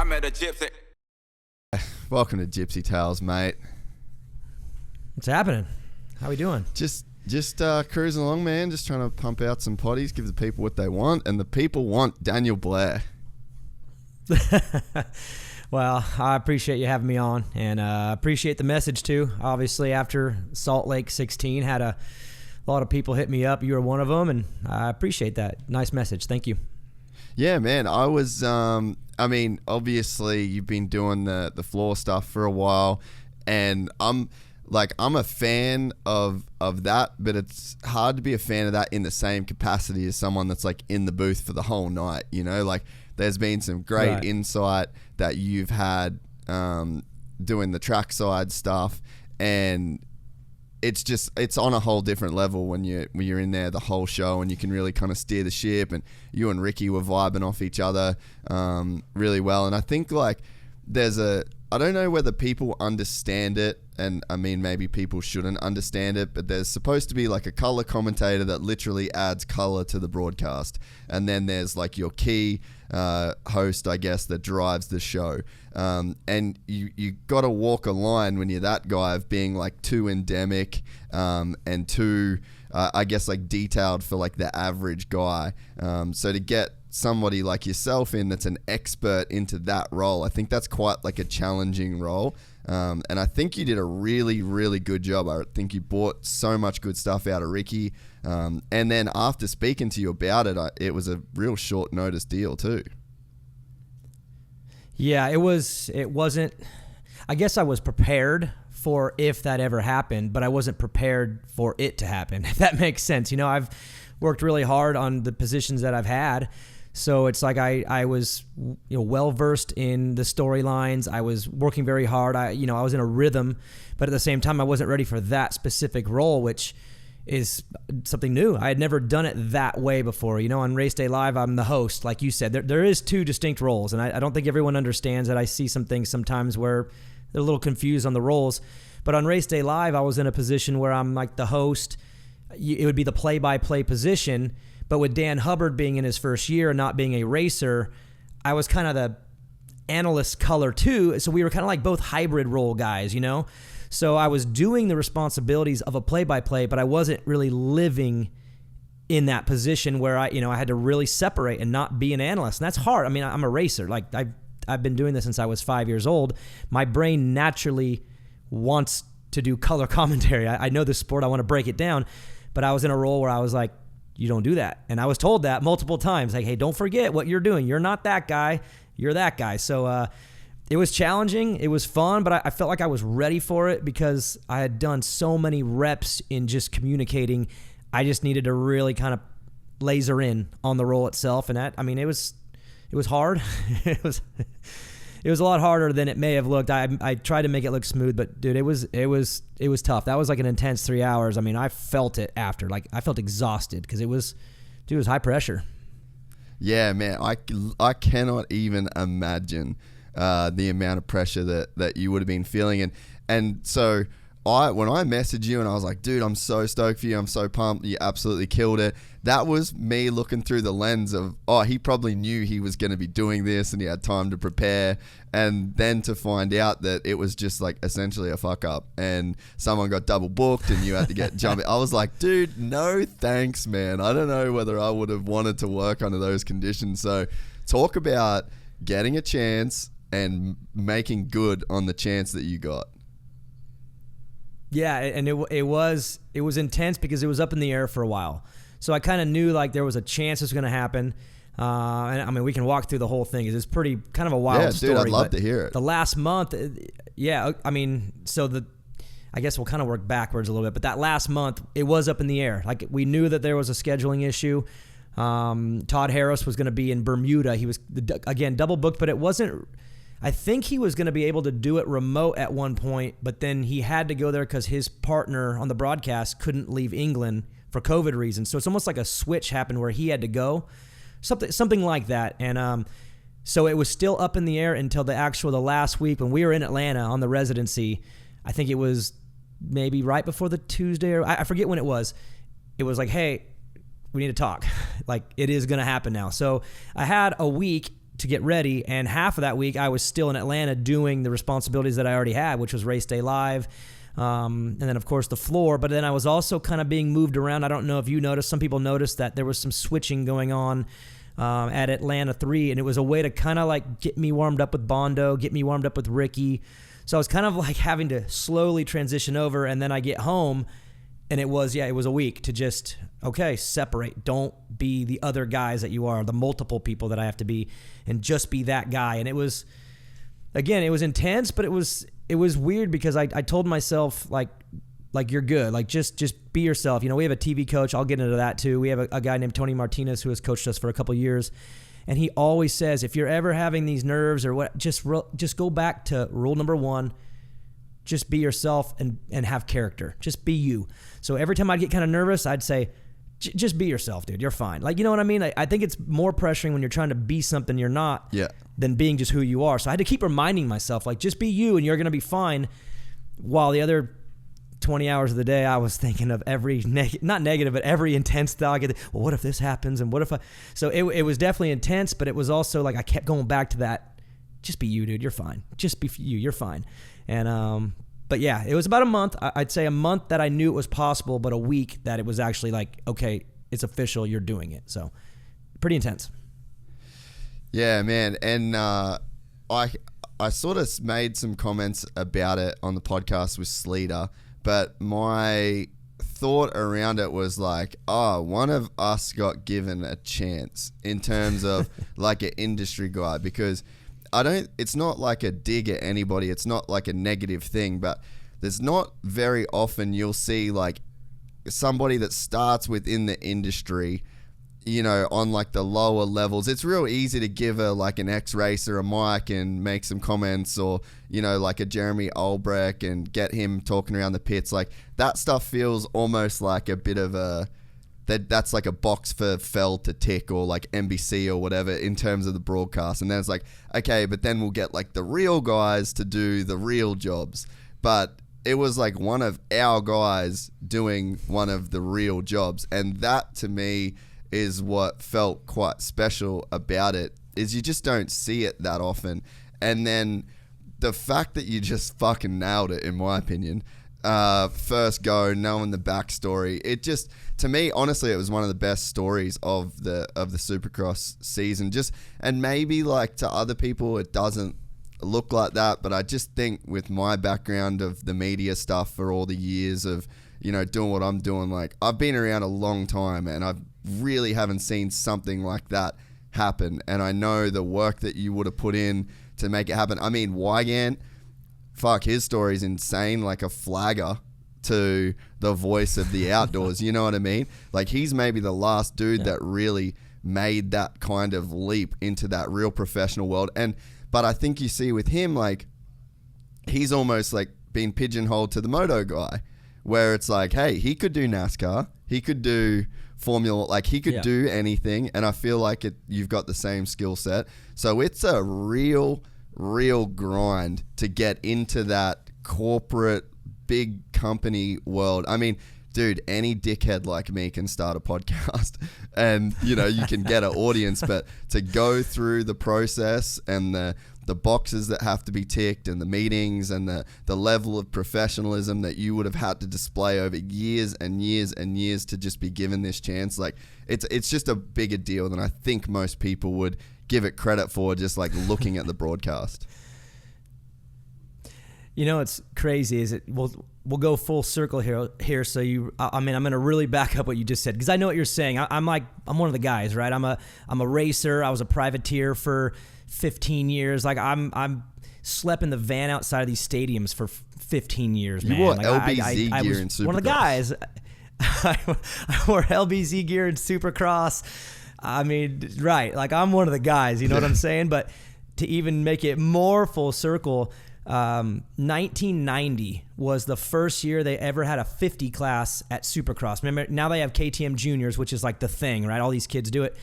I met a gypsy. Welcome to Gypsy Tales, mate. What's happening? How we doing? Just cruising along, man. Just trying to pump out some potties, give the people what they want, and the people want Daniel Blair. Well, I appreciate you having me on, and appreciate the message too. Obviously, after Salt Lake 16, had a lot of people hit me up. You were one of them, and I appreciate that. Nice message. Thank you. Yeah, man. I was. I mean, obviously, you've been doing the floor stuff for a while, and I'm a fan of that, but it's hard to be a fan of that in the same capacity as someone that's like in the booth for the whole night. You know, like there's been some great insight that you've had doing the trackside stuff, and it's on a whole different level when you're in there the whole show, and you can really kind of steer the ship. And you and Ricky were vibing off each other really well. And I think like I don't know whether people understand it, and I mean maybe people shouldn't understand it, but there's supposed to be like a color commentator that literally adds color to the broadcast, and then there's like your key host, I guess, that drives the show. And you got to walk a line when you're that guy of being like too endemic and too I guess like detailed for like the average guy. So to get somebody like yourself in that's an expert into that role, I think that's quite like a challenging role. And I think you did a really, really good job. I think you brought so much good stuff out of Ricky. And then after speaking to you about it, it was a real short notice deal too. Yeah, it wasn't, I guess I was prepared for if that ever happened, but I wasn't prepared for it to happen, if that makes sense. You know, I've worked really hard on the positions that I've had. So it's like I was, well-versed in the storylines. I was working very hard. I was in a rhythm, but at the same time, I wasn't ready for that specific role, which is something new. I had never done it that way before. On Race Day Live, I'm the host. Like you said, there is two distinct roles, and I don't think everyone understands that. I see some things sometimes where they're a little confused on the roles. But on Race Day Live, I was in a position where I'm like the host. It would be the play-by-play position. But with Dan Hubbard being in his first year and not being a racer, I was kind of the analyst color too. So we were kind of like both hybrid role guys, So I was doing the responsibilities of a play-by-play, but I wasn't really living in that position where I had to really separate and not be an analyst. And that's hard. I mean, I'm a racer. Like I've been doing this since I was 5 years old. My brain naturally wants to do color commentary. I know the sport. I want to break it down. But I was in a role where I was like, you don't do that. And I was told that multiple times. Like, hey, don't forget what you're doing. You're not that guy. You're that guy. So it was challenging. It was fun. But I felt like I was ready for it because I had done so many reps in just communicating. I just needed to really kind of laser in on the role itself. And that, I mean, it was hard. It was a lot harder than it may have looked. I tried to make it look smooth, but dude, it was tough. That was like an intense 3 hours. I mean, I felt it after. Like I felt exhausted because it was high pressure. Yeah, man, I cannot even imagine the amount of pressure that you would have been feeling, and so. When I messaged you and I was like, dude, I'm so stoked for you. I'm so pumped. You absolutely killed it. That was me looking through the lens of, he probably knew he was going to be doing this and he had time to prepare. And then to find out that it was just like essentially a fuck up and someone got double booked and you had to get jumping. I was like, dude, no thanks, man. I don't know whether I would have wanted to work under those conditions. So talk about getting a chance and making good on the chance that you got. Yeah, and it was intense because it was up in the air for a while. So I kind of knew like there was a chance it was going to happen. And I mean, we can walk through the whole thing. It's pretty kind of a wild story. Yeah, dude, I'd love to hear it. The last month, I mean, I guess we'll kind of work backwards a little bit. But that last month, it was up in the air. Like we knew that there was a scheduling issue. Todd Harris was going to be in Bermuda. He was, again, double booked, but it wasn't... I think he was going to be able to do it remote at one point, but then he had to go there because his partner on the broadcast couldn't leave England for COVID reasons. So it's almost like a switch happened where he had to go, something like that. And so it was still up in the air until the last week when we were in Atlanta on the residency. I think it was maybe right before the Tuesday, or I forget when it was. It was like, hey, we need to talk. Like, it is going to happen now. So I had a week to get ready, and half of that week I was still in Atlanta doing the responsibilities that I already had, which was race day live, and then of course the floor. But then I was also kind of being moved around. I don't know if you noticed. Some people noticed that there was some switching going on at Atlanta 3, and it was a way to kind of like get me warmed up with Bondo, get me warmed up with Ricky. So I was kind of like having to slowly transition over, and then I get home, and it was a week to just, okay, separate. Don't be the other guys that you are, the multiple people that I have to be, and just be that guy. And it was, again, it was intense, but it was weird because I told myself, like you're good. Like, just be yourself. You know, we have a TV coach. I'll get into that too. We have a guy named Tony Martinez who has coached us for a couple years. And he always says, if you're ever having these nerves or what, just go back to rule number 1. Just be yourself and have character. Just be you. So every time I'd get kind of nervous, I'd say, just be yourself, dude. You're fine. Like, you know what I mean? I think it's more pressuring when you're trying to be something you're not than being just who you are. So I had to keep reminding myself, like, just be you and you're going to be fine. While the other 20 hours of the day, I was thinking of every, not negative, but every intense thought. Well, what if this happens? And what if so it was definitely intense, but it was also like I kept going back to that. Just be you, dude. You're fine. Just be you. You're fine. And, but yeah, it was about a month. I'd say a month that I knew it was possible, but a week that it was actually like, okay, it's official. You're doing it. So pretty intense. Yeah, man. And, I sort of made some comments about it on the podcast with Sleater, but my thought around it was like, one of us got given a chance in terms of like an industry guy, because it's not like a dig at anybody. It's not like a negative thing, but there's not very often you'll see like somebody that starts within the industry, you know, on like the lower levels. It's real easy to give like an ex-racer a mic and make some comments, or, you know, like a Jeremy Albrecht and get him talking around the pits. Like that stuff feels almost like a bit of that's like a box for Feld to tick, or like NBC or whatever in terms of the broadcast. And then it's like, okay, but then we'll get like the real guys to do the real jobs. But it was like one of our guys doing one of the real jobs. And that to me is what felt quite special about it, is you just don't see it that often. And then the fact that you just fucking nailed it, in my opinion, first go, knowing the backstory, it just, to me, honestly, it was one of the best stories of the Supercross season. Just, and maybe like to other people it doesn't look like that, but I just think with my background of the media stuff for all the years of, you know, doing what I'm doing, like I've been around a long time and I really haven't seen something like that happen. And I know the work that you would have put in to make it happen. I mean, Wygant, fuck, his story is insane, like a flagger to the voice of the outdoors. You know what I mean? Like he's maybe the last dude that really made that kind of leap into that real professional world. But I think you see with him, like he's almost like been pigeonholed to the moto guy, where it's like, hey, he could do NASCAR, he could do Formula, like he could do anything. And I feel like you've got the same skill set. So it's a real grind to get into that corporate big company world. I mean, dude, any dickhead like me can start a podcast and, you know, you can get an audience, but to go through the process and the boxes that have to be ticked and the meetings and the level of professionalism that you would have had to display over years and years and years to just be given this chance, like it's just a bigger deal than I think most people would give it credit for, just like looking at the broadcast. You know, it's crazy is we'll go full circle here. So I'm going to really back up what you just said, because I know what you're saying. I'm one of the guys, right? I'm a racer. I was a privateer for 15 years. Like I'm slept in the van outside of these stadiums for 15 years, man. You wore like, LBZ gear in Supercross. One of the guys. I wore LBZ gear in Supercross. I mean, right. Like I'm one of the guys, you know what I'm saying? But to even make it more full circle, 1990 was the first year they ever had a 50 class at Supercross. Remember, now they have KTM Juniors, which is like the thing, right? All these kids do it.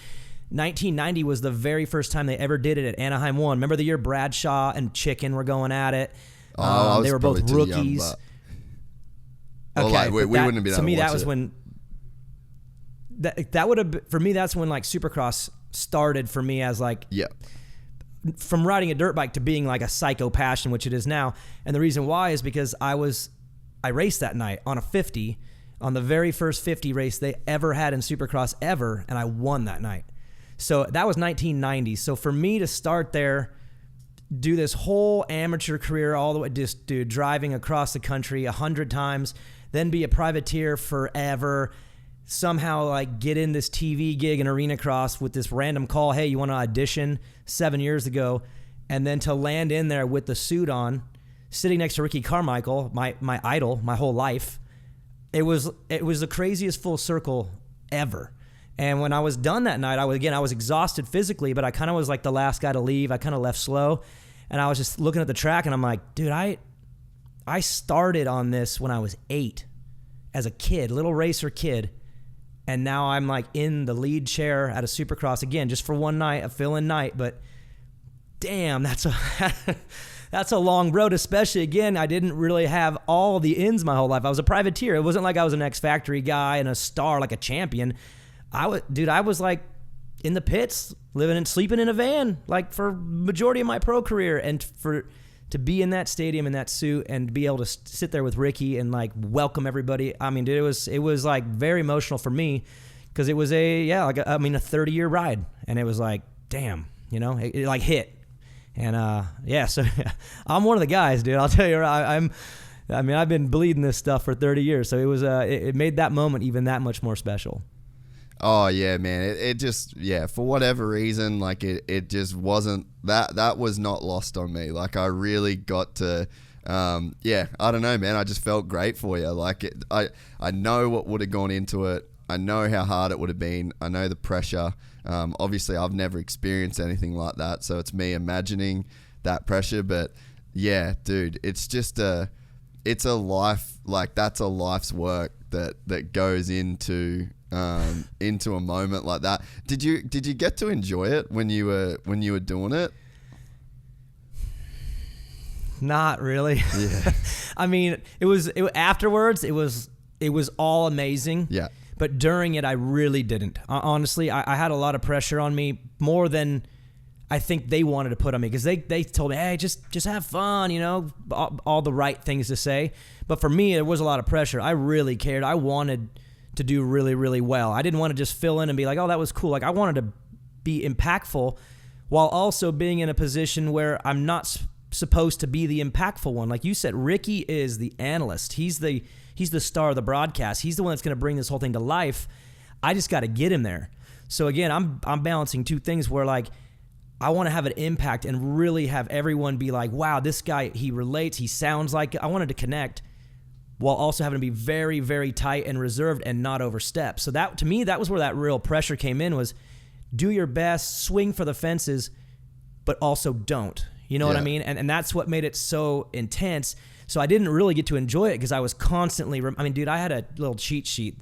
1990 was the very first time they ever did it at Anaheim 1. Remember the year Bradshaw and Chicken were going at it? They were both rookies. Young, okay, like, we wouldn't have been able to me, watch that was it. When that would have, for me, that's when like Supercross started for me as like, from riding a dirt bike to being like a psycho passion, which it is now. And the reason why is because I raced that night on a 50, on the very first 50 race they ever had in Supercross ever, and I won that night. So that was 1990. So for me to start there, do this whole amateur career all the way, just dude, driving across the country 100 times, then be a privateer forever, somehow like get in this TV gig in Arena Cross with this random call, hey, you want to audition 7 years ago, and then to land in there with the suit on, sitting next to Ricky Carmichael, my idol, my whole life. It was the craziest full circle ever. And when I was done that night, I was exhausted physically, but I kind of was like the last guy to leave. I kind of left slow, and I was just looking at the track, and I'm like, dude, I started on this when I was 8 as a kid, little racer kid, and now I'm like in the lead chair at a Supercross again, just for one night, a fill-in night. But damn, that's a long road, especially, again, I didn't really have all the ins my whole life. I was a privateer. It wasn't like I was an X Factory guy and a star, like a champion. I was like in the pits, living and sleeping in a van, like for majority of my pro career. And to be in that stadium in that suit and be able to sit there with Ricky and like welcome everybody. I mean, dude, it was like very emotional for me, because it was a 30-year ride, and it was like, damn, you know, it like hit. And so I'm one of the guys, dude. I'll tell you, I've been bleeding this stuff for 30 years, so it was it made that moment even that much more special. Oh yeah, man. It just, for whatever reason, like it just wasn't, that was not lost on me. Like I really got to, I don't know, man. I just felt great for you. Like I know what would have gone into it. I know how hard it would have been. I know the pressure. Obviously I've never experienced anything like that, so it's me imagining that pressure. But yeah, dude, it's just it's a life, like that's a life's work that goes into a moment like that. Did you get to enjoy it when you were doing it? Not really. Yeah. I mean, afterwards it was all amazing. Yeah. But during it, I really didn't. Honestly, I had a lot of pressure on me, more than I think they wanted to put on me, because they told me, hey, just have fun, you know, all the right things to say. But for me, there was a lot of pressure. I really cared. I wanted to do really, really well. I didn't want to just fill in and be like, oh, that was cool. Like, I wanted to be impactful while also being in a position where I'm not supposed to be the impactful one. Like you said, Ricky is the analyst. He's the star of the broadcast. He's the one that's going to bring this whole thing to life. I just got to get him there. So again, I'm balancing two things where, like, I want to have an impact and really have everyone be like, wow, this guy, he relates, he sounds like it. I wanted to connect while also having to be very, very tight and reserved and not overstep. So that, to me, that was where that real pressure came in, was do your best, swing for the fences, but also don't. You know what I mean? And that's what made it so intense. So I didn't really get to enjoy it because I was constantly, dude, I had a little cheat sheet.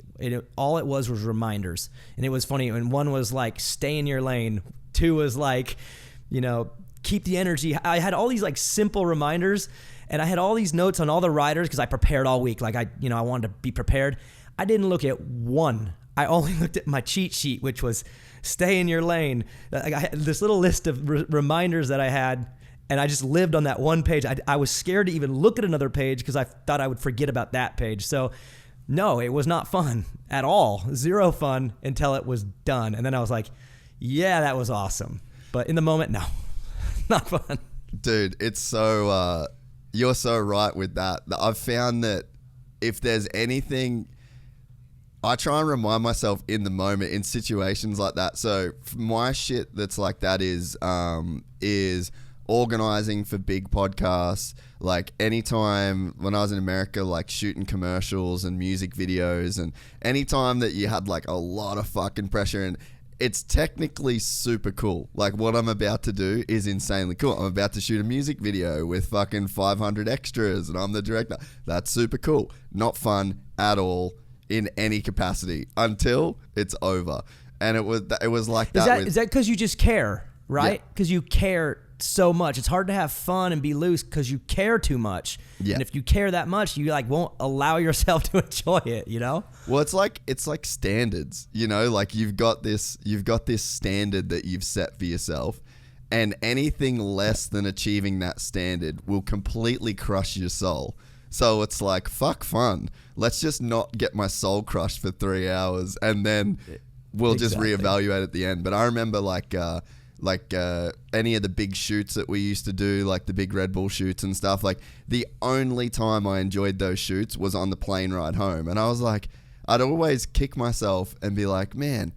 All it was reminders. And it was funny. And one was like, stay in your lane. 2 was like, you know, keep the energy. I had all these like simple reminders, and I had all these notes on all the riders because I prepared all week. Like I wanted to be prepared. I didn't look at one. I only looked at my cheat sheet, which was stay in your lane. I had this little list of reminders that I had, and I just lived on that one page. I was scared to even look at another page because I thought I would forget about that page. So no, it was not fun at all. Zero fun until it was done. And then I was like, yeah, that was awesome. But in the moment, no, not fun. Dude, it's so, you're so right with that. I've found that if there's anything, I try and remind myself in the moment in situations like that. So my shit that's like that is organizing for big podcasts. Like anytime when I was in America, like shooting commercials and music videos, and anytime that you had like a lot of fucking pressure, and it's technically super cool. Like what I'm about to do is insanely cool. I'm about to shoot a music video with fucking 500 extras and I'm the director. That's super cool. Not fun at all in any capacity until it's over. And it was like that. Is that because you just care, right? Because you care so much. It's hard to have fun and be loose because you care too much. Yeah. And if you care that much, you like won't allow yourself to enjoy it, you know? Well, it's like standards, you know, like you've got this standard that you've set for yourself, and anything less than achieving that standard will completely crush your soul. So it's like, fuck fun. Let's just not get my soul crushed for 3 hours, and then we'll just reevaluate at the end. But I remember like any of the big shoots that we used to do, like the big Red Bull shoots and stuff, like the only time I enjoyed those shoots was on the plane ride home. And I was like, I'd always kick myself and be like, man,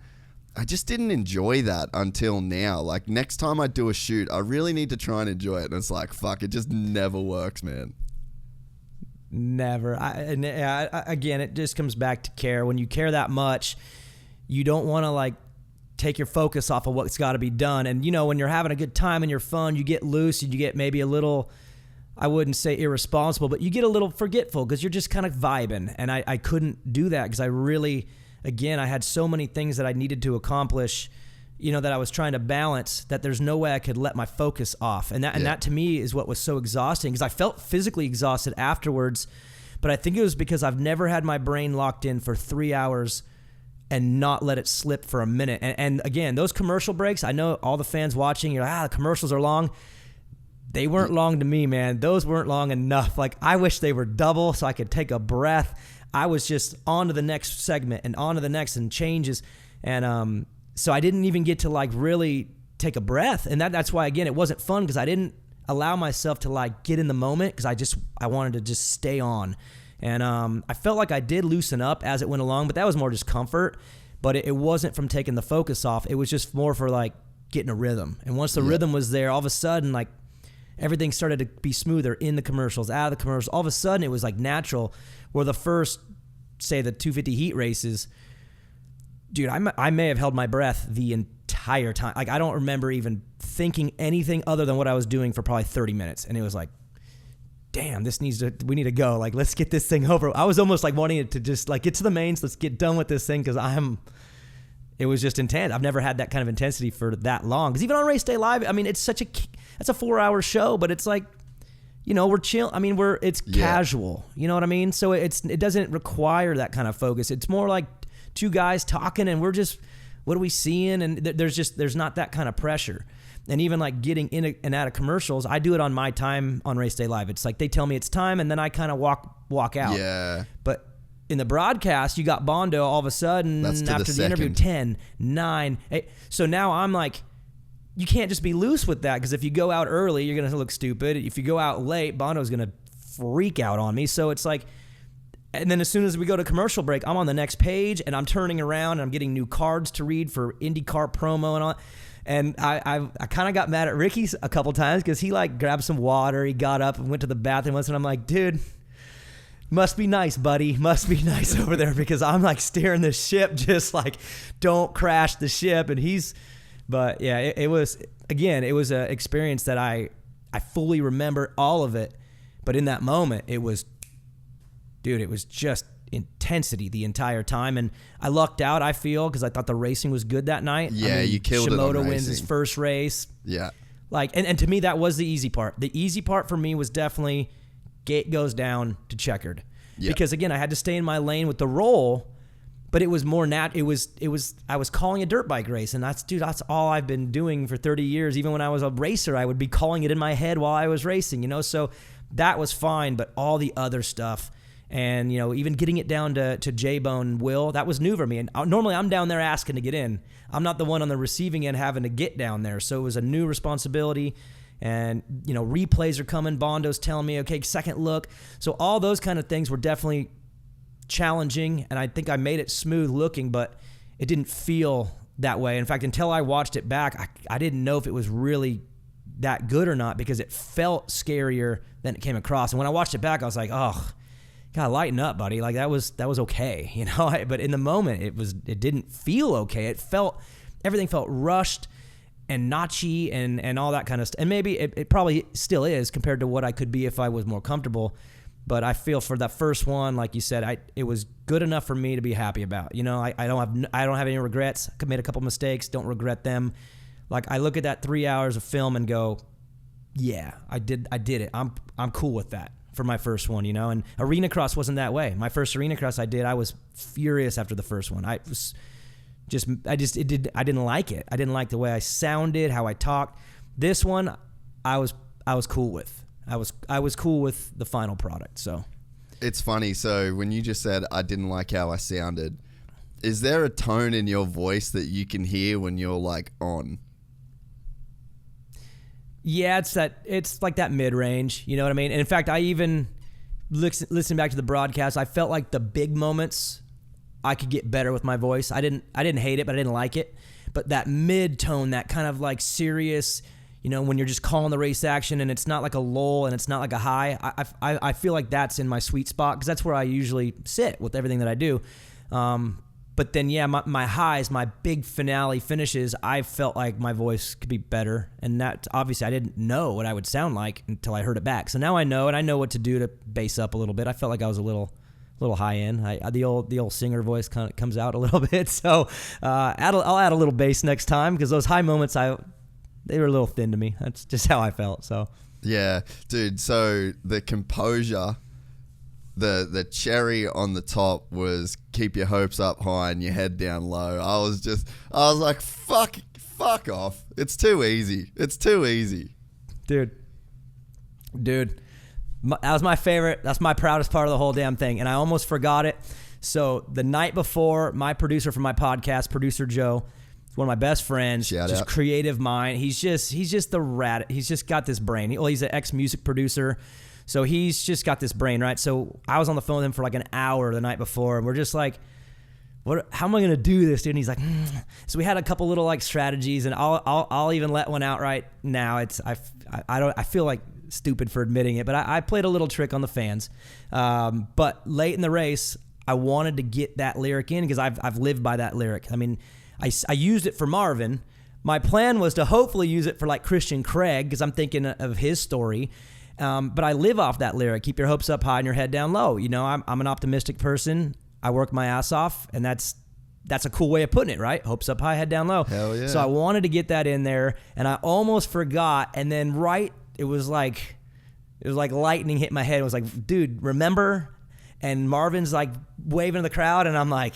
I just didn't enjoy that until now. Like next time I do a shoot, I really need to try and enjoy it. And it's like, fuck, it just never works, man. Never. Again, it just comes back to care. When you care that much, you don't want to like take your focus off of what's got to be done. And you know, when you're having a good time and you're fun, you get loose and you get maybe a little, I wouldn't say irresponsible, but you get a little forgetful because you're just kind of vibing. And I couldn't do that because I really, again, I had so many things that I needed to accomplish, you know, that I was trying to balance, that there's no way I could let my focus off. And that to me is what was so exhausting, because I felt physically exhausted afterwards, but I think it was because I've never had my brain locked in for 3 hours and not let it slip for a minute. And again, those commercial breaks, I know all the fans watching, you're like, the commercials are long. They weren't long to me, man. Those weren't long enough. Like, I wish they were double so I could take a breath. I was just on to the next segment and on to the next and changes. And so I didn't even get to like really take a breath. And that's why, again, it wasn't fun, because I didn't allow myself to like get in the moment, because I wanted to just stay on. And I felt like I did loosen up as it went along, but that was more just comfort. But it wasn't from taking the focus off. It was just more for like getting a rhythm. And once the rhythm was there, all of a sudden, like, everything started to be smoother in the commercials, out of the commercials. All of a sudden, it was like natural. Where the first, say, the 250 heat races, dude, I may have held my breath the entire time. Like, I don't remember even thinking anything other than what I was doing for probably 30 minutes. And it was like, damn, we need to go. Like, let's get this thing over. I was almost like wanting it to just like get to the mains. Let's get done with this thing, because it was just intense. I've never had that kind of intensity for that long. Because even on Race Day Live, I mean, that's a 4-hour show, but it's like, you know, we're chill. I mean, it's casual. You know what I mean? So it doesn't require that kind of focus. It's more like two guys talking, and we're just, what are we seeing? And there's not that kind of pressure. And even like getting in and out of commercials, I do it on my time on Race Day Live. It's like they tell me it's time, and then I kind of walk out. Yeah. But in the broadcast, you got Bondo all of a sudden after the interview, 10, 9, 8. So now I'm like, you can't just be loose with that, because if you go out early, you're going to look stupid. If you go out late, Bondo's going to freak out on me. So it's like, and then as soon as we go to commercial break, I'm on the next page, and I'm turning around, and I'm getting new cards to read for IndyCar promo and all that. And I kind of got mad at Ricky a couple times, because he like grabbed some water, he got up and went to the bathroom once, and I'm like, dude, must be nice, buddy. Must be nice over there, because I'm like steering the ship, just like, don't crash the ship. And but yeah, it was an experience that I fully remember all of it. But in that moment, it was just intensity the entire time. And I lucked out, I feel, because I thought the racing was good that night. Yeah, I mean, you killed it on racing. Wins his first race. Yeah. Like, and to me, that was the easy part. The easy part for me was definitely gate goes down to checkered. Yep. Because again, I had to stay in my lane with the roll, but it was more I was calling a dirt bike race, and that's all I've been doing for 30 years. Even when I was a racer, I would be calling it in my head while I was racing, you know? So that was fine, but all the other stuff, and, you know, even getting it down to J-Bone Will, that was new for me. And normally I'm down there asking to get in. I'm not the one on the receiving end having to get down there. So it was a new responsibility. And, you know, replays are coming. Bondo's telling me, okay, second look. So all those kind of things were definitely challenging. And I think I made it smooth looking, but it didn't feel that way. In fact, until I watched it back, I didn't know if it was really that good or not, because it felt scarier than it came across. And when I watched it back, I was like, oh, gotta lighten up, buddy. Like that was okay, you know. But in the moment, it didn't feel okay. Everything felt rushed and notchy and all that kind of stuff. And maybe it probably still is compared to what I could be if I was more comfortable. But I feel for that first one, like you said, it was good enough for me to be happy about. You know, I don't have any regrets. I made a couple mistakes, don't regret them. Like, I look at that 3 hours of film and go, yeah, I did it. I'm cool with that for my first one, you know. And arena cross wasn't that way. My first arena cross I was furious after the first one. I didn't like it. I didn't like the way I sounded, how I talked. This one, I was cool with. I was cool with the final product. So it's funny. So when you just said I didn't like how I sounded, is there a tone in your voice that you can hear when you're like on? Yeah, it's like that mid range. You know what I mean? And in fact, I even listening back to the broadcast, I felt like the big moments I could get better with my voice. I didn't hate it, but I didn't like it. But that mid tone, that kind of like serious, you know, when you're just calling the race action and it's not like a lull and it's not like a high, I feel like that's in my sweet spot because that's where I usually sit with everything that I do. But then, yeah, my highs, my big finale finishes, I felt like my voice could be better. And that, obviously, I didn't know what I would sound like until I heard it back. So now I know, and I know what to do to bass up a little bit. I felt like I was a little high end. The old singer voice kind of comes out a little bit. So I'll add a little bass next time because those high moments, they were a little thin to me. That's just how I felt. So yeah, dude. So the composure. The cherry on the top was keep your hopes up high and your head down low. I was like, fuck off. It's too easy. Dude. That was my favorite. That's my proudest part of the whole damn thing. And I almost forgot it. So the night before, my producer for my podcast, producer Joe, one of my best friends, Shout just out. creative mind. He's just the rat. He's just got this brain. He's an ex-music producer. So he's just got this brain, right? So I was on the phone with him for like an hour the night before, and we're just like, how am I going to do this, dude? And he's like, So we had a couple little like strategies, and I'll even let one out right now. I feel like stupid for admitting it, but I played a little trick on the fans. But late in the race, I wanted to get that lyric in because I've lived by that lyric. I mean, I used it for Marvin. My plan was to hopefully use it for like Christian Craig because I'm thinking of his story. But I live off that lyric. Keep your hopes up high and your head down low. You know, I'm an optimistic person. I work my ass off, and that's a cool way of putting it, right? Hopes up high, head down low. Hell yeah. So I wanted to get that in there, and I almost forgot. And then it was like lightning hit my head. It was like, dude, remember? And Marvin's like waving to the crowd, and I'm like,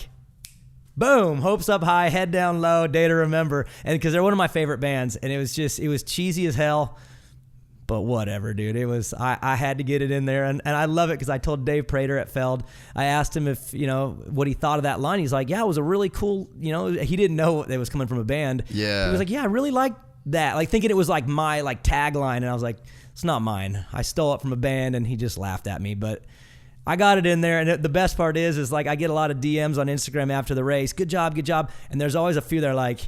boom, hopes up high, head down low, day to remember. And because they're one of my favorite bands, and it was cheesy as hell. But whatever, dude. I had to get it in there, and I love it because I told Dave Prater at Feld. I asked him if what he thought of that line. He's like, yeah, it was a really cool. He didn't know it was coming from a band. Yeah, he was like, yeah, I really like that. Like thinking it was like my like tagline, and I was like, it's not mine. I stole it from a band, and he just laughed at me. But I got it in there, and the best part is like I get a lot of DMs on Instagram after the race. Good job, and there's always a few that are like,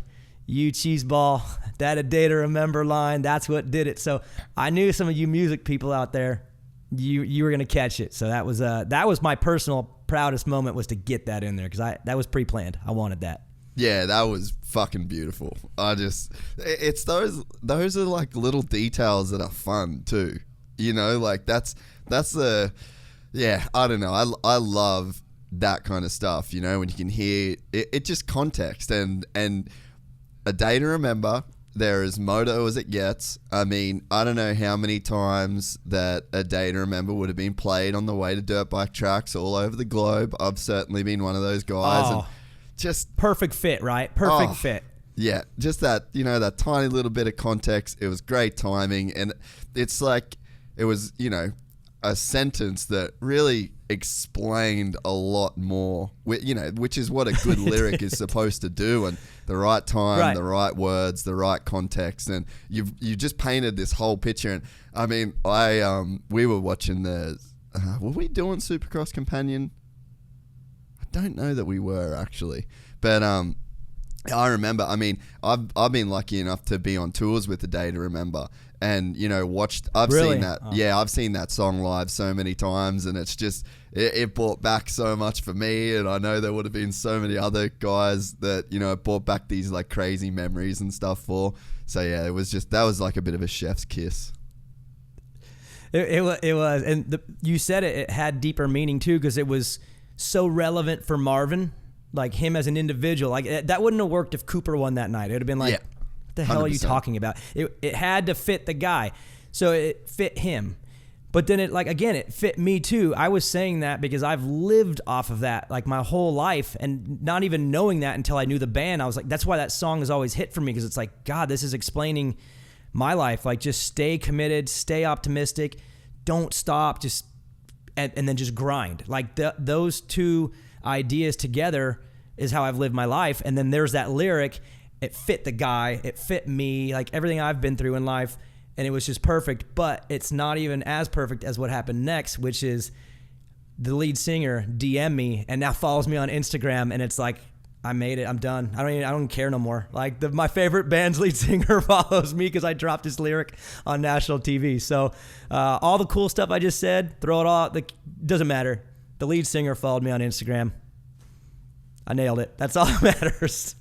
you cheeseball, that a day to remember line, that's what did it. So I knew some of you music people out there, you were gonna catch it. So that was my personal proudest moment, was to get that in there because that was pre-planned. I wanted that. Yeah, that was fucking beautiful. It's those are like little details that are fun too. Like that's the, yeah, I don't know. I love that kind of stuff. When you can hear it just context and a day to remember. They're as moto as it gets. I mean, I don't know how many times that a day to remember would have been played on the way to dirt bike tracks all over the globe. I've certainly been one of those guys. And just perfect fit, right? Perfect fit. Yeah, just that, that tiny little bit of context. It was great timing. And it's like, it was, a sentence that really explained a lot more, which is what a good lyric is supposed to do, and the right time, right. The right words, the right context, and you just painted this whole picture. And I mean, we were watching were we doing Supercross Companion? I don't know that we were actually, but I remember. I mean, I've been lucky enough to be on tours with the Day to Remember. And watched. I've seen that. Oh. Yeah, I've seen that song live so many times, and it's just it brought back so much for me. And I know there would have been so many other guys that it brought back these like crazy memories and stuff for. So yeah, that was like a bit of a chef's kiss. It was, and you said it had deeper meaning too, because it was so relevant for Marvin, like him as an individual. Like that wouldn't have worked if Cooper won that night. It would have been like. Yeah. What the hell 100%. Are you talking about? It had to fit the guy. So it fit him. But then it fit me too. I was saying that because I've lived off of that like my whole life, and not even knowing that until I knew the band. I was like, that's why that song has always hit for me, because it's like, God, this is explaining my life. Like, just stay committed, stay optimistic, don't stop, just and then just grind. Like, those two ideas together is how I've lived my life. And then there's that lyric. It fit the guy. It fit me. Like, everything I've been through in life. And it was just perfect. But it's not even as perfect as what happened next, which is the lead singer DM me and now follows me on Instagram. And it's like, I made it. I'm done. I don't care no more. Like, my favorite band's lead singer follows me because I dropped his lyric on national TV. So all the cool stuff I just said, throw it all. Doesn't matter. The lead singer followed me on Instagram. I nailed it. That's all that matters.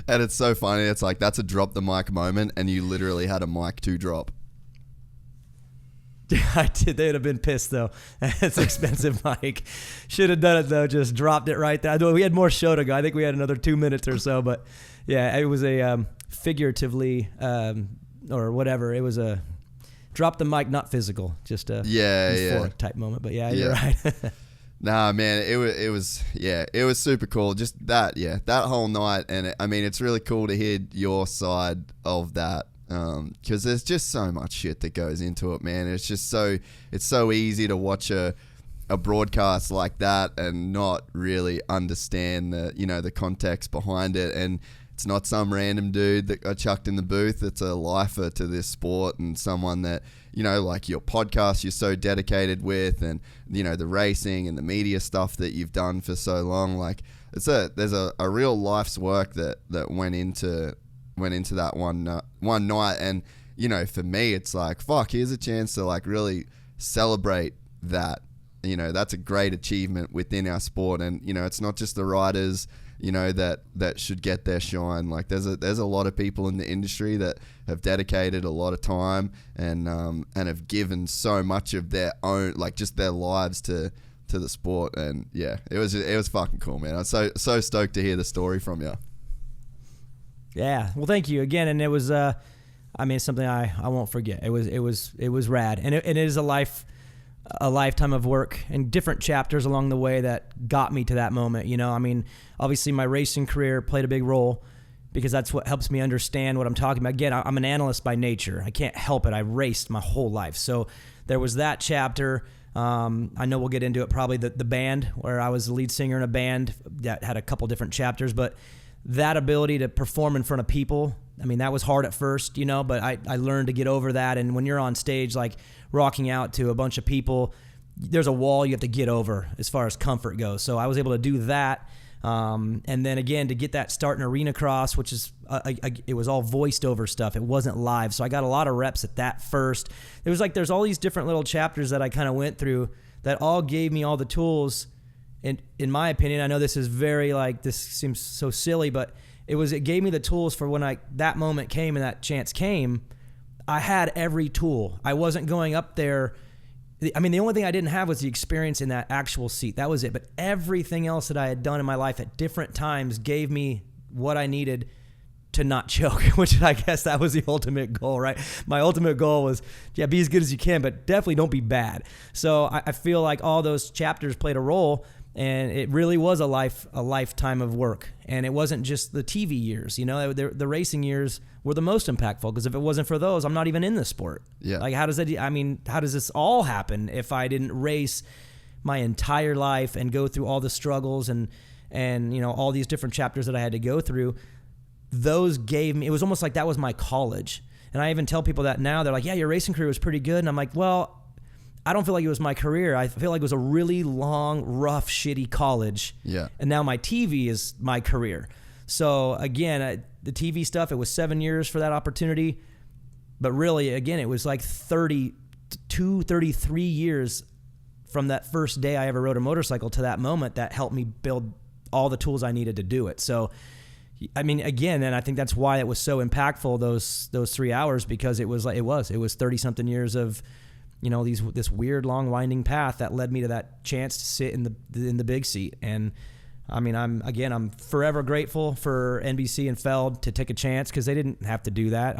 And it's so funny. It's like, that's a drop the mic moment, and you literally had a mic to drop. I did. They'd have been pissed, though. It's an expensive mic. Should have done it, though. Just dropped it right there. We had more show to go. I think we had another 2 minutes or so. But, yeah, it was a figuratively or whatever. It was a drop the mic, not physical. Just a type moment. But, yeah, you're right. Nah, man, it was super cool. Just that whole night. And, it's really cool to hear your side of that. Because there's just so much shit that goes into it, man. It's so easy to watch a broadcast like that and not really understand the context behind it. And it's not some random dude that got chucked in the booth. It's a lifer to this sport, and someone that, like your podcast you're so dedicated with, and the racing and the media stuff that you've done for so long. Like, there's a real life's work that went into that one night. And for me, it's like, fuck, here's a chance to like really celebrate that. That's a great achievement within our sport. And it's not just the riders that should get their shine. Like, there's a lot of people in the industry that have dedicated a lot of time and have given so much of their own, like, just their lives to the sport. And yeah, it was fucking cool, man. I'm so stoked to hear the story from you. Yeah, well, thank you again, and it was, it's something I won't forget. It was rad, and it is a lifetime of work and different chapters along the way that got me to that moment. Obviously my racing career played a big role because that's what helps me understand what I'm talking about. Again, I'm an analyst by nature. I can't help it. I raced my whole life, so there was that chapter. I know we'll get into it. Probably the band, where I was the lead singer in a band that had a couple different chapters, but that ability to perform in front of people, that was hard at first, but I learned to get over that. And when you're on stage, like rocking out to a bunch of people, there's a wall you have to get over as far as comfort goes. So I was able to do that. And then again, to get that start in arena cross, which is, it was all voiced over stuff. It wasn't live. So I got a lot of reps at that first. It was like, there's all these different little chapters that I kind of went through that all gave me all the tools. And in my opinion, I know this is very this seems so silly, but it gave me the tools for when that moment came and that chance came. I had every tool. I wasn't going up there. The only thing I didn't have was the experience in that actual seat. That was it. But everything else that I had done in my life at different times gave me what I needed to not choke, which I guess that was the ultimate goal, right? My ultimate goal was, be as good as you can, but definitely don't be bad. So I feel like all those chapters played a role. And it really was a lifetime of work. And it wasn't just the TV years, the racing years were the most impactful, because if it wasn't for those, I'm not even in the sport. Yeah. Like, how does this all happen if I didn't race my entire life and go through all the struggles and all these different chapters that I had to go through? Those gave me, it was almost like that was my college. And I even tell people that now. They're like, yeah, your racing career was pretty good. And I'm like, well, I don't feel like it was my career. I feel like it was a really long, rough, shitty college. Yeah. And now my TV is my career. So again, the TV stuff, it was 7 years for that opportunity. But really, again, it was like 32, 33 years from that first day I ever rode a motorcycle to that moment that helped me build all the tools I needed to do it. So, again, and I think that's why it was so impactful, those 3 hours, because it was 30 something years of, this weird long winding path that led me to that chance to sit in the big seat. And I'm forever grateful for NBC and Feld to take a chance, because they didn't have to do that.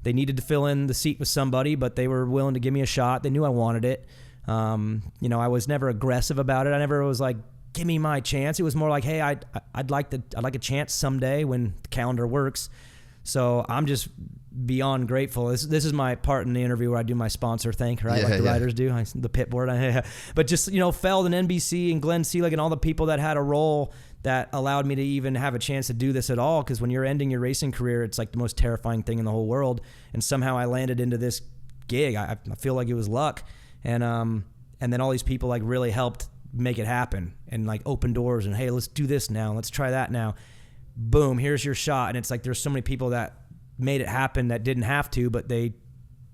They needed to fill in the seat with somebody, but they were willing to give me a shot. They knew I wanted it. I was never aggressive about it. I never was like, give me my chance. It was more like, hey, I'd like a chance someday when the calendar works. So I'm just beyond grateful. This is my part in the interview where I do my sponsor thank, right? Like the writers do, the pit board. But just, Feld and NBC and Glenn Seelig and all the people that had a role that allowed me to even have a chance to do this at all. Because when you're ending your racing career, it's like the most terrifying thing in the whole world. And somehow I landed into this gig. I feel like it was luck. And then all these people like really helped make it happen and like open doors and, hey, let's do this now. Let's try that now. Boom, here's your shot. And it's like there's so many people that made it happen that didn't have to, but they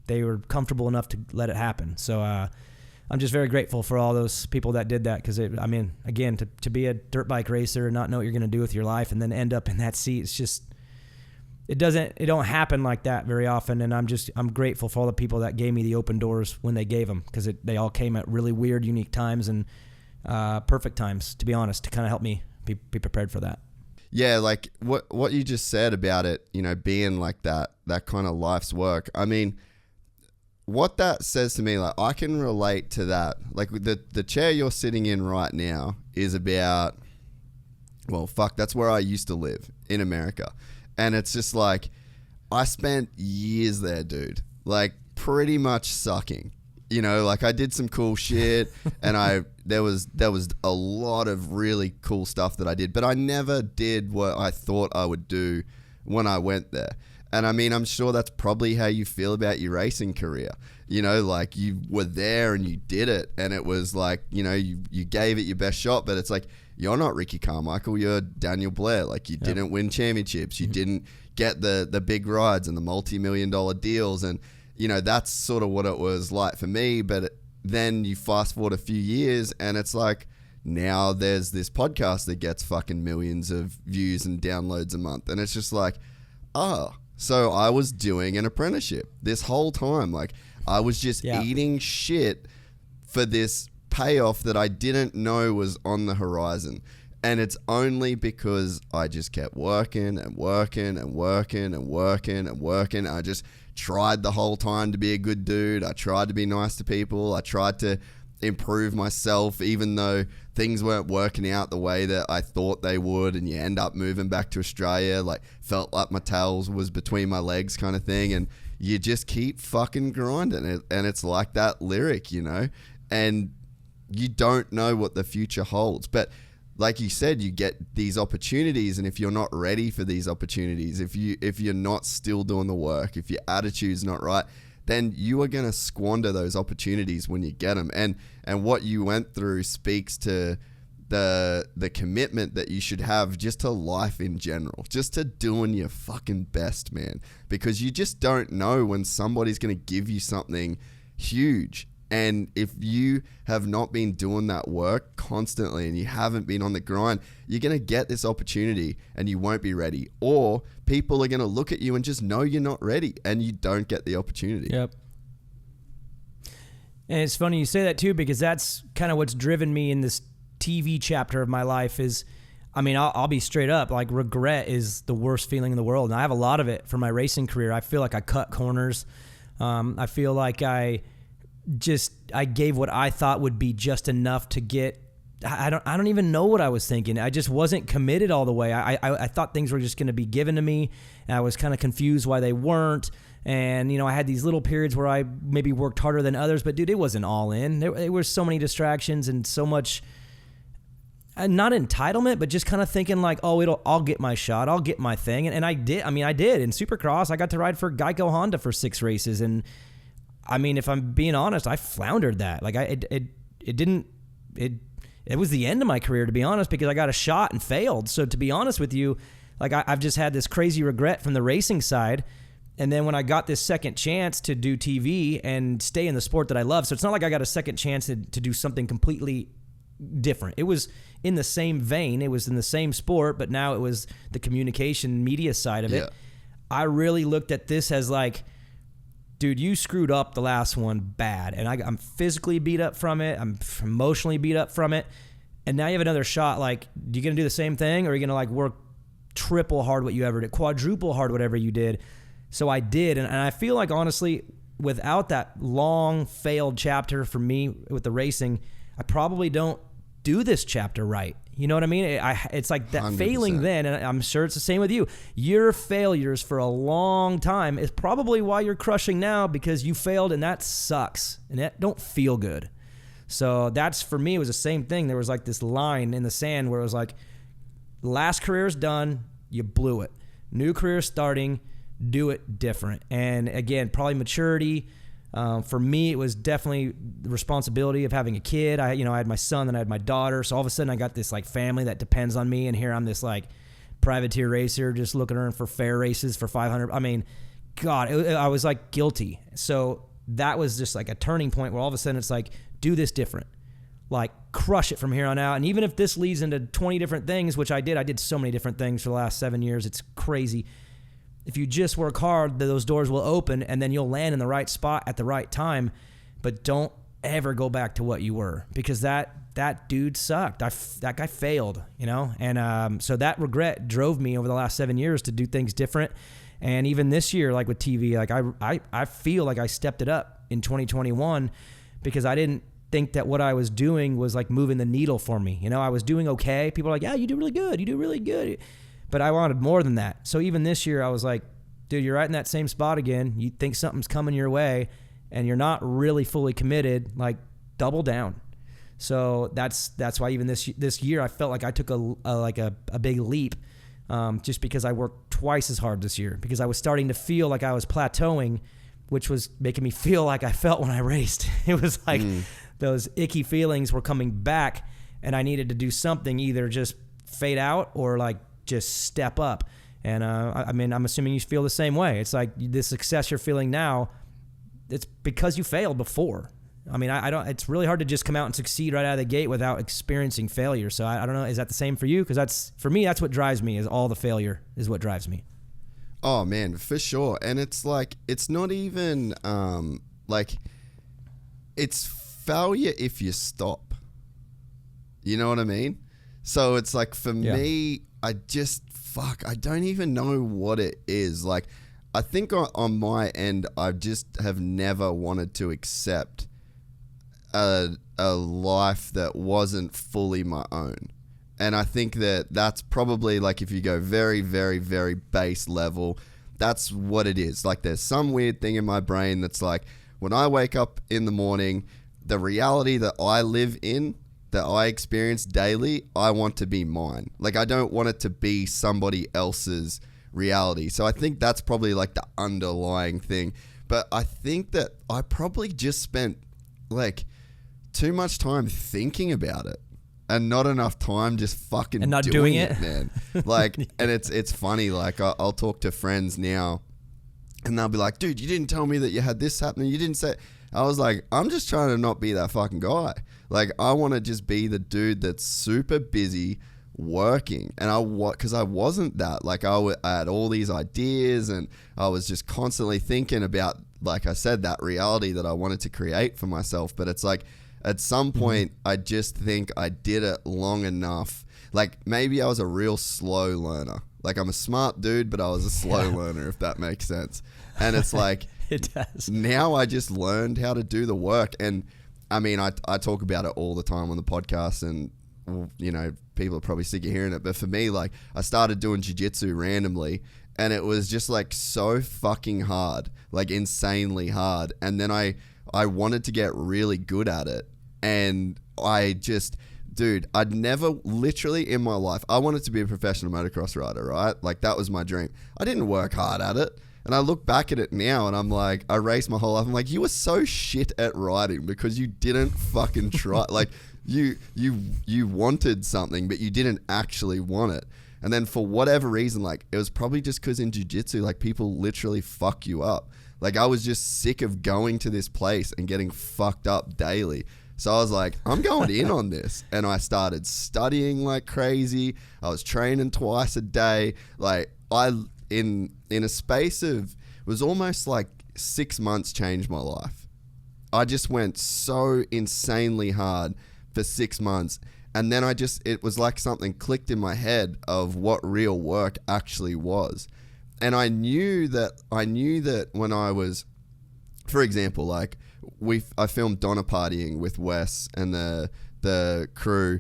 were comfortable enough to let it happen. So I'm just very grateful for all those people that did that, because again, to be a dirt bike racer and not know what you're going to do with your life and then end up in that seat, it's just it don't happen like that very often. And I'm grateful for all the people that gave me the open doors when they gave them, because they all came at really weird, unique times and perfect times, to be honest, to kind of help me be prepared for that. Yeah, like what you just said about it, being like that kind of life's work. I mean, what that says to me, like I can relate to that. Like the chair you're sitting in right now is about, well, fuck, that's where I used to live in America. And it's just like, I spent years there, dude, like pretty much sucking. Like I did some cool shit and there was a lot of really cool stuff that I did, but I never did what I thought I would do when I went there. And I mean, I'm sure that's probably how you feel about your racing career. Like you were there and you did it, and it was like, you gave it your best shot, but it's like, you're not Ricky Carmichael, you're Daniel Blair. Like you didn't win championships, you didn't get the big rides and the multi-million-dollar deals, and that's sort of what it was like for me. But then you fast forward a few years and it's like, now there's this podcast that gets fucking millions of views and downloads a month. And it's just like, so I was doing an apprenticeship this whole time. Like I was just eating shit for this payoff that I didn't know was on the horizon. And it's only because I just kept working and working and working and working and working. I just tried the whole time to be a good dude. I tried to be nice to people. I tried to improve myself, even though things weren't working out the way that I thought they would. And you end up moving back to Australia, like felt like my tail was between my legs kind of thing. And you just keep fucking grinding it. And it's like that lyric, and you don't know what the future holds. But like you said, you get these opportunities, and if you're not ready for these opportunities, if you're not still doing the work, if your attitude's not right, then you are going to squander those opportunities when you get them. And what you went through speaks to the commitment that you should have just to life in general, just to doing your fucking best, man, because you just don't know when somebody's going to give you something huge. And if you have not been doing that work constantly and you haven't been on the grind, you're going to get this opportunity and you won't be ready. Or people are going to look at you and just know you're not ready and you don't get the opportunity. Yep. And it's funny you say that too, because that's kind of what's driven me in this TV chapter of my life is, I'll be straight up, like regret is the worst feeling in the world. And I have a lot of it for my racing career. I feel like I cut corners. I feel like I gave what I thought would be just enough to get. I don't even know what I was thinking. I just wasn't committed all the way. I thought things were just going to be given to me, and I was kind of confused why they weren't. And I had these little periods where I maybe worked harder than others, but dude, it wasn't all in. There were so many distractions and so much, not entitlement, but just kind of thinking like, I'll get my shot, I'll get my thing, and I did. I did in Supercross. I got to ride for Geico Honda for 6 races, and if I'm being honest, I floundered that. Like it was the end of my career, to be honest, because I got a shot and failed. So to be honest with you, like I've just had this crazy regret from the racing side. And then when I got this second chance to do TV and stay in the sport that I love, so it's not like I got a second chance to do something completely different. It was in the same vein. It was in the same sport, but now it was the communication media side of it. I really looked at this as like, dude, you screwed up the last one bad. And I'm physically beat up from it. I'm emotionally beat up from it. And now you have another shot. Like, you going to do the same thing? Or are you going to like work triple hard what you ever did, quadruple hard whatever you did? So I did. And I feel like, honestly, without that long failed chapter for me with the racing, I probably don't do this chapter right. You know what I mean? It's like that 100%. failing then, and I'm sure it's the same with you. Your failures for a long time is probably why you're crushing now, because you failed, and that sucks, and that don't feel good. So that's, for me, it was the same thing. There was like this line in the sand where it was like, last career's done, you blew it. New career starting, do it different. And again, probably maturity. For me, it was definitely the responsibility of having a kid. I had my son, then I had my daughter. So all of a sudden I got this like family that depends on me. And here I'm this like privateer racer, just looking around for fair races for 500. I mean, God, I was like guilty. So that was just like a turning point where all of a sudden it's like, do this different, like crush it from here on out. And even if this leads into 20 different things, which I did so many different things for the last 7 years. It's crazy. If you just work hard, those doors will open, and then you'll land in the right spot at the right time. But don't ever go back to what you were, because that dude sucked. That guy failed, And so that regret drove me over the last 7 years to do things different. And even this year, like with TV, like I feel like I stepped it up in 2021 because I didn't think that what I was doing was like moving the needle for me. I was doing okay. People are like, yeah, you do really good. You do really good. But I wanted more than that. So even this year, I was like, dude, you're right in that same spot again. You think something's coming your way and you're not really fully committed, like double down. So that's why even this year, I felt like I took a big leap just because I worked twice as hard this year, because I was starting to feel like I was plateauing, which was making me feel like I felt when I raced. It was like those icky feelings were coming back, and I needed to do something, either just fade out or like just step up. And I mean, I'm assuming you feel the same way. It's like the success you're feeling now, it's because you failed before. I mean, I don't. It's really hard to just come out and succeed right out of the gate without experiencing failure. So I don't know. Is that the same for you? Because for me, that's what drives me. Is all the failure is what drives me. Oh man, for sure. And it's like, it's not even like, it's failure if you stop. You know what I mean? So it's like, for me, I don't even know what it is. Like, I think on my end, I just have never wanted to accept a life that wasn't fully my own. And I think that's probably, like, if you go very, very, very base level, that's what it is. Like, there's some weird thing in my brain that's like, when I wake up in the morning, the reality that I live in, that I experience daily, I want to be mine. Like, I don't want it to be somebody else's reality. So I think that's probably like the underlying thing. But I think that I probably just spent like too much time thinking about it and not enough time just fucking and not doing it, man. Like, and it's funny. Like, I'll talk to friends now, and they'll be like, "Dude, you didn't tell me that you had this happening. You didn't say." I was like, I'm just trying to not be that fucking guy. Like, I want to just be the dude that's super busy working. And because I wasn't that. Like, I had all these ideas, and I was just constantly thinking about, like I said, that reality that I wanted to create for myself. But it's like, at some point, I just think I did it long enough. Like, maybe I was a real slow learner. Like, I'm a smart dude, but I was a slow learner, if that makes sense. And it's like, it does. Now I just learned how to do the work. And I mean, I talk about it all the time on the podcast, and, you know, people are probably sick of hearing it. But for me, like, I started doing jiu-jitsu randomly, and it was just like so fucking hard, like insanely hard. And then I wanted to get really good at it. And dude, I'd never, literally in my life, I wanted to be a professional motocross rider, right? Like, that was my dream. I didn't work hard at it. And I look back at it now, and I'm like, I raced my whole life. I'm like, you were so shit at riding because you didn't fucking try. Like, you wanted something, but you didn't actually want it. And then for whatever reason, like, it was probably just because in jiu-jitsu, like, people literally fuck you up. Like, I was just sick of going to this place and getting fucked up daily. So I was like, I'm going in on this. And I started studying like crazy. I was training twice a day. Like, in a space of, it was almost like 6 months changed my life. I just went so insanely hard for 6 months. And then it was like something clicked in my head of what real work actually was. And I knew that when I was, for example, like I filmed Donna Partying with Wes and the crew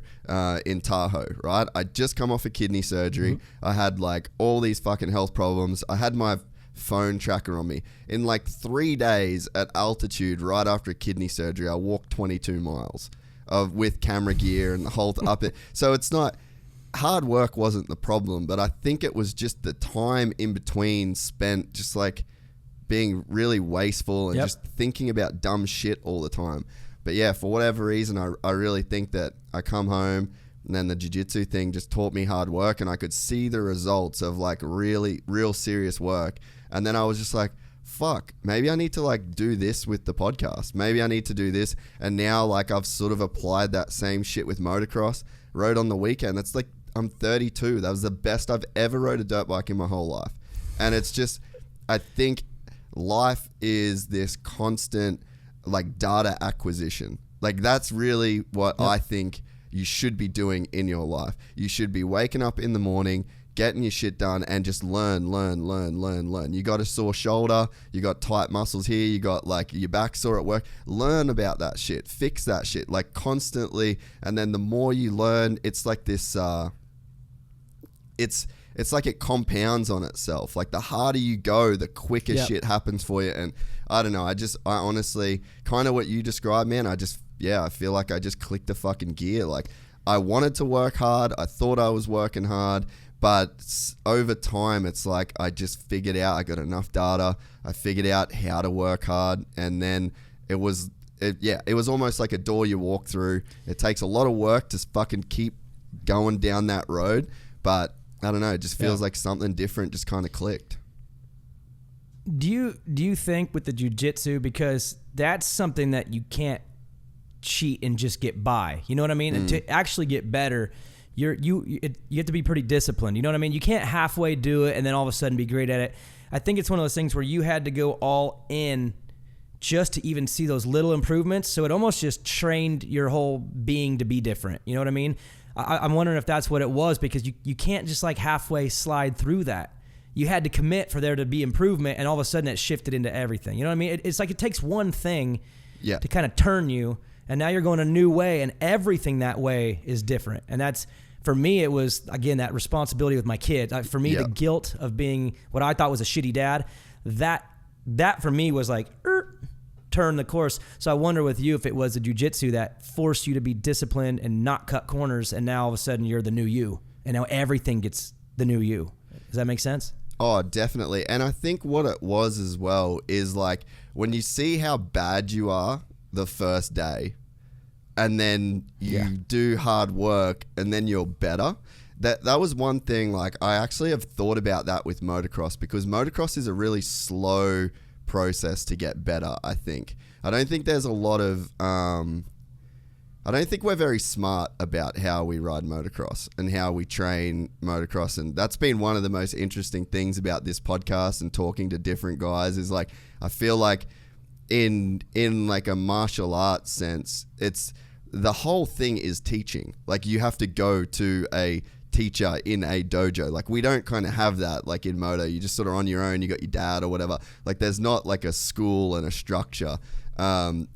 in Tahoe, right? I just come off a kidney surgery. I had like all these fucking health problems. I had my phone tracker on me. In like 3 days at altitude right after a kidney surgery, I walked 22 miles with camera gear and the whole up it. So it's not, hard work wasn't the problem, but I think it was just the time in between spent just like being really wasteful and just thinking about dumb shit all the time. But yeah, for whatever reason, I really think that I come home and then the jiu-jitsu thing just taught me hard work, and I could see the results of like really real serious work. And then I was just like, fuck, maybe I need to like do this with the podcast. Maybe I need to do this. And now like I've sort of applied that same shit with motocross. Rode on the weekend. That's like, I'm 32. That was the best I've ever rode a dirt bike in my whole life. And it's just, I think life is this constant like data acquisition. Like that's really what I think you should be doing in your life. You should be waking up in the morning, getting your shit done, and just learn. You got a sore shoulder, you got tight muscles here, you got like your back sore at work. Learn about that shit, fix that shit like constantly. And then the more you learn, it's like this, it's like it compounds on itself. Like the harder you go, the quicker shit happens for you. And I don't know, I honestly, kind of what you described, man, I feel like I just clicked the fucking gear. Like I wanted to work hard. I thought I was working hard, but over time, it's like I just figured out I got enough data. I figured out how to work hard, and then it was almost like a door you walk through. It takes a lot of work to fucking keep going down that road, but I don't know. It just feels like something different just kind of clicked. Do you think with the jiu-jitsu, because that's something that you can't cheat and just get by, you know what I mean? And to actually get better, you have to be pretty disciplined, you know what I mean? You can't halfway do it and then all of a sudden be great at it. I think it's one of those things where you had to go all in just to even see those little improvements. So it almost just trained your whole being to be different, you know what I mean? I'm wondering if that's what it was, because you can't just like halfway slide through that. You had to commit for there to be improvement, and all of a sudden it shifted into everything. You know what I mean? It's like it takes one thing to kind of turn you, and now you're going a new way, and everything that way is different. And that's, for me, it was, again, that responsibility with my kids. For me, the guilt of being what I thought was a shitty dad, that for me was like, turn the course. So I wonder with you if it was the jiu-jitsu that forced you to be disciplined and not cut corners, and now all of a sudden you're the new you, and now everything gets the new you. Does that make sense? Oh, definitely. And I think what it was as well is like when you see how bad you are the first day, and then you do hard work and then you're better. That was one thing. Like I actually have thought about that with motocross, because motocross is a really slow process to get better. I don't think there's a lot of I don't think we're very smart about how we ride motocross and how we train motocross. And that's been one of the most interesting things about this podcast and talking to different guys, is like, I feel like in like a martial arts sense, it's the whole thing is teaching. Like you have to go to a teacher in a dojo. Like we don't kind of have that like in moto. You just sort of on your own, you got your dad or whatever. Like there's not like a school and a structure. And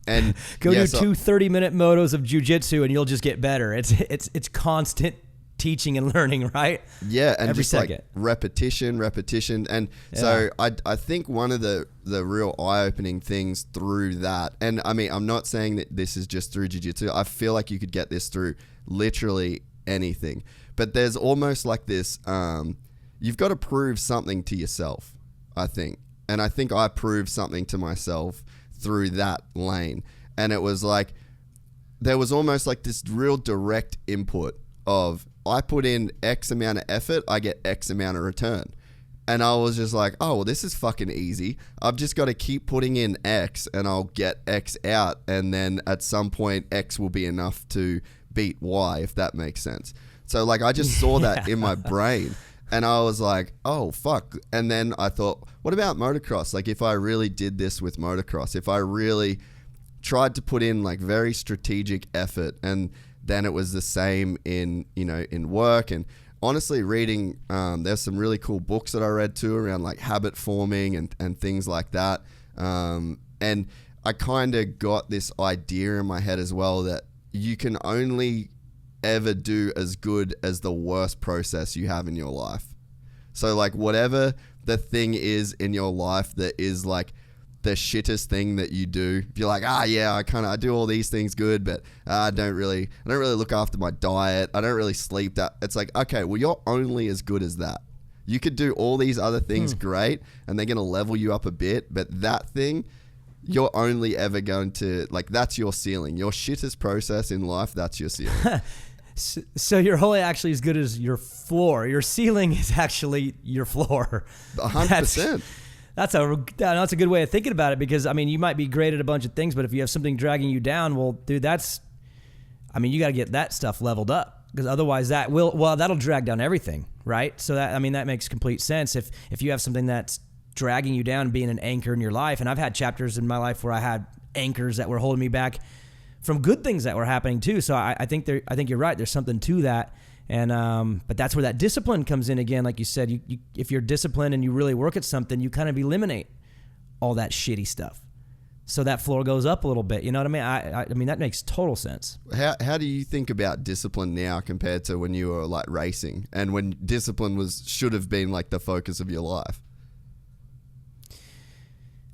go do 2 30-minute motos of jiu-jitsu and you'll just get better. It's constant teaching and learning, right? Yeah, and every just second. Like repetition. And so I think one of the real eye-opening things through that, and I mean, I'm not saying that this is just through jiu-jitsu. I feel like you could get this through literally anything. But there's almost like this, you've got to prove something to yourself, I think. And I think I proved something to myself through that lane. And it was like, there was almost like this real direct input of, I put in X amount of effort, I get X amount of return. And I was just like, oh, well, this is fucking easy. I've just got to keep putting in X and I'll get X out. And then at some point, X will be enough to beat Y, if that makes sense. So like, I just saw that in my brain. And I was like, oh, fuck. And then I thought, what about motocross? Like, if I really did this with motocross, if I really tried to put in like very strategic effort, and then it was the same in, you know, in work. And honestly, reading, there's some really cool books that I read too around like habit forming and things like that. And I kind of got this idea in my head as well that you can only ever do as good as the worst process you have in your life. So like whatever the thing is in your life that is like the shittest thing that you do, if you're like, I do all these things good, but I don't really look after my diet, I don't really sleep, that it's like, okay, well, you're only as good as that. You could do all these other things great, and they're going to level you up a bit, but that thing, you're only ever going to, like, that's your ceiling. Your shittest process in life, that's your ceiling. So you're only actually as good as your floor. Your ceiling is actually your floor. 100%. That's a good way of thinking about it, because I mean, you might be great at a bunch of things, but if you have something dragging you down, well, dude, you got to get that stuff leveled up, because otherwise that'll drag down everything, right? So that makes complete sense. If you have something that's dragging you down, being an anchor in your life, and I've had chapters in my life where I had anchors that were holding me back from good things that were happening too. So I think you're right. There's something to that. And but that's where that discipline comes in again. Like you said, you if you're disciplined and you really work at something, you kind of eliminate all that shitty stuff. So that floor goes up a little bit. You know what I mean? I mean, that makes total sense. How do you think about discipline now compared to when you were like racing, and when discipline should have been like the focus of your life?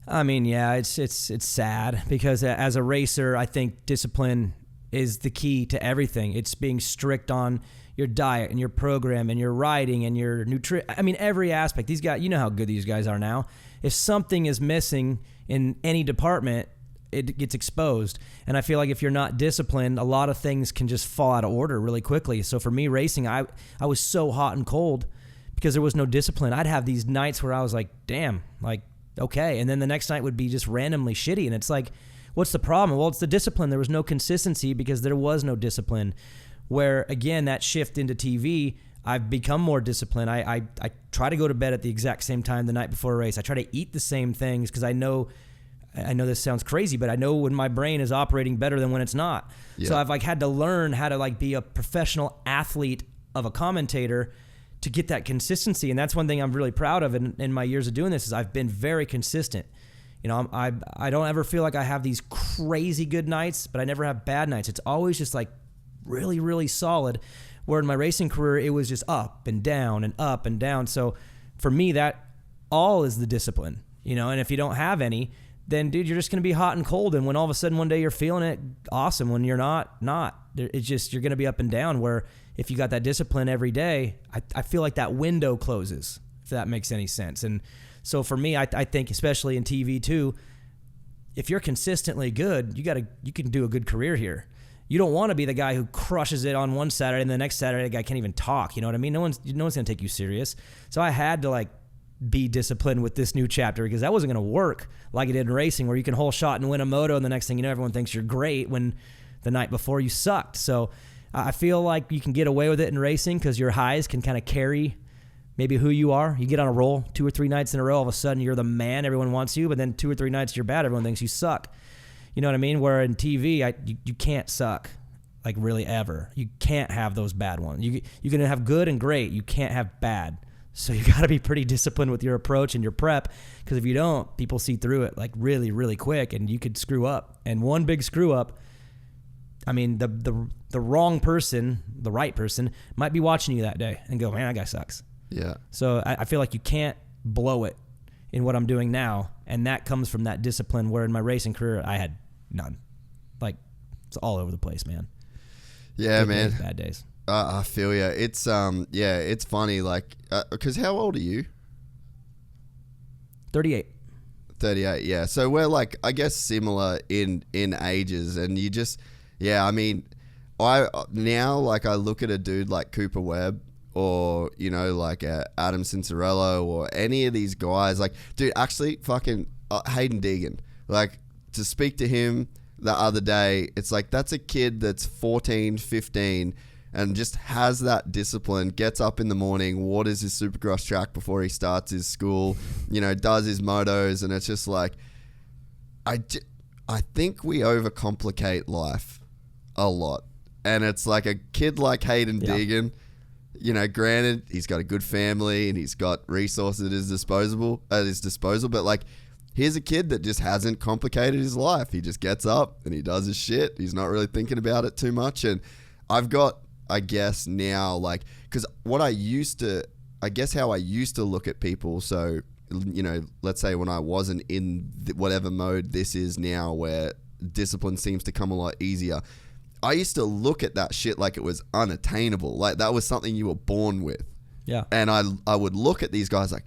I mean, yeah, it's sad, because as a racer, I think discipline is the key to everything. It's being strict on your diet and your program and your riding and your nutrition. I mean, every aspect. These guys, you know how good these guys are now. If something is missing in any department, it gets exposed. And I feel like if you're not disciplined, a lot of things can just fall out of order really quickly. So for me, racing, I was so hot and cold because there was no discipline. I'd have these nights where I was like, damn, like, okay. And then the next night would be just randomly shitty. And it's like, what's the problem? Well, it's the discipline. There was no consistency because there was no discipline. Where, again, that shift into TV, I've become more disciplined. I try to go to bed at the exact same time the night before a race. I try to eat the same things because I know this sounds crazy, but I know when my brain is operating better than when it's not. Yeah. So I've like had to learn how to like be a professional athlete of a commentator to get that consistency. And that's one thing I'm really proud of in my years of doing this is I've been very consistent. You know, I don't ever feel like I have these crazy good nights, but I never have bad nights. It's always just like really, really solid. Where in my racing career, it was just up and down and up and down. So for me, that all is the discipline, you know, and if you don't have any, then dude, you're just going to be hot and cold. And when all of a sudden one day you're feeling it, awesome. When you're not, it's just, you're going to be up and down. Where if you got that discipline every day, I feel like that window closes, if that makes any sense. And so for me, I think especially in TV too, if you're consistently good, you can do a good career here. You don't want to be the guy who crushes it on one Saturday and the next Saturday the guy can't even talk. You know what I mean? No one's going to take you serious. So I had to like be disciplined with this new chapter because that wasn't going to work like it did in racing, where you can whole shot and win a moto and the next thing you know, everyone thinks you're great when the night before you sucked. So I feel like you can get away with it in racing because your highs can kind of carry maybe who you are. You get on a roll 2 or 3 nights in a row, all of a sudden you're the man, everyone wants you, but then 2 or 3 nights you're bad, everyone thinks you suck. You know what I mean? Where in TV, you can't suck, like really ever. You can't have those bad ones. You can have good and great. You can't have bad. So you got to be pretty disciplined with your approach and your prep, because if you don't, people see through it like really, really quick, and you could screw up. And one big screw up, I mean, the wrong person, the right person, might be watching you that day and go, man, that guy sucks. Yeah. So I feel like you can't blow it in what I'm doing now, and that comes from that discipline, where in my racing career, I had none. Like, it's all over the place, man. Yeah, good man. Days, bad days. I feel you. It's it's funny, like, because how old are you? 38. 38. Yeah. So we're like, I guess, similar in ages, and you just, I mean, I look at a dude like Cooper Webb, or, you know, like Adam Cincerello, or any of these guys, like, dude, actually fucking Hayden Deegan, like, to speak to him the other day, it's like, that's a kid that's 14, 15 and just has that discipline, gets up in the morning, waters his Supercross track before he starts his school, you know, does his motos, and it's just like, I think we overcomplicate life a lot. And it's like a kid like Hayden Deegan, you know, granted, he's got a good family and he's got resources at his disposal, but like, here's a kid that just hasn't complicated his life. He just gets up and he does his shit. He's not really thinking about it too much. And I've got, I guess now, like, because what I used to, I guess how I used to look at people. So, you know, let's say when I wasn't in whatever mode this is now, where discipline seems to come a lot easier, I used to look at that shit like it was unattainable. Like that was something you were born with. Yeah. And I would look at these guys like,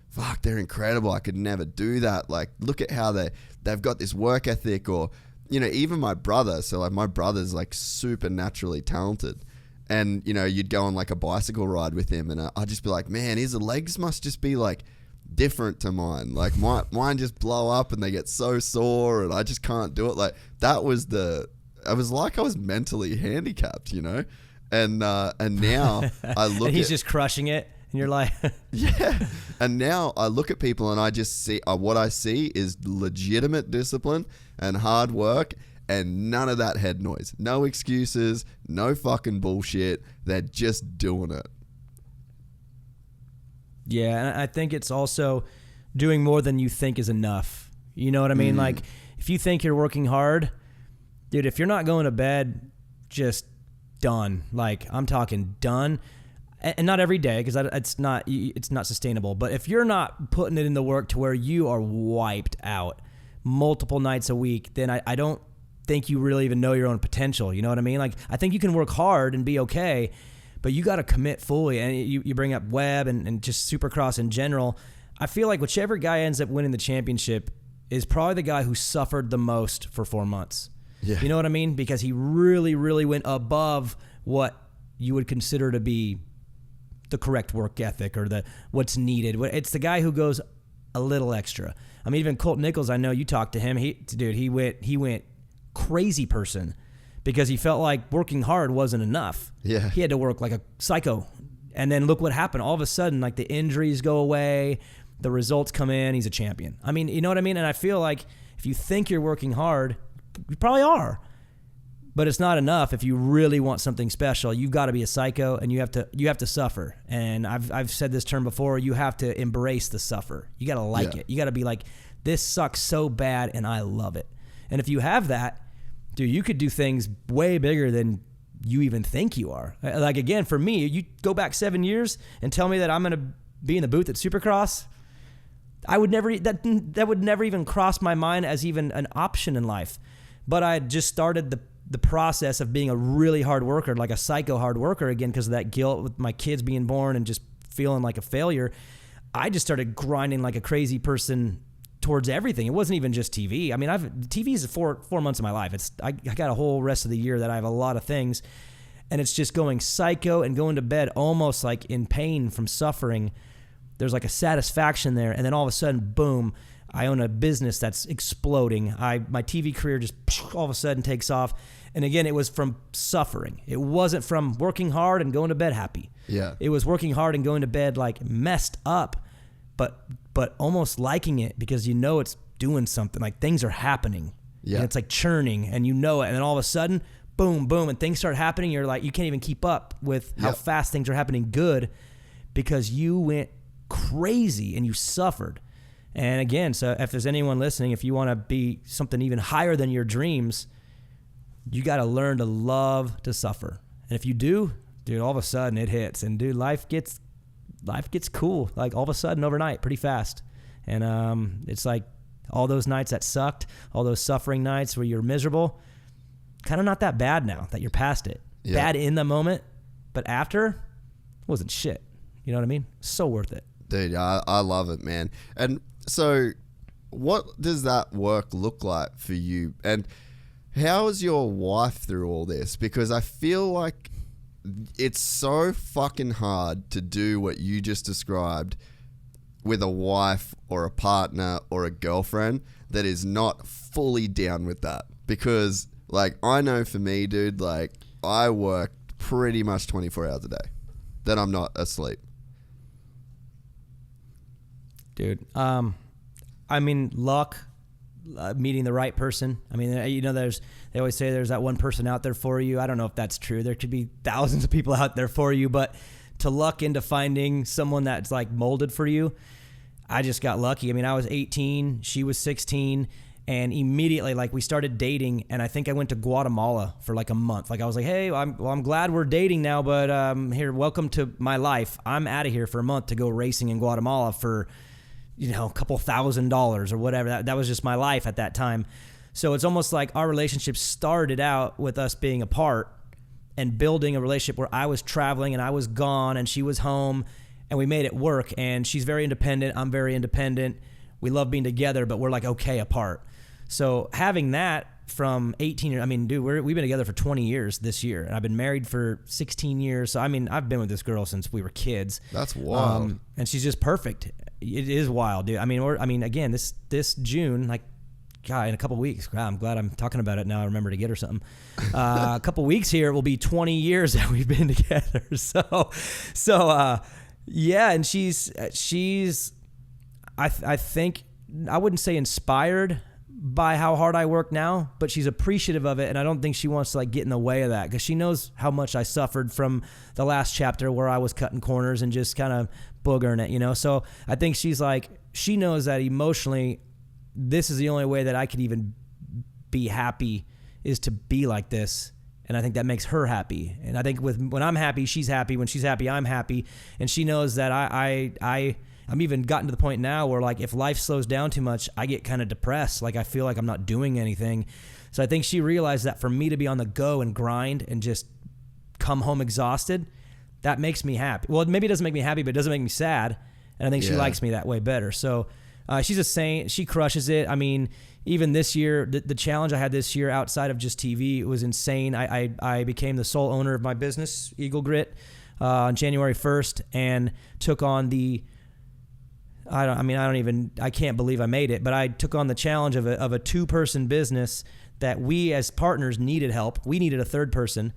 fuck, they're incredible. I could never do that. Like, look at how they've got this work ethic. Or, you know, even my brother. So like my brother's like super naturally talented. And, you know, you'd go on like a bicycle ride with him and I'd just be like, man, his legs must just be like different to mine. Like mine just blow up and they get so sore and I just can't do it. Like that was I was like I was mentally handicapped, you know? And now I look and he's just crushing it and you're like... yeah. And now I look at people and I just see, what I see is legitimate discipline and hard work and none of that head noise. No excuses, no fucking bullshit. They're just doing it. Yeah, and I think it's also doing more than you think is enough. You know what I mean? Like, if you think you're working hard, dude, if you're not going to bed, just done. Like, I'm talking done. And not every day, because it's not sustainable. But if you're not putting it in the work to where you are wiped out multiple nights a week, then I don't think you really even know your own potential. You know what I mean? Like, I think you can work hard and be okay, but you got to commit fully. And you bring up Webb and just Supercross in general. I feel like whichever guy ends up winning the championship is probably the guy who suffered the most for 4 months. Yeah. You know what I mean? Because he really, really went above what you would consider to be the correct work ethic or what's needed. It's the guy who goes a little extra. I mean, even Colt Nichols, I know you talked to him. He went crazy person because he felt like working hard wasn't enough. Yeah. He had to work like a psycho. And then look what happened. All of a sudden, like the injuries go away, the results come in, he's a champion. I mean, you know what I mean? And I feel like if you think you're working hard, you probably are. But it's not enough. If you really want something special, you've got to be a psycho and you have to suffer. And I've said this term before, you have to embrace the suffer. You got to like it. You got to be like, this sucks so bad and I love it. And if you have that, dude, you could do things way bigger than you even think you are. Like, again, for me, you go back 7 years and tell me that I'm going to be in the booth at Supercross, I would never, that would never even cross my mind as even an option in life. But I had just started the process of being a really hard worker, like a psycho hard worker again, because of that guilt with my kids being born and just feeling like a failure. I just started grinding like a crazy person towards everything. It wasn't even just TV. I mean, TV is 4 months of my life. I got a whole rest of the year that I have a lot of things, and it's just going psycho and going to bed almost like in pain from suffering. There's like a satisfaction there, and then all of a sudden, boom, I own a business that's exploding. My TV career just all of a sudden takes off. And again, it was from suffering. It wasn't from working hard and going to bed happy. Yeah. It was working hard and going to bed like messed up, but almost liking it because you know it's doing something. Like things are happening. Yeah. And it's like churning and you know it. And then all of a sudden, boom, boom, and things start happening. You're like, you can't even keep up with how fast things are happening good because you went crazy and you suffered. And again, so if there's anyone listening, if you want to be something even higher than your dreams, you got to learn to love to suffer. And if you do, dude, all of a sudden it hits. And dude, life gets cool. Like all of a sudden overnight, pretty fast. And it's like all those nights that sucked, all those suffering nights where you're miserable, kind of not that bad now that you're past it. Yeah. Bad in the moment, but after, wasn't shit. You know what I mean? So worth it. Dude, I love it, man. And so what does that work look like for you? And how is your wife through all this? Because I feel like it's so fucking hard to do what you just described with a wife or a partner or a girlfriend that is not fully down with that. Because, like, I know for me, dude, like, I work pretty much 24 hours a day. Then I'm not asleep. Dude, I mean, luck, meeting the right person. I mean, you know, they always say there's that one person out there for you. I don't know if that's true. There could be thousands of people out there for you, but to luck into finding someone that's like molded for you, I just got lucky. I mean, I was 18, she was 16, and immediately, like, we started dating, and I think I went to Guatemala for like a month. Like, I was like, hey, I'm glad we're dating now, but here, welcome to my life. I'm out of here for a month to go racing in Guatemala for, you know, a couple $1,000s or whatever. That was just my life at that time. So it's almost like our relationship started out with us being apart and building a relationship where I was traveling and I was gone and she was home, and we made it work. And she's very independent. I'm very independent. We love being together, but we're like okay apart. So having that from 18 years, I mean, dude, we've been together for 20 years this year, and I've been married for 16 years. So, I mean, I've been with this girl since we were kids. That's wild. And she's just perfect. It is wild, dude. I mean, again, this June, like, God, in a couple of weeks, God, I'm glad I'm talking about it now. I remember to get her something. A couple of weeks here, it will be 20 years that we've been together. Yeah, and she's I think, I wouldn't say inspired by how hard I work now, but she's appreciative of it, and I don't think she wants to like get in the way of that, because she knows how much I suffered from the last chapter where I was cutting corners and just kind of boogering it, you know. So I think she's like, she knows that emotionally, this is the only way that I could even be happy is to be like this. And I think that makes her happy. And I think when I'm happy, she's happy. When she's happy, I'm happy. And she knows that I'm even gotten to the point now where, like, if life slows down too much, I get kind of depressed. Like, I feel like I'm not doing anything. So I think she realized that for me to be on the go and grind and just come home exhausted, that makes me happy. Well, maybe it doesn't make me happy, but it doesn't make me sad. And I think she likes me that way better. So she's a saint. She crushes it. I mean, even this year, the challenge I had this year outside of just TV, it was insane. I became the sole owner of my business, Eagle Grit, on January 1st, and took on I can't believe I made it, but I took on the challenge of a 2-person business that we as partners needed help. We needed a third person.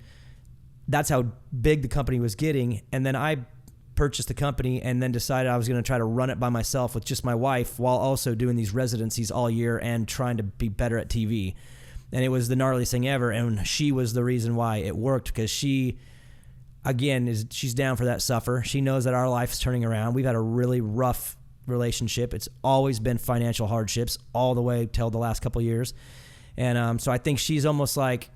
That's how big the company was getting. And then I purchased the company and then decided I was going to try to run it by myself with just my wife, while also doing these residencies all year and trying to be better at TV. And it was the gnarliest thing ever. And she was the reason why it worked, because she's down for that suffer. She knows that our life's turning around. We've had a really rough relationship. It's always been financial hardships all the way till the last couple of years. And so I think she's almost like,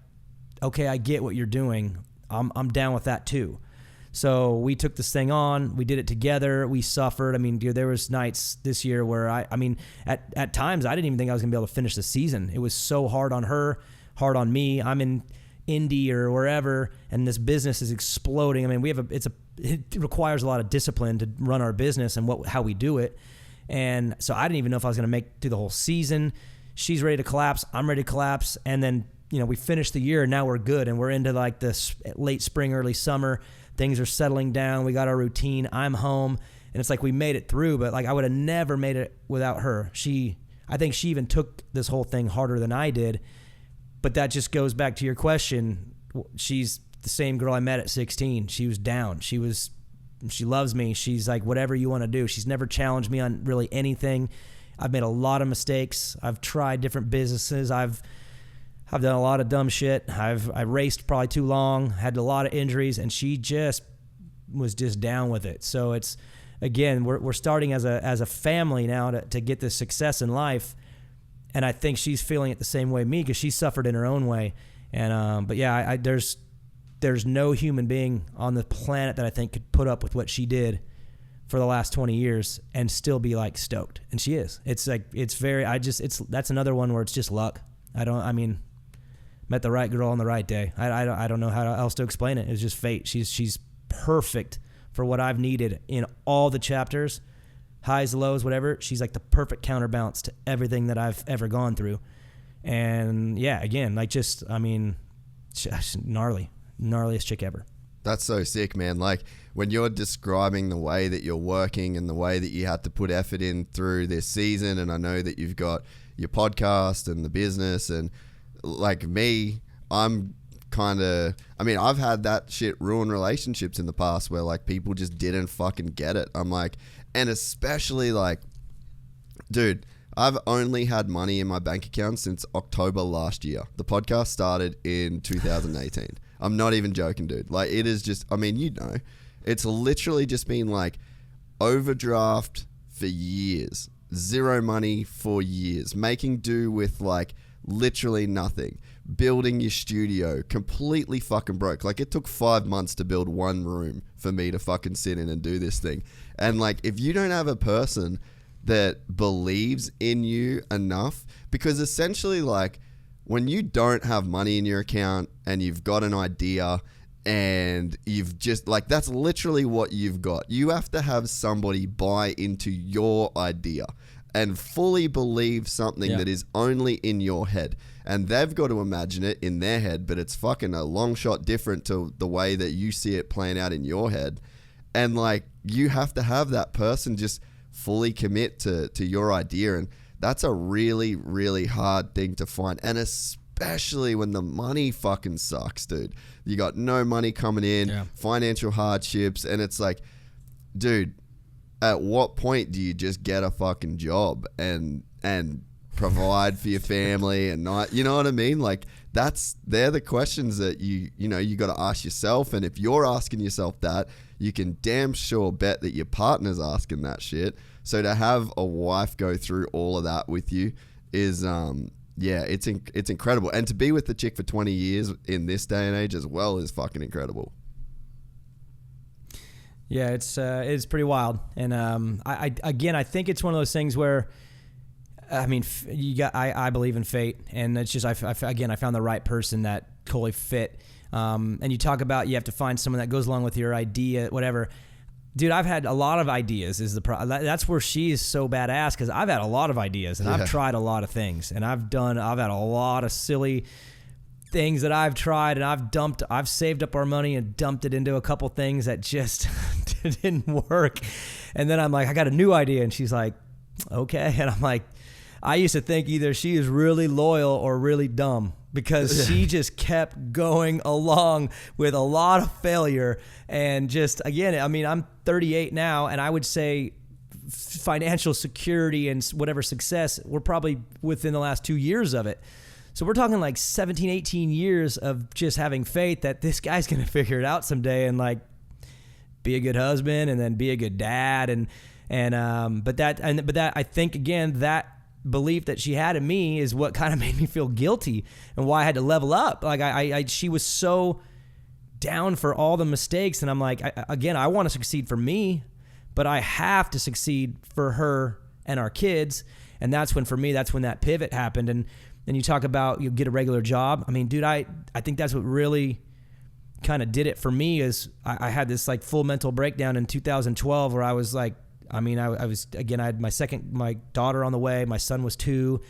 okay, I get what you're doing. I'm down with that too. So we took this thing on. We did it together. We suffered. I mean, dude, there was nights this year where at times I didn't even think I was gonna be able to finish the season. It was so hard on her, hard on me. I'm in Indy or wherever, and this business is exploding. I mean, it requires a lot of discipline to run our business and how we do it. And so I didn't even know if I was going to make through the whole season. She's ready to collapse. I'm ready to collapse. And then, you know, we finished the year and now we're good. And we're into like this late spring, early summer. Things are settling down. We got our routine. I'm home. And it's like we made it through, but like I would have never made it without her. I think she even took this whole thing harder than I did. But that just goes back to your question. She's the same girl I met at 16. She was down. She loves me. She's like, whatever you want to do. She's never challenged me on really anything. I've made a lot of mistakes. I've tried different businesses. I've done a lot of dumb shit. I raced probably too long, had a lot of injuries, and she just was just down with it. So it's, again, we're starting as a family now to get this success in life. And I think she's feeling it the same way me, because she suffered in her own way. And but yeah, there's no human being on the planet that I think could put up with what she did for the last 20 years and still be like stoked. And she is. It's like that's another one where it's just luck. Met the right girl on the right day. I don't know how else to explain it. It's just fate. She's perfect for what I've needed in all the chapters. Highs, lows, whatever. She's like the perfect counterbalance to everything that I've ever gone through. And yeah, again, like gnarliest chick ever. That's so sick, man. Like when you're describing the way that you're working and the way that you had to put effort in through this season, and I know that you've got your podcast and the business, and like me, I've had that shit ruin relationships in the past where like people just didn't fucking get it. I'm like, and especially like, dude, I've only had money in my bank account since October last year. The podcast started in 2018. I'm not even joking, dude. Like it is just, it's literally just been like overdraft for years. Zero money for years. Making do with like literally nothing. Building your studio, completely fucking broke. Like, it took 5 months to build one room for me to fucking sit in and do this thing. And like, if you don't have a person that believes in you enough, because essentially, like, when you don't have money in your account and you've got an idea and you've just, like, that's literally what you've got. You have to have somebody buy into your idea and fully believe something that is only in your head. And they've got to imagine it in their head, but it's fucking a long shot different to the way that you see it playing out in your head. And like, you have to have that person just fully commit to your idea. And that's a really, really hard thing to find. And especially when the money fucking sucks, dude. You got no money coming in, financial hardships. And it's like, dude, at what point do you just get a fucking job and provide for your family and not, you know what I mean? Like, they're the questions that you got to ask yourself. And if you're asking yourself that, you can damn sure bet that your partner's asking that shit. So to have a wife go through all of that with you is, it's incredible. And to be with the chick for 20 years in this day and age as well is fucking incredible. Yeah, it's pretty wild. And I think it's one of those things where, I mean, I believe in fate, and it's just I found the right person that totally fit. And you talk about you have to find someone that goes along with your idea, whatever. Dude, I've had a lot of ideas. That's where she is so badass, because I've had a lot of ideas and I've tried a lot of things, and I've had a lot of silly things that I've tried, and I've saved up our money and dumped it into a couple things that just didn't work. And then I'm like, I got a new idea, and she's like, okay. And I'm like, I used to think either she is really loyal or really dumb, because she just kept going along with a lot of failure. And just, again, I mean, I'm 38 now, and I would say financial security and whatever success, we're probably within the last 2 years of it. So we're talking like 17, 18 years of just having faith that this guy's going to figure it out someday and like be a good husband and then be a good dad. But that I think, again, that belief that she had in me is what kind of made me feel guilty and why I had to level up. Like she was so down for all the mistakes, and I'm like, I want to succeed for me, but I have to succeed for her and our kids. And that's when that pivot happened. And then you talk about you get a regular job. I mean, dude, I think that's what really kind of did it for me. Is I had this like full mental breakdown in 2012 where I was like, I had my daughter on the way. My son was 2.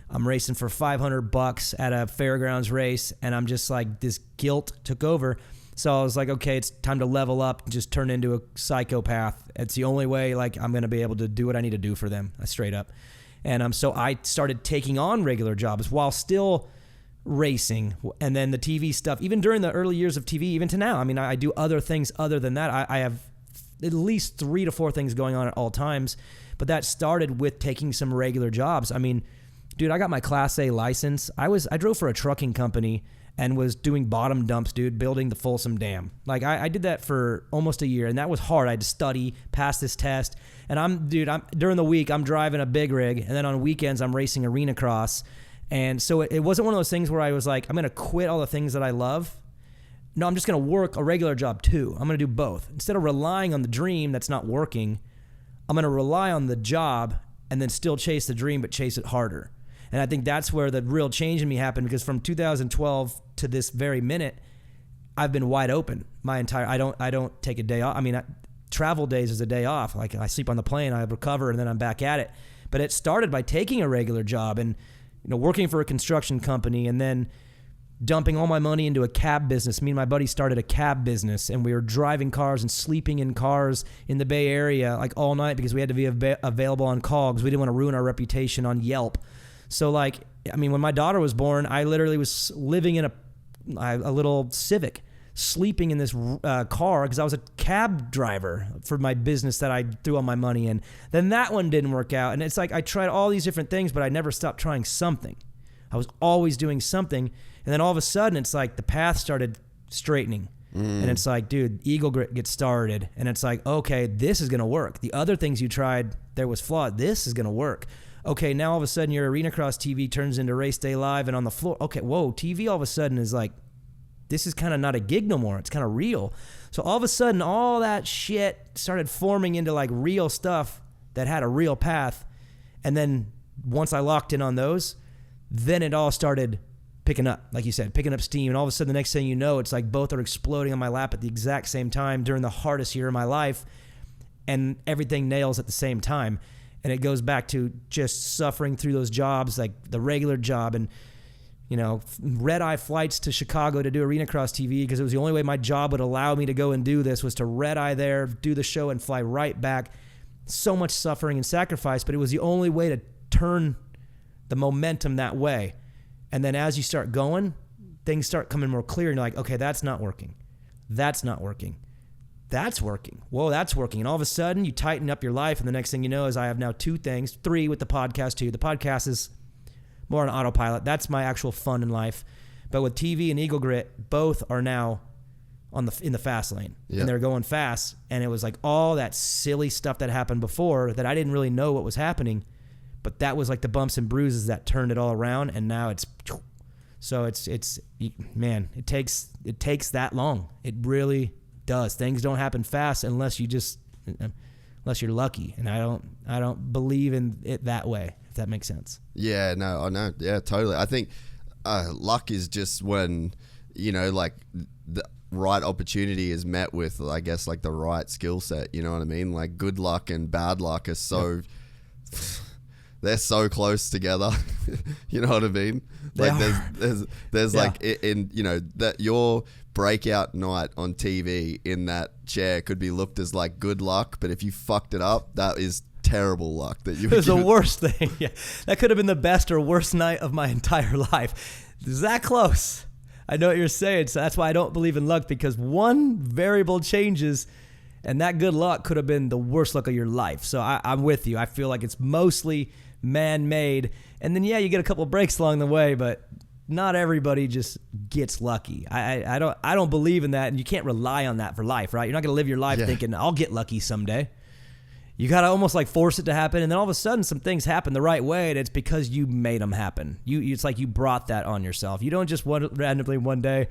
I'm racing for $500 at a fairgrounds race, and I'm just like, this guilt took over. So I was like, okay, it's time to level up and just turn into a psychopath. It's the only way like I'm going to be able to do what I need to do for them, straight up. And so I started taking on regular jobs while still racing. And then the TV stuff, even during the early years of TV, even to now, I mean, I do other things other than that. I have at least 3 to 4 things going on at all times. But that started with taking some regular jobs. I mean, dude, I got my Class A license. I drove for a trucking company and was doing bottom dumps, dude, building the Folsom Dam. Like, I did that for almost a year, and that was hard. I had to study, pass this test. And during the week, I'm driving a big rig, and then on weekends, I'm racing arena cross. And so it wasn't one of those things where I was like, I'm going to quit all the things that I love. No, I'm just going to work a regular job too. I'm going to do both. Instead of relying on the dream that's not working, I'm going to rely on the job and then still chase the dream, but chase it harder. And I think that's where the real change in me happened, because from 2012 to this very minute, I've been wide open my entire, I don't take a day off. I mean, travel days is a day off. Like, I sleep on the plane, I recover, and then I'm back at it. But it started by taking a regular job and, working for a construction company, and then dumping all my money into a cab business. Me and my buddy started a cab business, and we were driving cars and sleeping in cars in the Bay Area like all night because we had to be available on call because we didn't want to ruin our reputation on Yelp. So like, I mean, when my daughter was born, I literally was living in a little Civic, sleeping in this car because I was a cab driver for my business that I threw all my money in. Then that one didn't work out. And it's like, I tried all these different things, but I never stopped trying something. I was always doing something. And then all of a sudden, it's like the path started straightening. And it's like, dude, Eagle Grit gets started, and it's like, okay, this is going to work. The other things you tried, there was flawed. This is going to work. Okay, now all of a sudden your Arena Cross TV turns into Race Day Live and on the floor. Okay, whoa, TV all of a sudden is like, this is kind of not a gig no more. It's kind of real. So all of a sudden, all that shit started forming into like real stuff that had a real path. And then once I locked in on those, then it all started picking up, like you said, picking up steam. And all of a sudden, the next thing you know, it's like both are exploding on my lap at the exact same time during the hardest year of my life. And everything nails at the same time. And it goes back to just suffering through those jobs, like the regular job and, you know, red-eye flights to Chicago to do Arena Cross TV because it was the only way my job would allow me to go and do this was to red-eye there, do the show, and fly right back. So much suffering and sacrifice, but it was the only way to turn the momentum that way. And then as you start going, things start coming more clear, and you're like, okay, that's not working. That's not working. That's working. Whoa, that's working. And all of a sudden, you tighten up your life, and the next thing you know is I have now 2 things, 3 with the podcast too. The podcast is more on autopilot. That's my actual fun in life. But with TV and Eagle Grit, both are now in the fast lane. Yep. And they're going fast. And it was like all that silly stuff that happened before that I didn't really know what was happening. But that was like the bumps and bruises that turned it all around. And now it's, so it's man, it takes that long. It really does. Things don't happen fast unless you're lucky. And I don't believe in it that way, if that makes sense. Yeah, no, I know. Yeah, totally. I think luck is just when, you know, like the right opportunity is met with, I guess, like the right skill set. You know what I mean? Like good luck and bad luck are so, they're so close together. You know what I mean? Like there's like in, you know, that your breakout night on TV in that chair could be looked as like good luck, but if you fucked it up, that is terrible luck that you. It was the worst thing. Yeah, that could have been the best or worst night of my entire life. It's that close. I know what you're saying, so that's why I don't believe in luck, because one variable changes, and that good luck could have been the worst luck of your life. So I'm with you. I feel like it's mostly man-made, and then you get a couple breaks along the way, but not everybody just gets lucky. I don't believe in that, and you can't rely on that for life, right? You're not going to live your life thinking, I'll get lucky someday. You got to almost like force it to happen, and then all of a sudden some things happen the right way, and it's because you made them happen. It's like you brought that on yourself. You don't just randomly one day,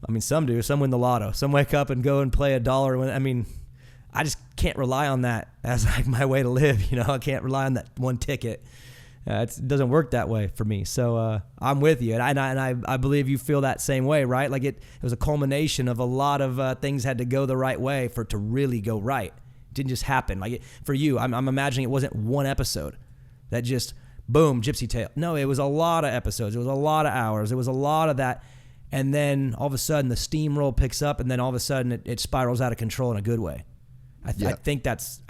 I mean, some do. Some win the lotto. Some wake up and go and play $1. I mean, I just can't rely on that as like my way to live. You know, I can't rely on that one ticket. It doesn't work that way for me. So I'm with you, and I believe you feel that same way, right? Like it was a culmination of a lot of things had to go the right way for it to really go right. It didn't just happen. Like for you, I'm imagining it wasn't one episode that just boom, Gypsy Tale. No, it was a lot of episodes. It was a lot of hours. It was a lot of that, and then all of a sudden the steamroll picks up, and then all of a sudden it spirals out of control in a good way. I think that's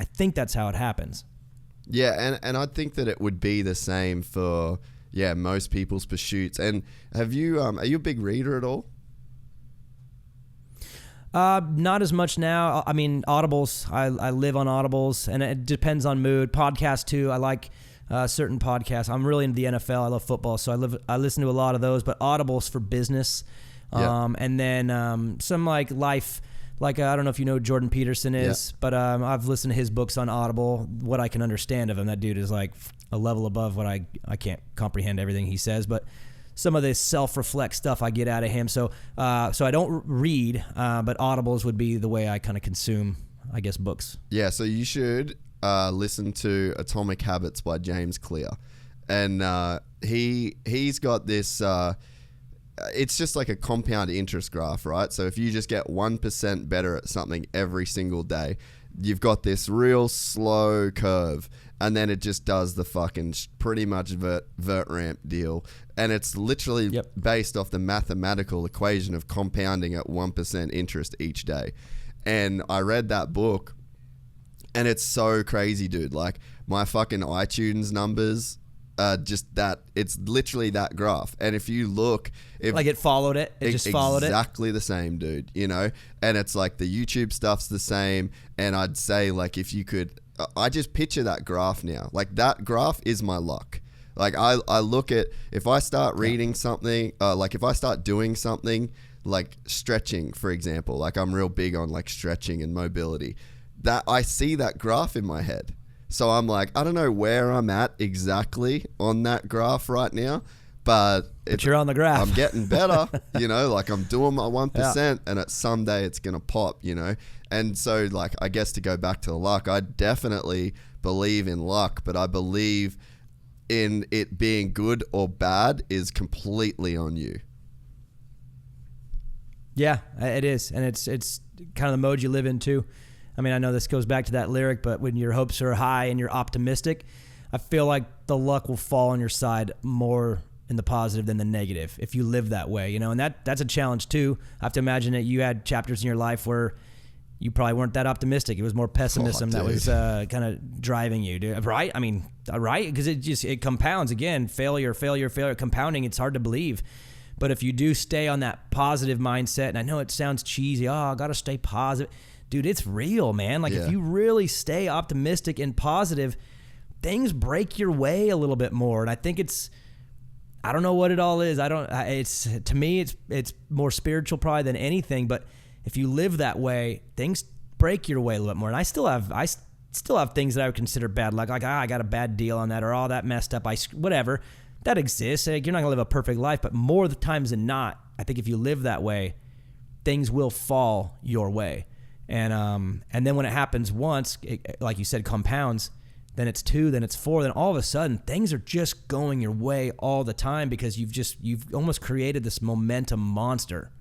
how it happens. Yeah, and I think that it would be the same for most people's pursuits. And have you are you a big reader at all? Not as much now. I mean, Audibles. I live on Audibles, and it depends on mood. Podcasts too. I like certain podcasts. I'm really into the NFL. I love football, so I listen to a lot of those. But Audibles for business, and then some like life. Like, I don't know if you know who Jordan Peterson is, but I've listened to his books on Audible, what I can understand of him. That dude is like a level above what I can't comprehend everything he says, but some of this self-reflect stuff I get out of him. So I don't read, but Audibles would be the way I kind of consume, I guess, books. Yeah, so you should listen to Atomic Habits by James Clear. And he's got this... it's just like a compound interest graph, right? So if you just get 1% better at something every single day, you've got this real slow curve, and then it just does the fucking pretty much vert ramp deal. And it's literally based off the mathematical equation of compounding at 1% interest each day. And I read that book, and it's so crazy, dude. Like, my fucking iTunes numbers... just that, it's literally that graph. And if you look, like it followed it, just followed it. Exactly the same, dude, you know? And it's like the YouTube stuff's the same. And I'd say, like, if you could, I just picture that graph now. Like, that graph is my luck. Like, I look at, if I start reading something, like if I start doing something like stretching, for example, like I'm real big on like stretching and mobility, that I see that graph in my head. So I'm like, I don't know where I'm at exactly on that graph right now, but you're on the graph. I'm getting better, you know, like I'm doing my 1% and at someday it's going to pop, you know? And so like, I guess to go back to the luck, I definitely believe in luck, but I believe in it being good or bad is completely on you. Yeah, it is. And it's kind of the mode you live in too. I mean, I know this goes back to that lyric, but when your hopes are high and you're optimistic, I feel like the luck will fall on your side more in the positive than the negative if you live that way, you know, and that's a challenge too. I have to imagine that you had chapters in your life where you probably weren't that optimistic. It was more pessimism that was kind of driving you, dude. Right? I mean, right? Because it compounds again, failure, compounding. It's hard to believe. But if you do stay on that positive mindset, and I know it sounds cheesy, I got to stay positive. Dude, it's real, man. Like if you really stay optimistic and positive, things break your way a little bit more. And I think I don't know what it all is. To me, it's more spiritual probably than anything. But if you live that way, things break your way a little bit more. And I still have things that I would consider bad luck. Like, I got a bad deal on that, or that messed up. Whatever. That exists. Like, you're not gonna live a perfect life, but more the times than not, I think if you live that way, things will fall your way. And then when it happens once, like you said, compounds. Then it's 2, then it's 4, then all of a sudden things are just going your way all the time because you've almost created this momentum monster.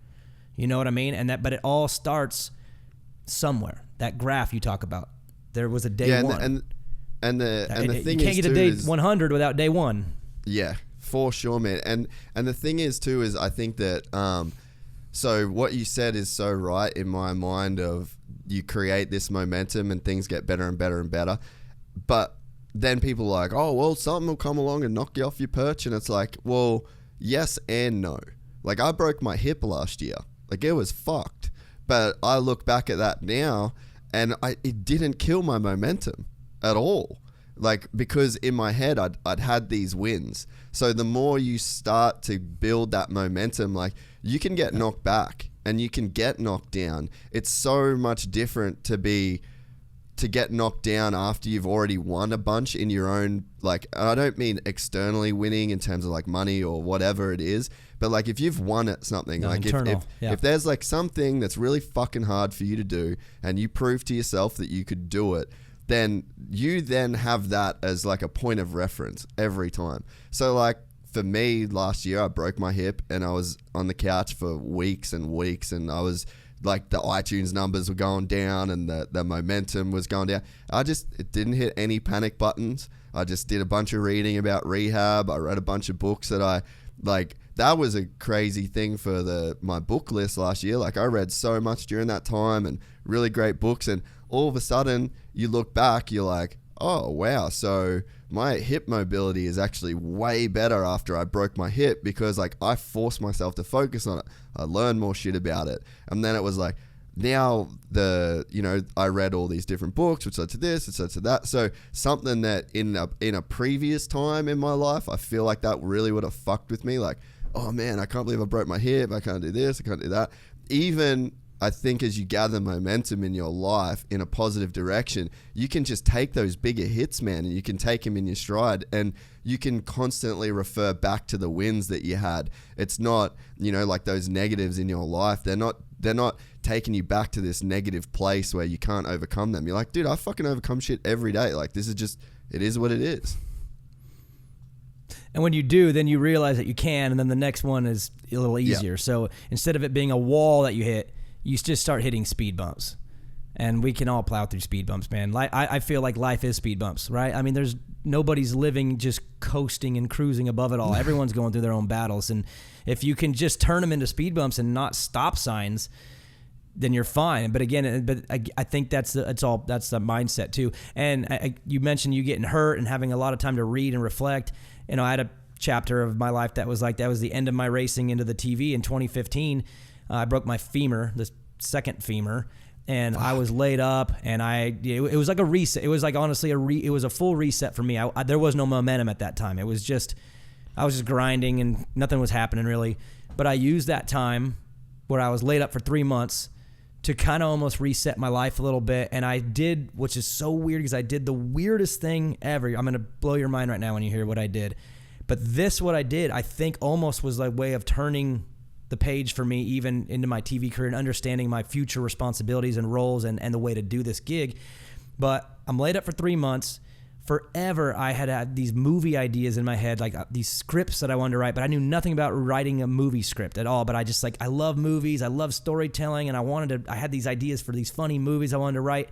You know what I mean? But it all starts somewhere. That graph you talk about. There was a day one. And the thing you can't is get to day 100 without day 1. Yeah, for sure, man. And the thing is too is I think that so what you said is so right in my mind of you create this momentum and things get better and better and better. But then people are like, oh, well, something will come along and knock you off your perch. And it's like, well, yes and no. Like, I broke my hip last year. Like, it was fucked. But I look back at that now, and it didn't kill my momentum at all. Like, because in my head, I'd had these wins. So the more you start to build that momentum, like, you can get knocked back and you can get knocked down. It's so much different to get knocked down after you've already won a bunch in your own, like, I don't mean externally winning in terms of like money or whatever it is, but like if you've won at something, like if there's like something that's really fucking hard for you to do and you prove to yourself that you could do it, then you then have that as like a point of reference every time. So like for me last year, I broke my hip and I was on the couch for weeks and weeks, and I was like, the iTunes numbers were going down and the momentum was going down. It didn't hit any panic buttons. I just did a bunch of reading about rehab. I read a bunch of books that was a crazy thing for my book list last year. Like, I read so much during that time and really great books. And all of a sudden you look back, you're like, oh, wow. So my hip mobility is actually way better after I broke my hip because like I forced myself to focus on it. I learned more shit about it. And then it was like, now I read all these different books, which led to this, which led to that. So something that in a previous time in my life, I feel like that really would have fucked with me. Like, oh man, I can't believe I broke my hip. I can't do this. I can't do that. Even I think as you gather momentum in your life in a positive direction, you can just take those bigger hits, man, and you can take them in your stride, and you can constantly refer back to the wins that you had. It's not, like those negatives in your life. They're not taking you back to this negative place where you can't overcome them. You're like, dude, I fucking overcome shit every day. Like, this is just, it is what it is. And when you do, then you realize that you can, and then the next one is a little easier. Yeah. So instead of it being a wall that you hit, you just start hitting speed bumps. And we can all plow through speed bumps, man. I feel like life is speed bumps, right? I mean, nobody's living just coasting and cruising above it all. Everyone's going through their own battles. And if you can just turn them into speed bumps and not stop signs, then you're fine. But again, I think that's the mindset too. And you mentioned you getting hurt and having a lot of time to read and reflect. I had a chapter of my life that was the end of my racing into the TV in 2015. I broke my femur, the second femur, and I was laid up, and it was like a reset. It was like honestly it was a full reset for me. There was no momentum at that time. It was just I was just grinding and nothing was happening really. But I used that time where I was laid up for 3 months to kind of almost reset my life a little bit. And I did, which is so weird because I did the weirdest thing ever. I'm going to blow your mind right now when you hear what I did. But what I did, I think almost was a way of turning the page for me even into my TV career and understanding my future responsibilities and roles and the way to do this gig. But I'm laid up for 3 months. Forever, I had these movie ideas in my head, like these scripts that I wanted to write, but I knew nothing about writing a movie script at all. But I just I love movies, I love storytelling, and I had these ideas for these funny movies I wanted to write.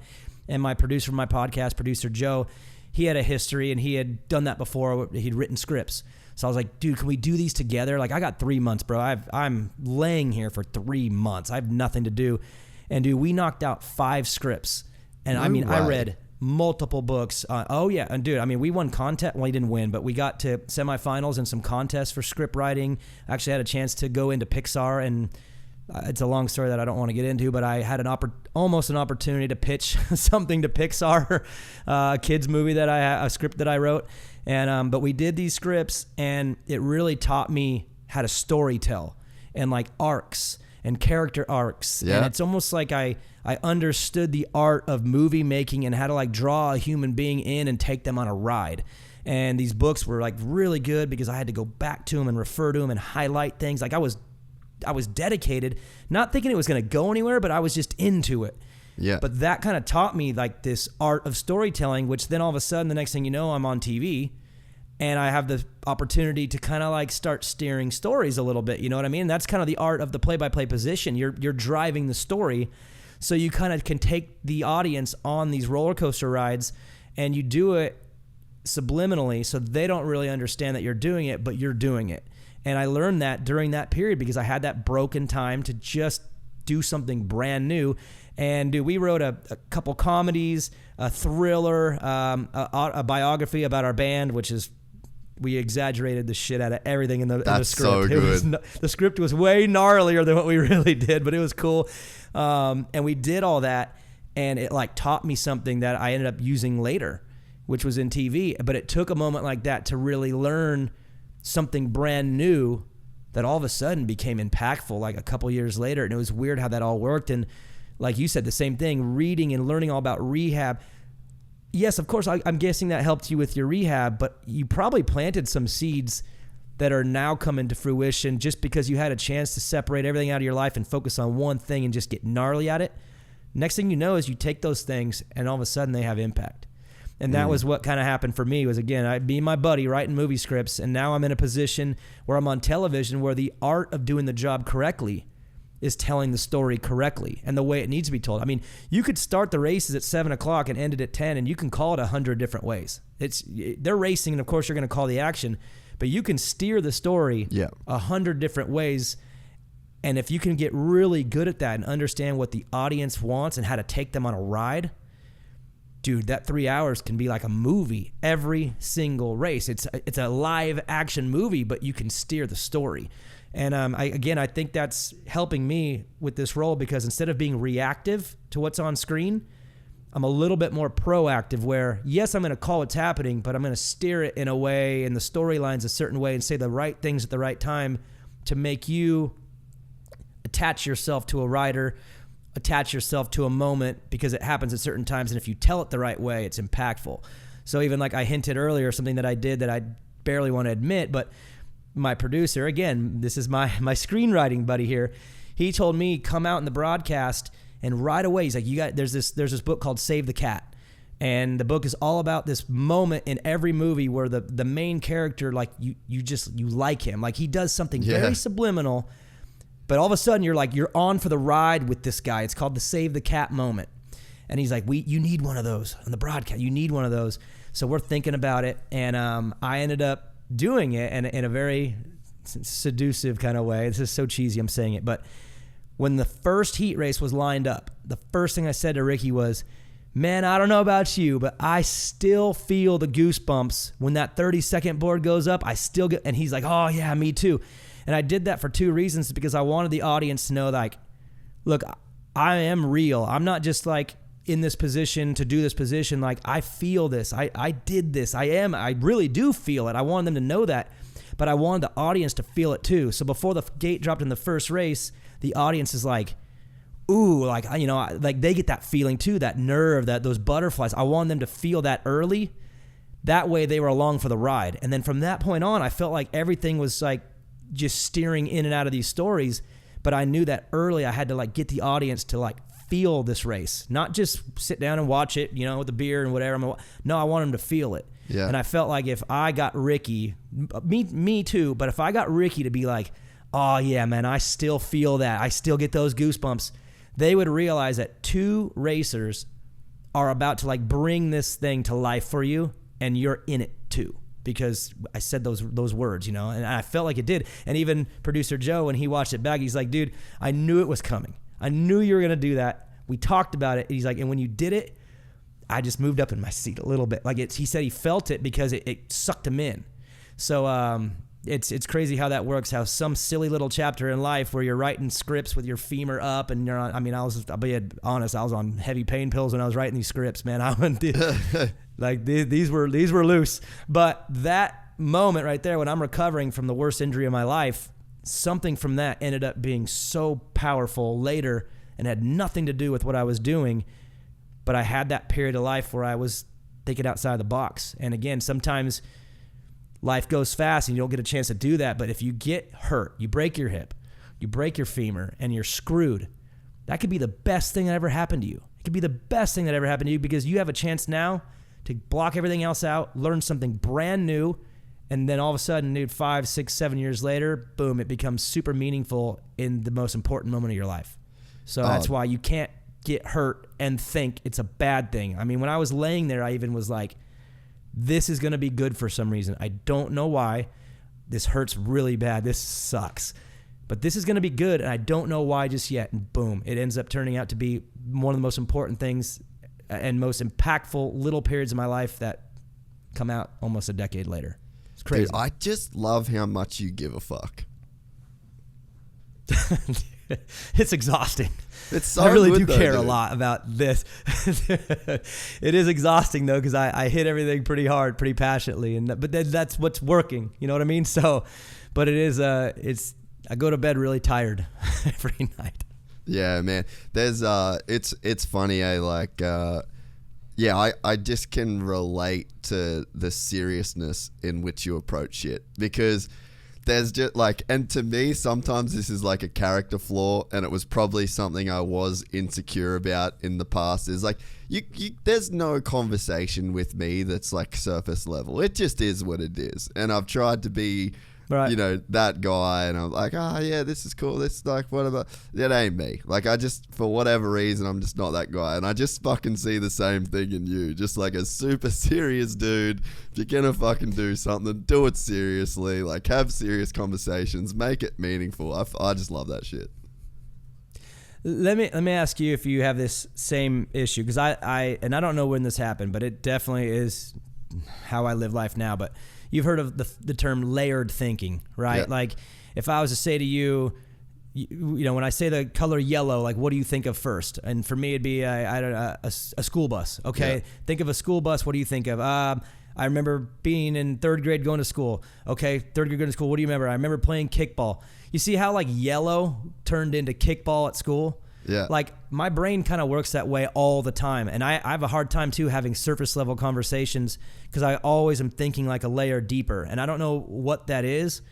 And my producer, my podcast producer, Joe, he had a history and he had done that before. He'd written scripts. So I was like, dude, can we do these together? Like, I got 3 months, bro. I'm laying here for 3 months. I have nothing to do. And dude, we knocked out 5 scripts. And I read multiple books. And dude, we won contest. Well, we didn't win, but we got to semifinals and some contests for script writing. I actually had a chance to go into Pixar, and it's a long story that I don't want to get into, but I had almost an opportunity to pitch something to Pixar, a kids movie a script that I wrote. And, but we did these scripts, and it really taught me how to story tell and like arcs and character arcs. Yeah. And it's almost like I understood the art of movie making and how to like draw a human being in and take them on a ride. And these books were like really good because I had to go back to them and refer to them and highlight things. Like I was dedicated, not thinking it was going to go anywhere, but I was just into it. Yeah. But that kind of taught me like this art of storytelling, which then all of a sudden, the next thing you know, I'm on TV and I have the opportunity to kind of like start steering stories a little bit. You know what I mean? That's kind of the art of the play-by-play position. You're driving the story. So you kind of can take the audience on these roller coaster rides, and you do it subliminally so they don't really understand that you're doing it, but you're doing it. And I learned that during that period because I had that broken time to just do something brand new. And dude, we wrote a couple comedies, a thriller, a biography about our band, which is, we exaggerated the shit out of everything in the script. That's so good. The script was way gnarlier than what we really did, but it was cool. And we did all that, and it like taught me something that I ended up using later, which was in TV. But it took a moment like that to really learn something brand new that all of a sudden became impactful like a couple years later. And it was weird how that all worked. And like you said, the same thing, reading and learning all about rehab. Yes, of course, I'm guessing that helped you with your rehab, but you probably planted some seeds that are now coming to fruition just because you had a chance to separate everything out of your life and focus on one thing and just get gnarly at it. Next thing you know is you take those things and all of a sudden they have impact. And that was what kind of happened for me was, again, I'd be my buddy writing movie scripts, and now I'm in a position where I'm on television where the art of doing the job correctly is telling the story correctly and the way it needs to be told. I mean, you could start the races at 7 o'clock and end it at 10, and you can call it 100 different ways. They're racing, and of course you're going to call the action, but you can steer the story 100 different ways. And if you can get really good at that and understand what the audience wants and how to take them on a ride, dude, that 3 hours can be like a movie every single race. It's a live action movie, but you can steer the story. And I think that's helping me with this role because instead of being reactive to what's on screen, I'm a little bit more proactive where, yes, I'm going to call what's happening, but I'm going to steer it in a way and the storyline's a certain way and say the right things at the right time to make you attach yourself to a rider, attach yourself to a moment because it happens at certain times. And if you tell it the right way, it's impactful. So even like I hinted earlier, something that I did that I barely want to admit, but my producer, again, this is my screenwriting buddy here. He told me come out in the broadcast and right away he's like, there's this book called Save the Cat. And the book is all about this moment in every movie where the main character, like you like him. Like he does something very subliminal, but all of a sudden you're on for the ride with this guy. It's called the Save the Cat moment. And he's like, you need one of those on the broadcast. You need one of those. So we're thinking about it. And I ended up doing it in a very seductive kind of way. This is so cheesy, I'm saying it. But when the first heat race was lined up, the first thing I said to Ricky was, man, I don't know about you, but I still feel the goosebumps when that 30-second board goes up. I still get, and he's like, oh yeah, me too. And I did that for 2 reasons, because I wanted the audience to know, like, look, I am real. I'm not just like in this position to do this position. Like, I feel this. I did this. I really do feel it. I wanted them to know that, but I wanted the audience to feel it too. So before the gate dropped in the first race, the audience is like, ooh, like, you know, like they get that feeling too, that nerve, those butterflies. I want them to feel that early. That way they were along for the ride. And then from that point on, I felt like everything was like just steering in and out of these stories. But I knew that early I had to like get the audience to like feel this race, not just sit down and watch it, you know, with the beer and whatever. No, I want them to feel it. Yeah. And I felt like if I got Ricky, me too, but if I got Ricky to be like, oh yeah, man, I still feel that, I still get those goosebumps, they would realize that two racers are about to like bring this thing to life for you, and you're in it too. Because I said those words, you know, and I felt like it did. And even producer Joe, when he watched it back, he's like, dude, I knew it was coming. I knew you were going to do that. We talked about it. And he's like, and when you did it, I just moved up in my seat a little bit. Like he said he felt it because it sucked him in. So it's crazy how that works, how some silly little chapter in life where you're writing scripts with your femur up and you're on, I mean, I'll be honest, I was on heavy pain pills when I was writing these scripts, man. I went like these were loose. But that moment right there when I'm recovering from the worst injury of my life, something from that ended up being so powerful later and had nothing to do with what I was doing. But I had that period of life where I was thinking outside the box. And again, sometimes life goes fast and you don't get a chance to do that. But if you get hurt, you break your hip, you break your femur, and you're screwed, that could be the best thing that ever happened to you. It could be the best thing that ever happened to you because you have a chance now to block everything else out, learn something brand new, and then all of a sudden, dude, 5, 6, 7 years later, boom, it becomes super meaningful in the most important moment of your life. So that's why you can't get hurt and think it's a bad thing. I mean, when I was laying there, I even was like, this is going to be good for some reason. I don't know why. This hurts really bad. This sucks. But this is going to be good, and I don't know why just yet. And boom, it ends up turning out to be one of the most important things and most impactful little periods of my life that come out almost a decade later. It's crazy. Dude, I just love how much you give a fuck. It's exhausting. It's so I really good do care dude. a lot about this. It is exhausting though, because I hit everything pretty hard, pretty passionately, but then that's what's working. You know what I mean? So, but it is I go to bed really tired every night. Yeah, man. There's it's funny. I just can relate to the seriousness in which you approach shit, because there's just like, and to me sometimes this is like a character flaw, and it was probably something I was insecure about in the past, is like you there's no conversation with me that's like surface level. It just is what it is, and I've tried to be you know, that guy, and I'm like, oh yeah, this is cool, this is like, what about, that ain't me. Like, I just, for whatever reason, I'm just not that guy, and I just fucking see the same thing in you, just like a super serious dude. If you're gonna fucking do something, do it seriously, like have serious conversations, make it meaningful. I just love that shit. Let me ask you if you have this same issue, because I don't know when this happened, but it definitely is how I live life now. But you've heard of the term layered thinking, right? Yeah. Like if I was to say to you, you know, when I say the color yellow, like what do you think of first? And for me, it'd be a school bus. Okay, yeah. Think of a school bus. What do you think of? I remember being in third grade going to school. Okay, third grade going to school. What do you remember? I remember playing kickball. You see how like yellow turned into kickball at school? Yeah. Like my brain kind of works that way all the time. And I have a hard time too having surface level conversations, because I always am thinking like a layer deeper. And I don't know what that is,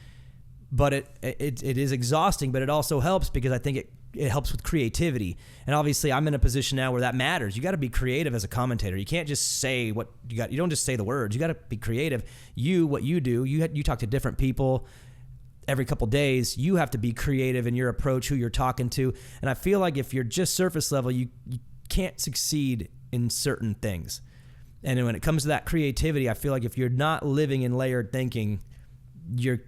but it is exhausting, but it also helps because I think it helps with creativity. And obviously I'm in a position now where that matters. You got to be creative as a commentator. You can't just say what you got. You don't just say the words. You got to be creative. What you do, you talk to different people every couple days. You have to be creative in your approach, who you're talking to. And I feel like if you're just surface level, you can't succeed in certain things. And when it comes to that creativity, I feel like if you're not living in layered thinking, you're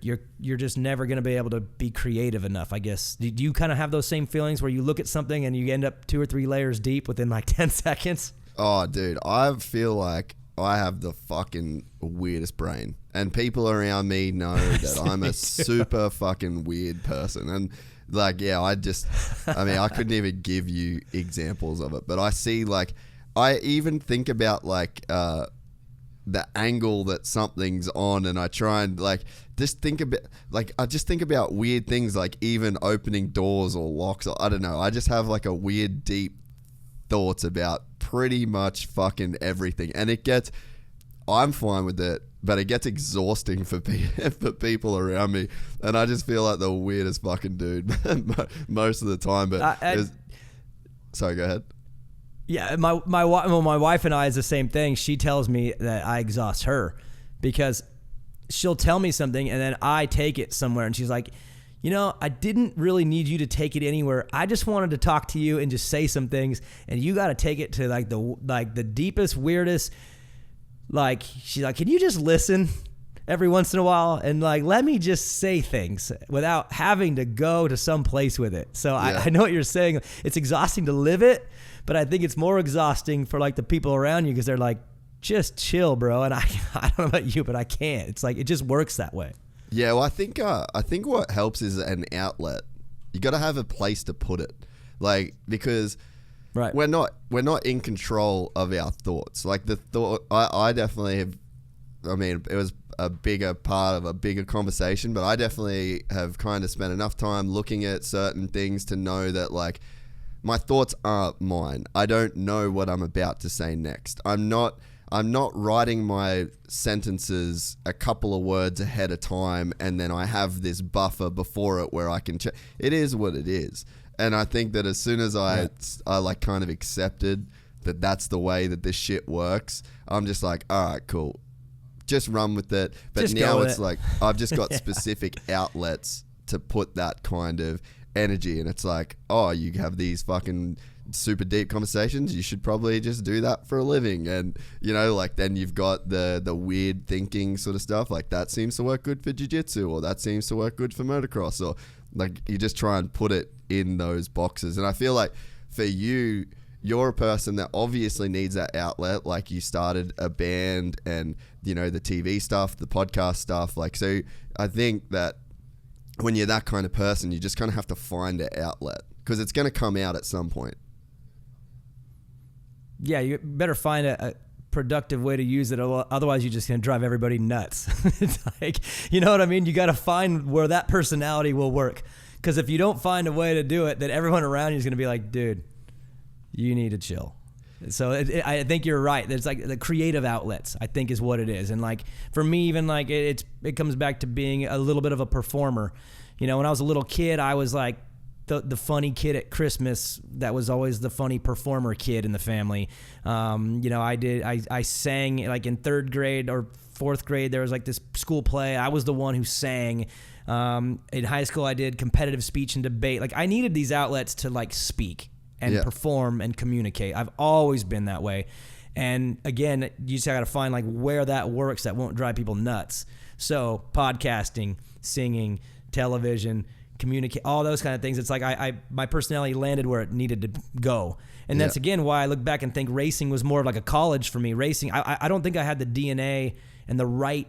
just never going to be able to be creative enough, I guess. Do you kind of have those same feelings where you look at something and you end up 2 or 3 layers deep within like 10 seconds? Oh, dude, I feel like I have the fucking weirdest brain, and people around me know that I'm a super fucking weird person. And like, yeah, I mean, I couldn't even give you examples of it, but I see, like, I even think about like the angle that something's on, and I try and like just think about I just think about weird things, like even opening doors or locks, or I don't know. I just have like a weird deep thoughts about pretty much fucking everything, and I'm fine with it, but it gets exhausting for people around me, and I just feel like the weirdest fucking dude most of the time. But sorry, go ahead. Yeah, my wife and I is the same thing. She tells me that I exhaust her because she'll tell me something and then I take it somewhere, and she's like, I didn't really need you to take it anywhere. I just wanted to talk to you and just say some things, and you got to take it to the deepest, weirdest. Like, she's like, can you just listen every once in a while and let me just say things without having to go to some place with it. So yeah. I know what you're saying. It's exhausting to live it, but I think it's more exhausting for the people around you, because they're like, just chill, bro. And I don't know about you, but I can't. It's it just works that way. Yeah, well, I think what helps is an outlet. You got to have a place to put it, because right, we're not in control of our thoughts. The thought, I definitely have. I mean, it was a bigger part of a bigger conversation, but I definitely have kind of spent enough time looking at certain things to know that my thoughts aren't mine. I don't know what I'm about to say next. I'm not writing my sentences a couple of words ahead of time, and then I have this buffer before it where I can check. It is what it is. And I think that as soon as I kind of accepted that that's the way that this shit works, I'm just like, all right, cool. Just run with it. But just now it's I've just got specific outlets to put that kind of energy. And it's like, oh, you have these fucking super deep conversations. You should probably just do that for a living. And, then you've got the weird thinking sort of stuff. That seems to work good for jiu-jitsu, or that seems to work good for motocross, or you just try and put it in those boxes. And I feel like for you, you're a person that obviously needs that outlet. You started a band, and the TV stuff, the podcast stuff. So I think that when you're that kind of person, you just kind of have to find an outlet, because it's going to come out at some point. Yeah, you better find a productive way to use it, otherwise you're just going to drive everybody nuts. It's you know what I mean? You got to find where that personality will work, because if you don't find a way to do it, then everyone around you is going to be like, dude, you need to chill. So I think you're right. There's the creative outlets, I think, is what it is. And for me, even it comes back to being a little bit of a performer. When I was a little kid, I was the funny kid at Christmas that was always the funny performer kid in the family. I sang in third grade or fourth grade. There was this school play. I was the one who sang. In high school, I did competitive speech and debate. I needed these outlets to speak and perform and communicate. I've always been that way. And again, you just got to find where that works that won't drive people nuts. So podcasting, singing, television, communicate, all those kind of things. It's my personality landed where it needed to go. And that's again why I look back and think racing was more of a college for me. Racing, I don't think I had the DNA and the right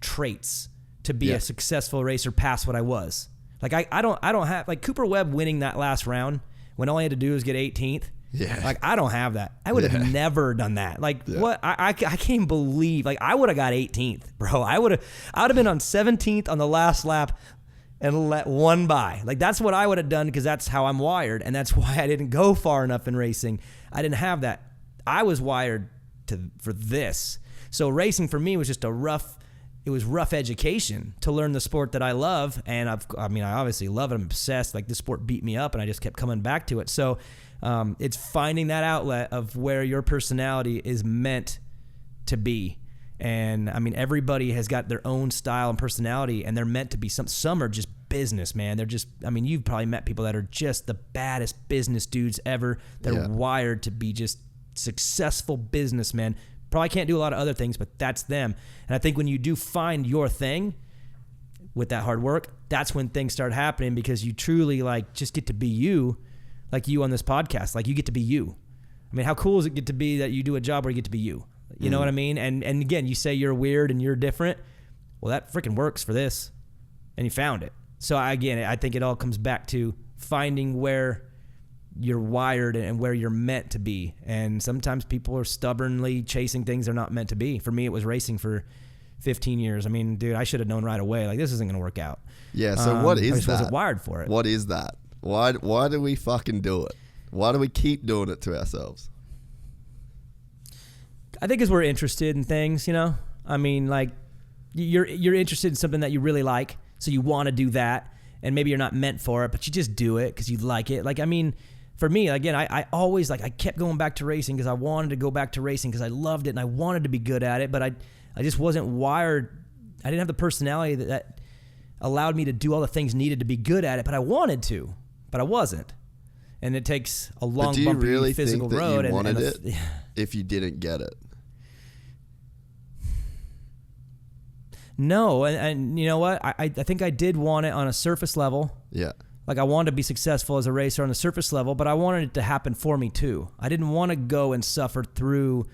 traits to be a successful racer past what I was. I don't have Cooper Webb winning that last round when all he had to do was get 18th. Yeah. I don't have that. I would have never done that. What? I can't believe, I would have got 18th, bro. I would have been on 17th on the last lap and let one by. That's what I would have done, because that's how I'm wired, and that's why I didn't go far enough in racing. I didn't have that. I was wired for this. So racing for me was just rough education to learn the sport that I love, and I obviously love it. I'm obsessed. This sport beat me up, and I just kept coming back to it. So it's finding that outlet of where your personality is meant to be. And everybody has got their own style and personality, and they're meant to be some are just business, man. They're just, you've probably met people that are just the baddest business dudes ever. They're wired to be just successful businessmen. Probably can't do a lot of other things, but that's them. And I think when you do find your thing with that hard work, that's when things start happening, because you truly just get to be you, you on this podcast. You get to be you. How cool does it get to be that you do a job where you get to be you? You know what I mean? And again, you say you're weird and you're different. Well, that freaking works for this. And you found it. So I think it all comes back to finding where you're wired and where you're meant to be. And sometimes people are stubbornly chasing things they're not meant to be. For me, it was racing for 15 years. I mean, dude, I should have known right away, like, this isn't going to work out. Yeah, so what is I just that? wasn't wired for it. What is that? Why do we fucking do it? Why do we keep doing it to ourselves? I think because we're interested in things, you know? I mean, like, you're interested in something that you really like, so you want to do that, and maybe you're not meant for it, but you just do it because you like it. Like, I mean, for me, again, I always, like, I kept going back to racing because I wanted to go back to racing because I loved it and I wanted to be good at it, but I just wasn't wired. I didn't have the personality that allowed me to do all the things needed to be good at it, but I wanted to, but I wasn't. And it takes a long, but do you bumpy really physical think that road. You wanted it if you didn't get it? No, and you know what? I think I did want it on a surface level. Yeah. Like, I wanted to be successful as a racer on the surface level, but I wanted it to happen for me too. I didn't want to go and suffer through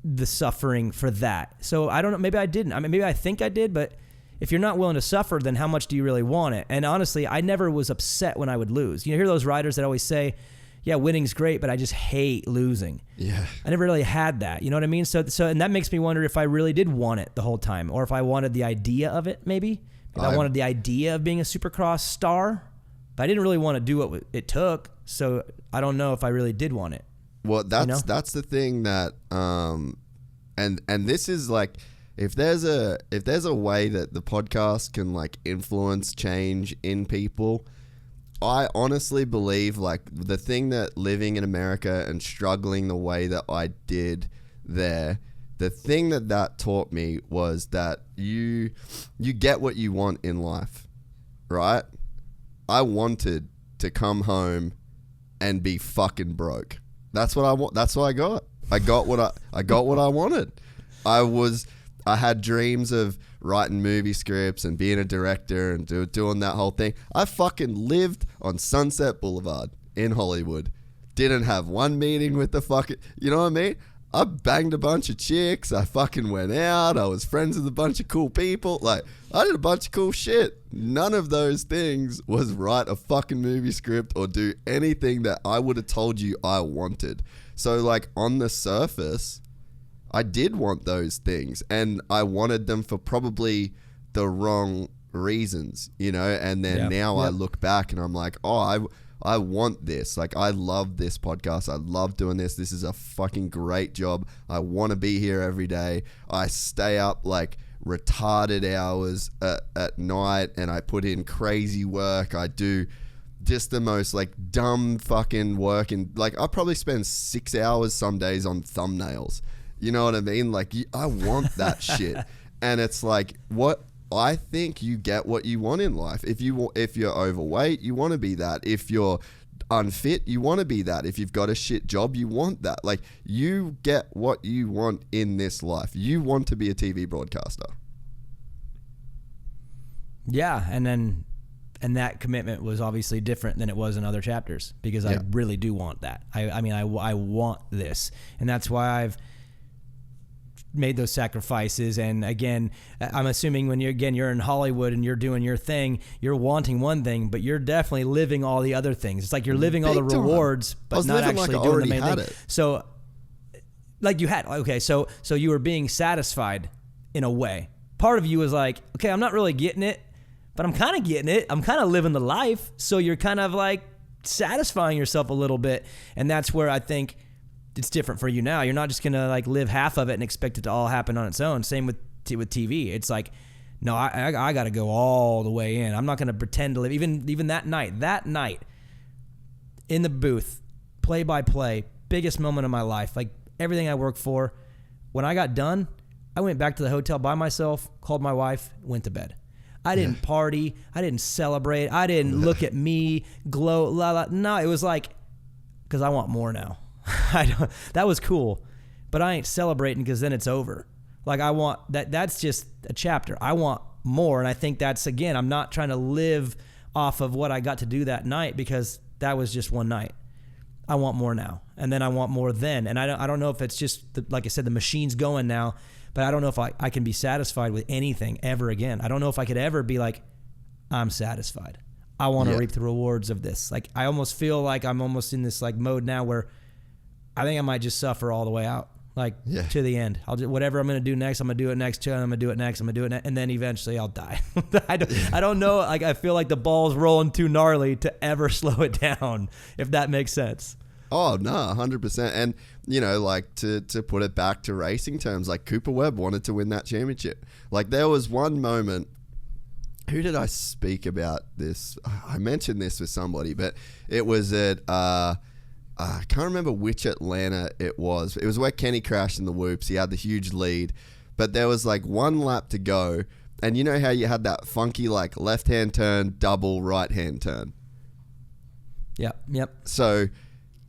the suffering for that. So I don't know. Maybe I didn't. I mean, maybe I think I did, but if you're not willing to suffer, then how much do you really want it? And honestly, I never was upset when I would lose. You hear those riders that always say, yeah, winning's great, but I just hate losing. Yeah. I never really had that. You know what I mean? So, and that makes me wonder if I really did want it the whole time, or if I wanted the idea of it, maybe. If I wanted the idea of being a Supercross star, but I didn't really want to do what it took. So I don't know if I really did want it. Well, that's the thing that, and this is like, if there's a way that the podcast can, like, influence change in people, I honestly believe, like, the thing that living in America and struggling the way that I did there, the thing that taught me was that you get what you want in life, right? I wanted to come home and be fucking broke. That's what I want. That's what I got. I got what I wanted. I had dreams of writing movie scripts and being a director and doing that whole thing. I fucking lived on Sunset Boulevard in Hollywood. Didn't have one meeting with the fucking, you know what I mean? I banged a bunch of chicks. I fucking went out. I was friends with a bunch of cool people. Like, I did a bunch of cool shit. None of those things was write a fucking movie script or do anything that I would have told you I wanted. So, like, on the surface, I did want those things, and I wanted them for probably the wrong reasons, you know? And then now I look back and I'm like, oh, I want this. Like, I love this podcast. I love doing this. This is a fucking great job. I want to be here every day. I stay up like retarded hours at night, and I put in crazy work. I do just the most, like, dumb fucking work. And, like, I probably spend 6 hours some days on thumbnails. You know what I mean? Like, I want that shit. And it's like, what I think you get what you want in life. If you're overweight, you want to be that. If you're unfit, you want to be that. If you've got a shit job, you want that. Like, you get what you want in this life. You want to be a TV broadcaster. Yeah, and that commitment was obviously different than it was in other chapters, because I really do want that. I mean, I want this, and that's why I've made those sacrifices. And again, I'm assuming when you're in Hollywood and you're doing your thing, you're wanting one thing, but you're definitely living all the other things. It's like you're living all the rewards, but not actually doing the main thing. So, like, you had, okay, so you were being satisfied in a way. Part of you was like, okay, I'm not really getting it, but I'm kind of getting it. I'm kind of living the life. So you're kind of like satisfying yourself a little bit. And that's where I think it's different for you now. You're not just going to, like, live half of it and expect it to all happen on its own. Same with TV. It's like, no, I got to go all the way in. I'm not going to pretend to live. Even that night in the booth, play by play, biggest moment of my life, like everything I worked for. When I got done, I went back to the hotel by myself, called my wife, went to bed. I didn't party. I didn't celebrate. I didn't look at me, glow, No, it was like, because I want more now. That was cool, but I ain't celebrating because then it's over. Like, I want that's just a chapter. I want more. And I think that's, again, I'm not trying to live off of what I got to do that night, because that was just one night. I want more now. And then I want more then. And I don't know if it's just, like I said, the machine's going now, but I don't know if I can be satisfied with anything ever again. I don't know if I could ever be like, I'm satisfied. I want to reap the rewards of this. Like, I almost feel like I'm almost in this like mode now where I think I might just suffer all the way out, like to the end. I'll just, whatever I'm going to do next, I'm going to do it next. I'm going to do it next. I'm going to do it next. And then eventually I'll die. I don't know. Like, I feel like the ball's rolling too gnarly to ever slow it down, if that makes sense. Oh, no, 100%. And, you know, like to put it back to racing terms, like Cooper Webb wanted to win that championship. Like, there was one moment. Who did I speak about this? I mentioned this with somebody, but it was at, I can't remember which Atlanta it was. It was where Kenny crashed in the whoops. He had the huge lead, but there was like one lap to go. And you know how you had that funky like left-hand turn, double right-hand turn? Yep. So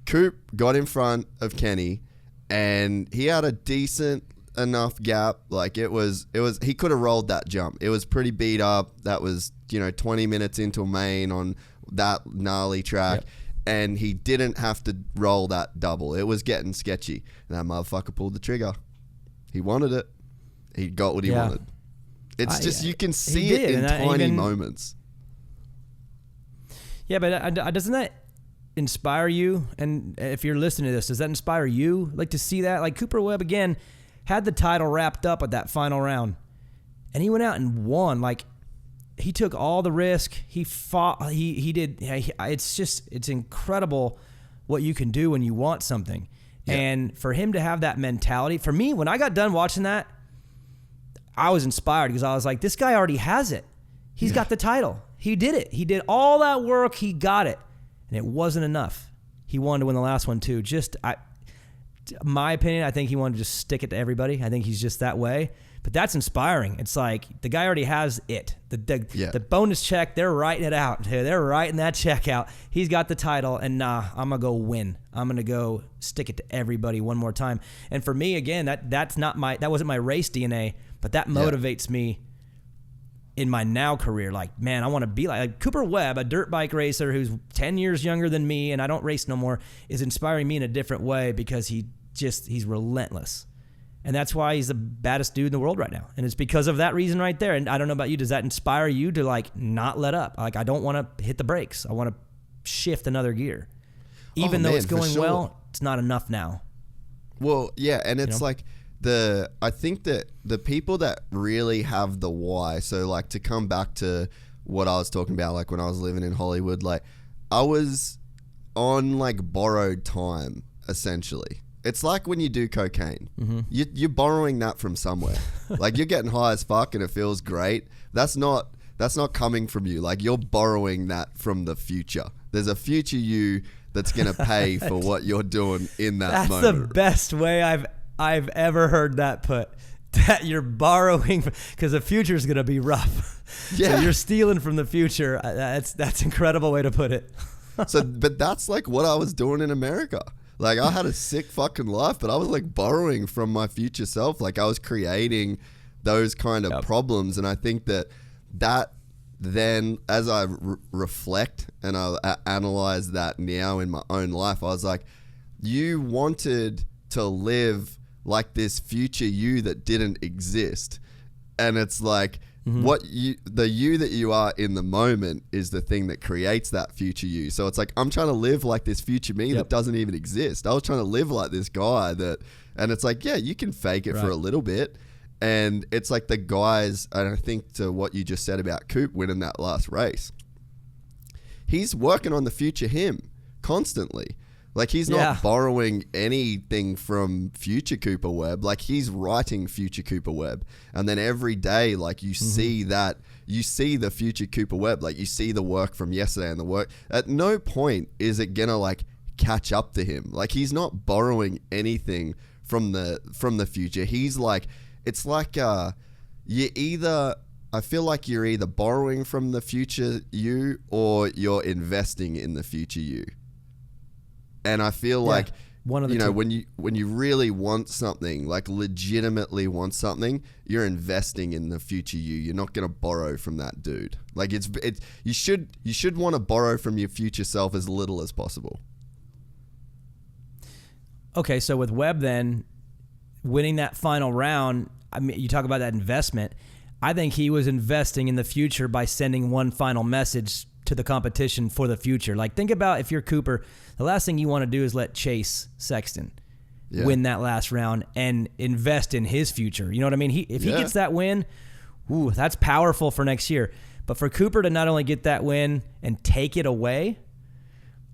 Coop got in front of Kenny and he had a decent enough gap. Like it was he could have rolled that jump. It was pretty beat up. That was, 20 minutes into main on that gnarly track. Yep. And he didn't have to roll that double. It was getting sketchy. And that motherfucker pulled the trigger. He wanted it. He got what he wanted. It's just, you can see it in tiny moments. Yeah, but doesn't that inspire you? And if you're listening to this, does that inspire you? Like to see that? Like Cooper Webb, again, had the title wrapped up at that final round, and he went out and won. Like, he took all the risk. He fought. He did. It's incredible what you can do when you want something. Yeah. And for him to have that mentality, for me, when I got done watching that, I was inspired because I was like, this guy already has it. He's got the title. He did it. He did all that work. He got it, and it wasn't enough. He wanted to win the last one too. My opinion, I think he wanted to just stick it to everybody. I think he's just that way. But that's inspiring. It's like the guy already has it. The bonus check, they're writing it out. They're writing that check out. He's got the title, and I'm going to go win. I'm going to go stick it to everybody one more time. And for me, again, that wasn't my race DNA, but that motivates me in my now career. Like, man, I want to be like Cooper Webb, a dirt bike racer who's 10 years younger than me and I don't race no more, is inspiring me in a different way because he's relentless. And that's why he's the baddest dude in the world right now. And it's because of that reason right there. And I don't know about you. Does that inspire you to like not let up? Like, I don't want to hit the brakes. I want to shift another gear. Even though it's going well, it's not enough now. Well, yeah. And it's like, I think that the people that really have the why, so like to come back to what I was talking about, like when I was living in Hollywood, like I was on like borrowed time, essentially. It's like when you do cocaine, you're borrowing that from somewhere. Like you're getting high as fuck and it feels great. That's not coming from you. Like you're borrowing that from the future. There's a future you that's going to pay for what you're doing in that moment. That's the best way I've ever heard that put. That you're borrowing because the future is going to be rough. Yeah. So you're stealing from the future. That's an incredible way to put it. But that's like what I was doing in America. Like I had a sick fucking life, but I was like borrowing from my future self. Like I was creating those kind of problems. And I think that then as I reflect and I analyze that now in my own life, I was like, you wanted to live like this future you that didn't exist. And it's like, the you that you are in the moment is the thing that creates that future you. So it's like, I'm trying to live like this future me that doesn't even exist. I was trying to live like this guy and it's like, yeah, you can fake it for a little bit. And it's like the guys, and I think to what you just said about Coop winning that last race, he's working on the future him constantly. Like he's not borrowing anything from future Cooper Webb. Like he's writing future Cooper Webb. And then every day, like you see that, you see the future Cooper Webb. Like you see the work from yesterday and the work. At no point is it going to like catch up to him. Like he's not borrowing anything from the future. He's like, it's like I feel like you're either borrowing from the future you or you're investing in the future you. And I feel like, one of the two. When you really want something, like legitimately want something, you're investing in the future you. You're not going to borrow from that dude. Like you should want to borrow from your future self as little as possible. Okay, so with Webb then winning that final round, I mean, you talk about that investment. I think he was investing in the future by sending one final message to the competition for the future. Like, think about if you're Cooper, the last thing you want to do is let Chase Sexton win that last round and invest in his future. You know what I mean? If he gets that win, ooh, that's powerful for next year. But for Cooper to not only get that win and take it away,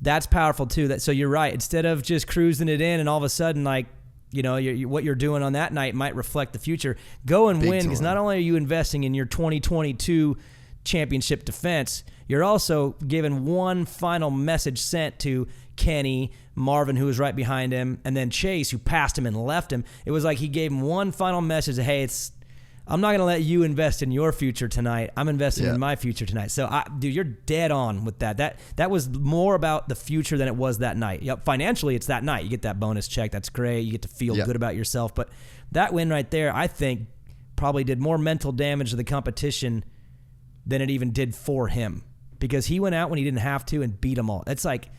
that's powerful too. So you're right. Instead of just cruising it in and all of a sudden, like, you know, what you're doing on that night might reflect the future. Go and win, because not only are you investing in your 2022 championship defense, you're also giving one final message sent to Kenny, Marvin, who was right behind him, and then Chase, who passed him and left him. It was like he gave him one final message. Hey, I'm not going to let you invest in your future tonight. I'm investing in my future tonight. So, dude, you're dead on with that. That was more about the future than it was that night. Yep, financially, it's that night. You get that bonus check. That's great. You get to feel good about yourself. But that win right there, I think, probably did more mental damage to the competition than it even did for him, because he went out when he didn't have to and beat them all. It's like,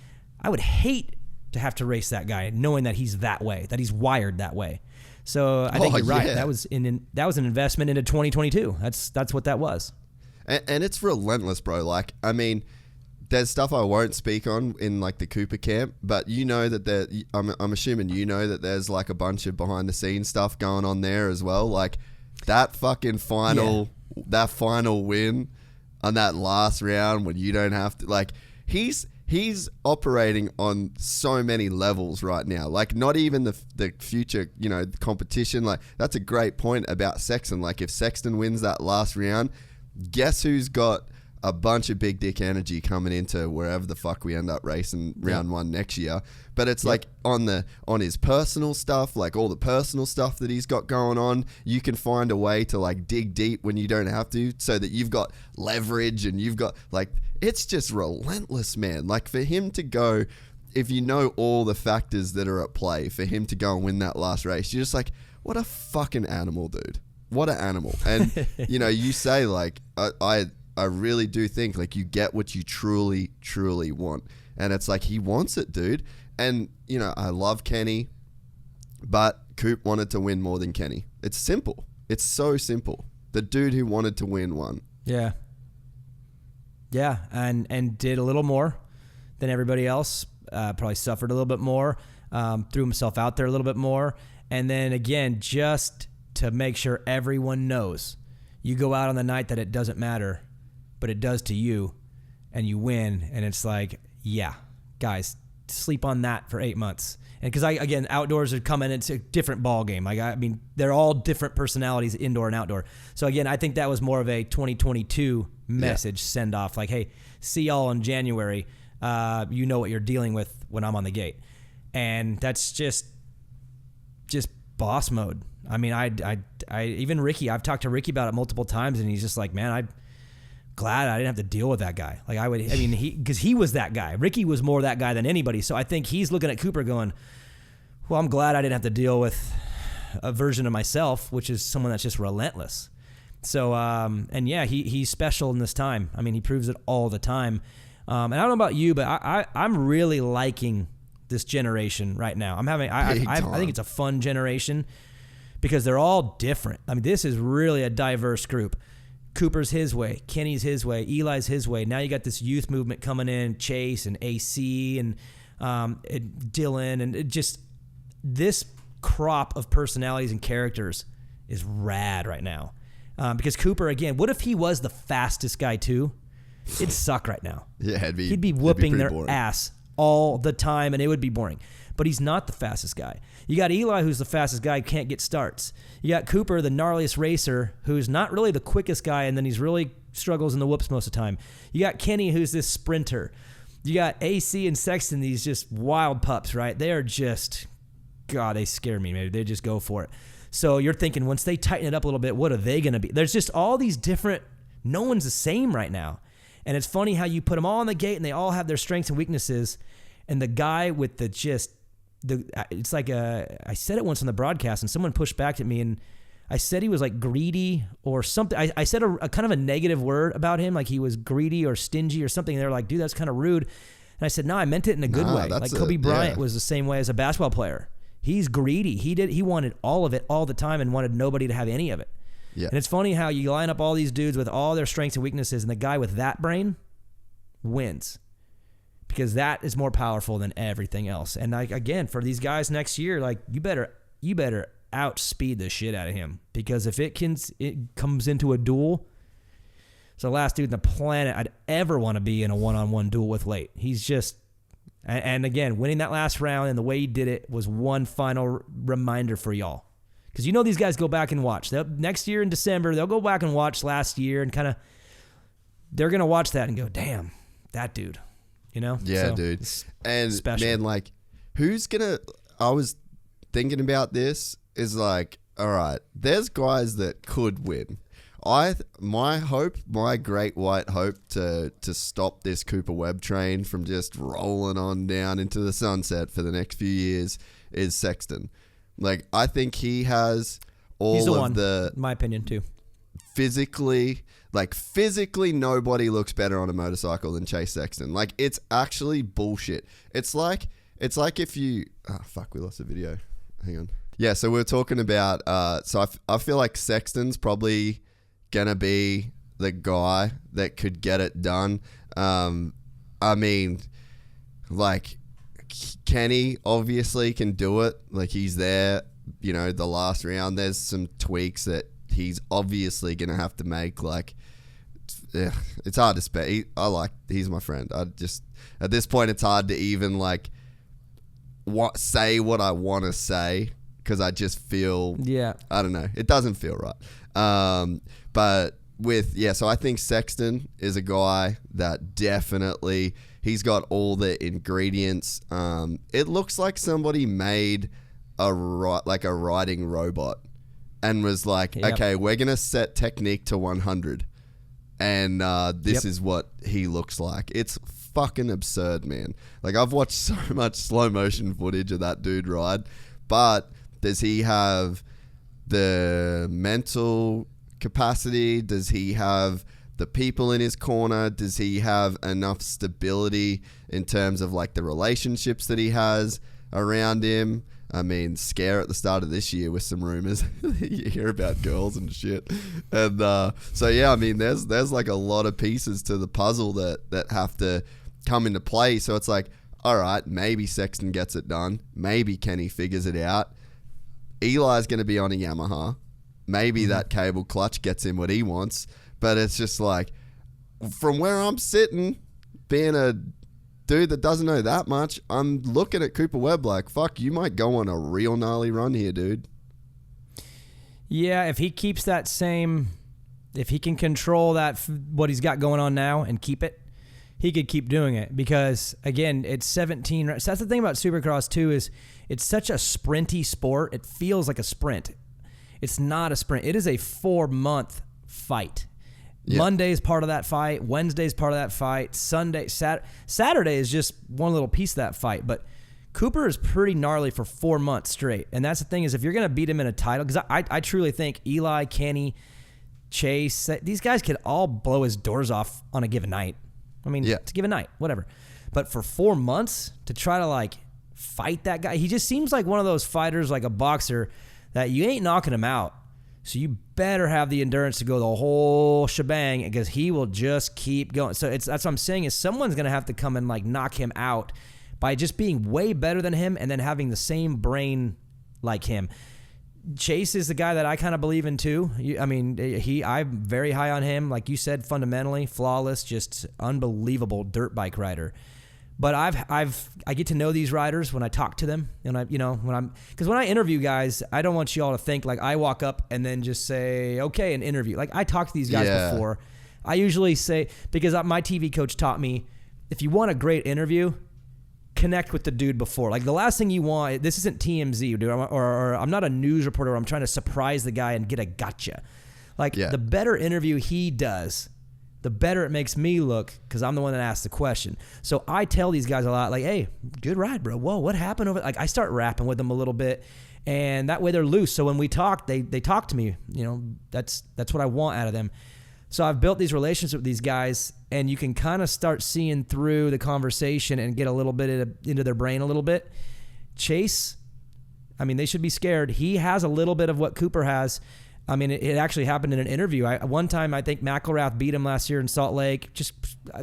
I would hate to have to race that guy knowing that he's that way, that he's wired that way. So I think you're right. That was an investment into 2022. That's what that was. And it's relentless, bro. Like, I mean, there's stuff I won't speak on in like the Cooper camp, but you know that I'm assuming you know that there's like a bunch of behind the scenes stuff going on there as well. Like that fucking final win on that last round when you don't have to, like, he's operating on so many levels right now. Like, not even the future, you know, competition. Like, that's a great point about Sexton. Like, if Sexton wins that last round, guess who's got a bunch of big dick energy coming into wherever the fuck we end up racing round one next year. But it's like on his personal stuff, like all the personal stuff that he's got going on, you can find a way to like dig deep when you don't have to, so that you've got leverage and you've got like, it's just relentless, man. Like, for him to go, if you know all the factors that are at play, for him to go and win that last race, you're just like, what a fucking animal, dude. What an animal. And, you know, you say like, I really do think like you get what you truly, truly want. And it's like, he wants it, dude. And, you know, I love Kenny, but Coop wanted to win more than Kenny. It's simple. It's so simple. The dude who wanted to win won. Yeah. Yeah. And did a little more than everybody else. Probably suffered a little bit more. Threw himself out there a little bit more. And then again, just to make sure everyone knows, you go out on the night that it doesn't matter, but it does to you, and you win. And it's like, yeah, guys, sleep on that for 8 months. And because again, outdoors are coming, it's a different ball game. Like, I mean, they're all different personalities, indoor and outdoor. So again, I think that was more of a 2022 message send off. Like, hey, see y'all in January. You know what you're dealing with when I'm on the gate. And that's just boss mode. I mean, I even Ricky, I've talked to Ricky about it multiple times, and he's just like, man, I'm glad I didn't have to deal with that guy. Like, because he was that guy. Ricky was more that guy than anybody. So I think he's looking at Cooper going, well, I'm glad I didn't have to deal with a version of myself, which is someone that's just relentless. So, and yeah, he's special in this time. I mean, he proves it all the time. And I don't know about you, but I'm really liking this generation right now. I think it's a fun generation because they're all different. I mean, this is really a diverse group. Cooper's his way, Kenny's his way, Eli's his way. Now you got this youth movement coming in, Chase and AC and Dylan, and just this crop of personalities and characters is rad right now. Because Cooper, again, what if he was the fastest guy too? It'd suck right now. Yeah, he'd be whooping their ass all the time, and it would be boring. But he's not the fastest guy. You got Eli, who's the fastest guy, can't get starts. You got Cooper, the gnarliest racer, who's not really the quickest guy, and then he's really struggles in the whoops most of the time. You got Kenny, who's this sprinter. You got AC and Sexton, these just wild pups, right? They are just, God, they scare me. Maybe they just go for it. So you're thinking, once they tighten it up a little bit, what are they going to be? There's just all these different, no one's the same right now. And it's funny how you put them all on the gate and they all have their strengths and weaknesses. And the guy with it's like I said it once on the broadcast and someone pushed back at me and I said he was like greedy or something. I said a kind of a negative word about him, like he was greedy or stingy or something. And they were like, dude, that's kind of rude. And I said, no, I meant it in a good way. Like Kobe Bryant was the same way as a basketball player. He's greedy. He wanted all of it all the time and wanted nobody to have any of it. Yeah. And it's funny how you line up all these dudes with all their strengths and weaknesses, and the guy with that brain wins, because that is more powerful than everything else. And like, again, for these guys next year, like you better outspeed the shit out of him, because if it comes into a duel, it's the last dude on the planet I'd ever want to be in a one-on-one duel with late. He's just, and again, winning that last round and the way he did it was one final reminder for y'all. Because you know these guys go back and watch. Next year in December, they'll go back and watch last year and kind of, they're going to watch that and go, damn, that dude, you know? Yeah, so, dude. And special. man, like, who's going to, I was thinking about this, is like, all right, there's guys that could win. My great white hope to stop this Cooper Webb train from just rolling on down into the sunset for the next few years is Sexton. Like, I think he has He's the all one, of the, in my opinion, too. physically, nobody looks better on a motorcycle than Chase Sexton. Like, it's actually bullshit. It's like if you, we lost the video. Hang on. Yeah, so we're talking about, so I feel like Sexton's probably gonna be the guy that could get it done. I mean, like, Kenny obviously can do it. Like, he's there, you know, the last round. There's some tweaks that he's obviously gonna have to make. Like, it's hard to spell. He's my friend. I just, at this point, it's hard to even like say what I want to say, because I just feel, I don't know, it doesn't feel right. But so I think Sexton is a guy that definitely, he's got all the ingredients. It looks like somebody made a riding robot and was like, okay, we're going to set technique to 100. And this is what he looks like. It's fucking absurd, man. Like, I've watched so much slow motion footage of that dude ride, but does he have the mental capacity? Does he have the people in his corner? Does he have enough stability in terms of like the relationships that he has around him? I mean, scare at the start of this year with some rumors. You hear about girls and shit. And so, yeah, I mean, there's like a lot of pieces to the puzzle that have to come into play. So it's like, all right, maybe Sexton gets it done. Maybe Kenny figures it out. Eli's going to be on a Yamaha. Maybe that cable clutch gets him what he wants. But it's just like, from where I'm sitting, being a dude that doesn't know that much, I'm looking at Cooper Webb like, fuck, you might go on a real gnarly run here, dude. Yeah, if he keeps that same, if he can control that, what he's got going on now and keep it, he could keep doing it. Because, again, it's 17. So that's the thing about Supercross, too, is it's such a sprinty sport. It feels like a sprint. It's not a sprint. It is a 4-month fight. Yeah. Monday is part of that fight. Wednesday is part of that fight. Saturday is just one little piece of that fight. But Cooper is pretty gnarly for 4 months straight. And that's the thing, is if you're going to beat him in a title, because I truly think Eli, Kenny, Chase, these guys could all blow his doors off on a given night. I mean, it's a given night, whatever. But for 4 months to try to like fight that guy, he just seems like one of those fighters, like a boxer, that you ain't knocking him out. So you better have the endurance to go the whole shebang, because he will just keep going. So that's what I'm saying, is someone's going to have to come and like knock him out by just being way better than him and then having the same brain like him. Chase is the guy that I kind of believe in too. I mean, I'm very high on him. Like you said, fundamentally flawless, just unbelievable dirt bike rider. But I get to know these riders when I talk to them, and because when I interview guys, I don't want you all to think like I walk up and then just say, okay, an interview. Like, I talked to these guys before. I usually say, because my TV coach taught me, if you want a great interview, connect with the dude before. Like, the last thing you want, this isn't TMZ, dude, or I'm not a news reporter where I'm trying to surprise the guy and get a gotcha. Like, the better interview he does, the better it makes me look, because I'm the one that asked the question. So I tell these guys a lot, like, hey, good ride, bro. Whoa, what happened over? Like, I start rapping with them a little bit, and that way they're loose. So when we talk, they talk to me. You know, that's what I want out of them. So I've built these relationships with these guys, and you can kind of start seeing through the conversation and get a little bit into their brain a little bit. Chase, I mean, they should be scared. He has a little bit of what Cooper has. I mean, it actually happened in an interview. One time, I think McElrath beat him last year in Salt Lake. Just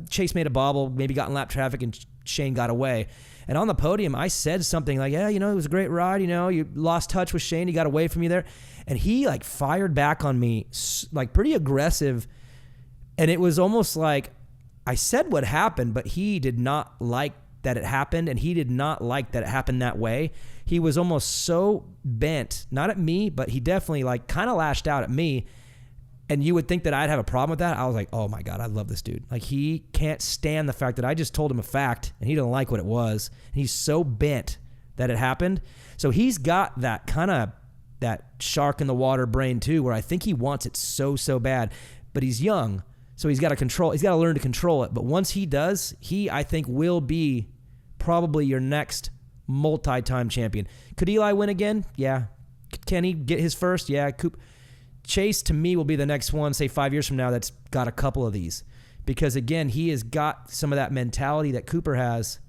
Chase made a bobble, maybe got in lap traffic, and Shane got away. And on the podium, I said something like, yeah, it was a great ride. You lost touch with Shane. He got away from you there. And he like fired back on me, like pretty aggressive. And it was almost like I said what happened, but he did not like that it happened. And he did not like that it happened that way. He was almost so bent, not at me, but he definitely like kind of lashed out at me. And you would think that I'd have a problem with that. I was like, oh my God, I love this dude. Like, he can't stand the fact that I just told him a fact and he didn't like what it was. And he's so bent that it happened. So he's got that kind of that shark in the water brain too, where I think he wants it so bad, but he's young. So he's got to learn to control it. But once he does, I think will be probably your next multi-time champion. Could Eli win again? Yeah. Can he get his first? Yeah. Chase, to me, will be the next one, say 5 years from now, that's got a couple of these. Because, again, he has got some of that mentality that Cooper has,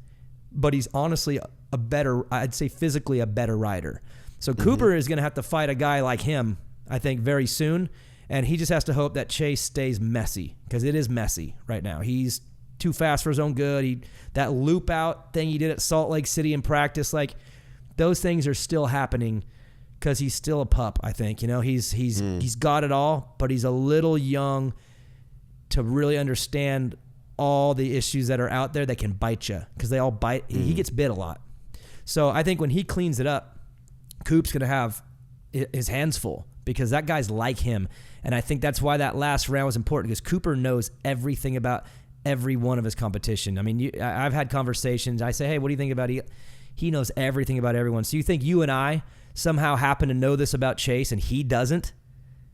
but he's honestly a better, I'd say physically a better rider. So Cooper is going to have to fight a guy like him, I think, very soon. And he just has to hope that Chase stays messy, because it is messy right now. He's too fast for his own good. That loop out thing he did at Salt Lake City in practice, like those things are still happening. Because he's still a pup, I think. He's got it all, but he's a little young to really understand all the issues that are out there that can bite you. Because they all bite. He gets bit a lot. So I think when he cleans it up, Coop's going to have his hands full, because that guy's like him. And I think that's why that last round was important, because Cooper knows everything about every one of his competition. I mean, I've had conversations. I say, hey, what do you think about he knows everything about everyone. So you think you and I somehow happen to know this about Chase and he doesn't?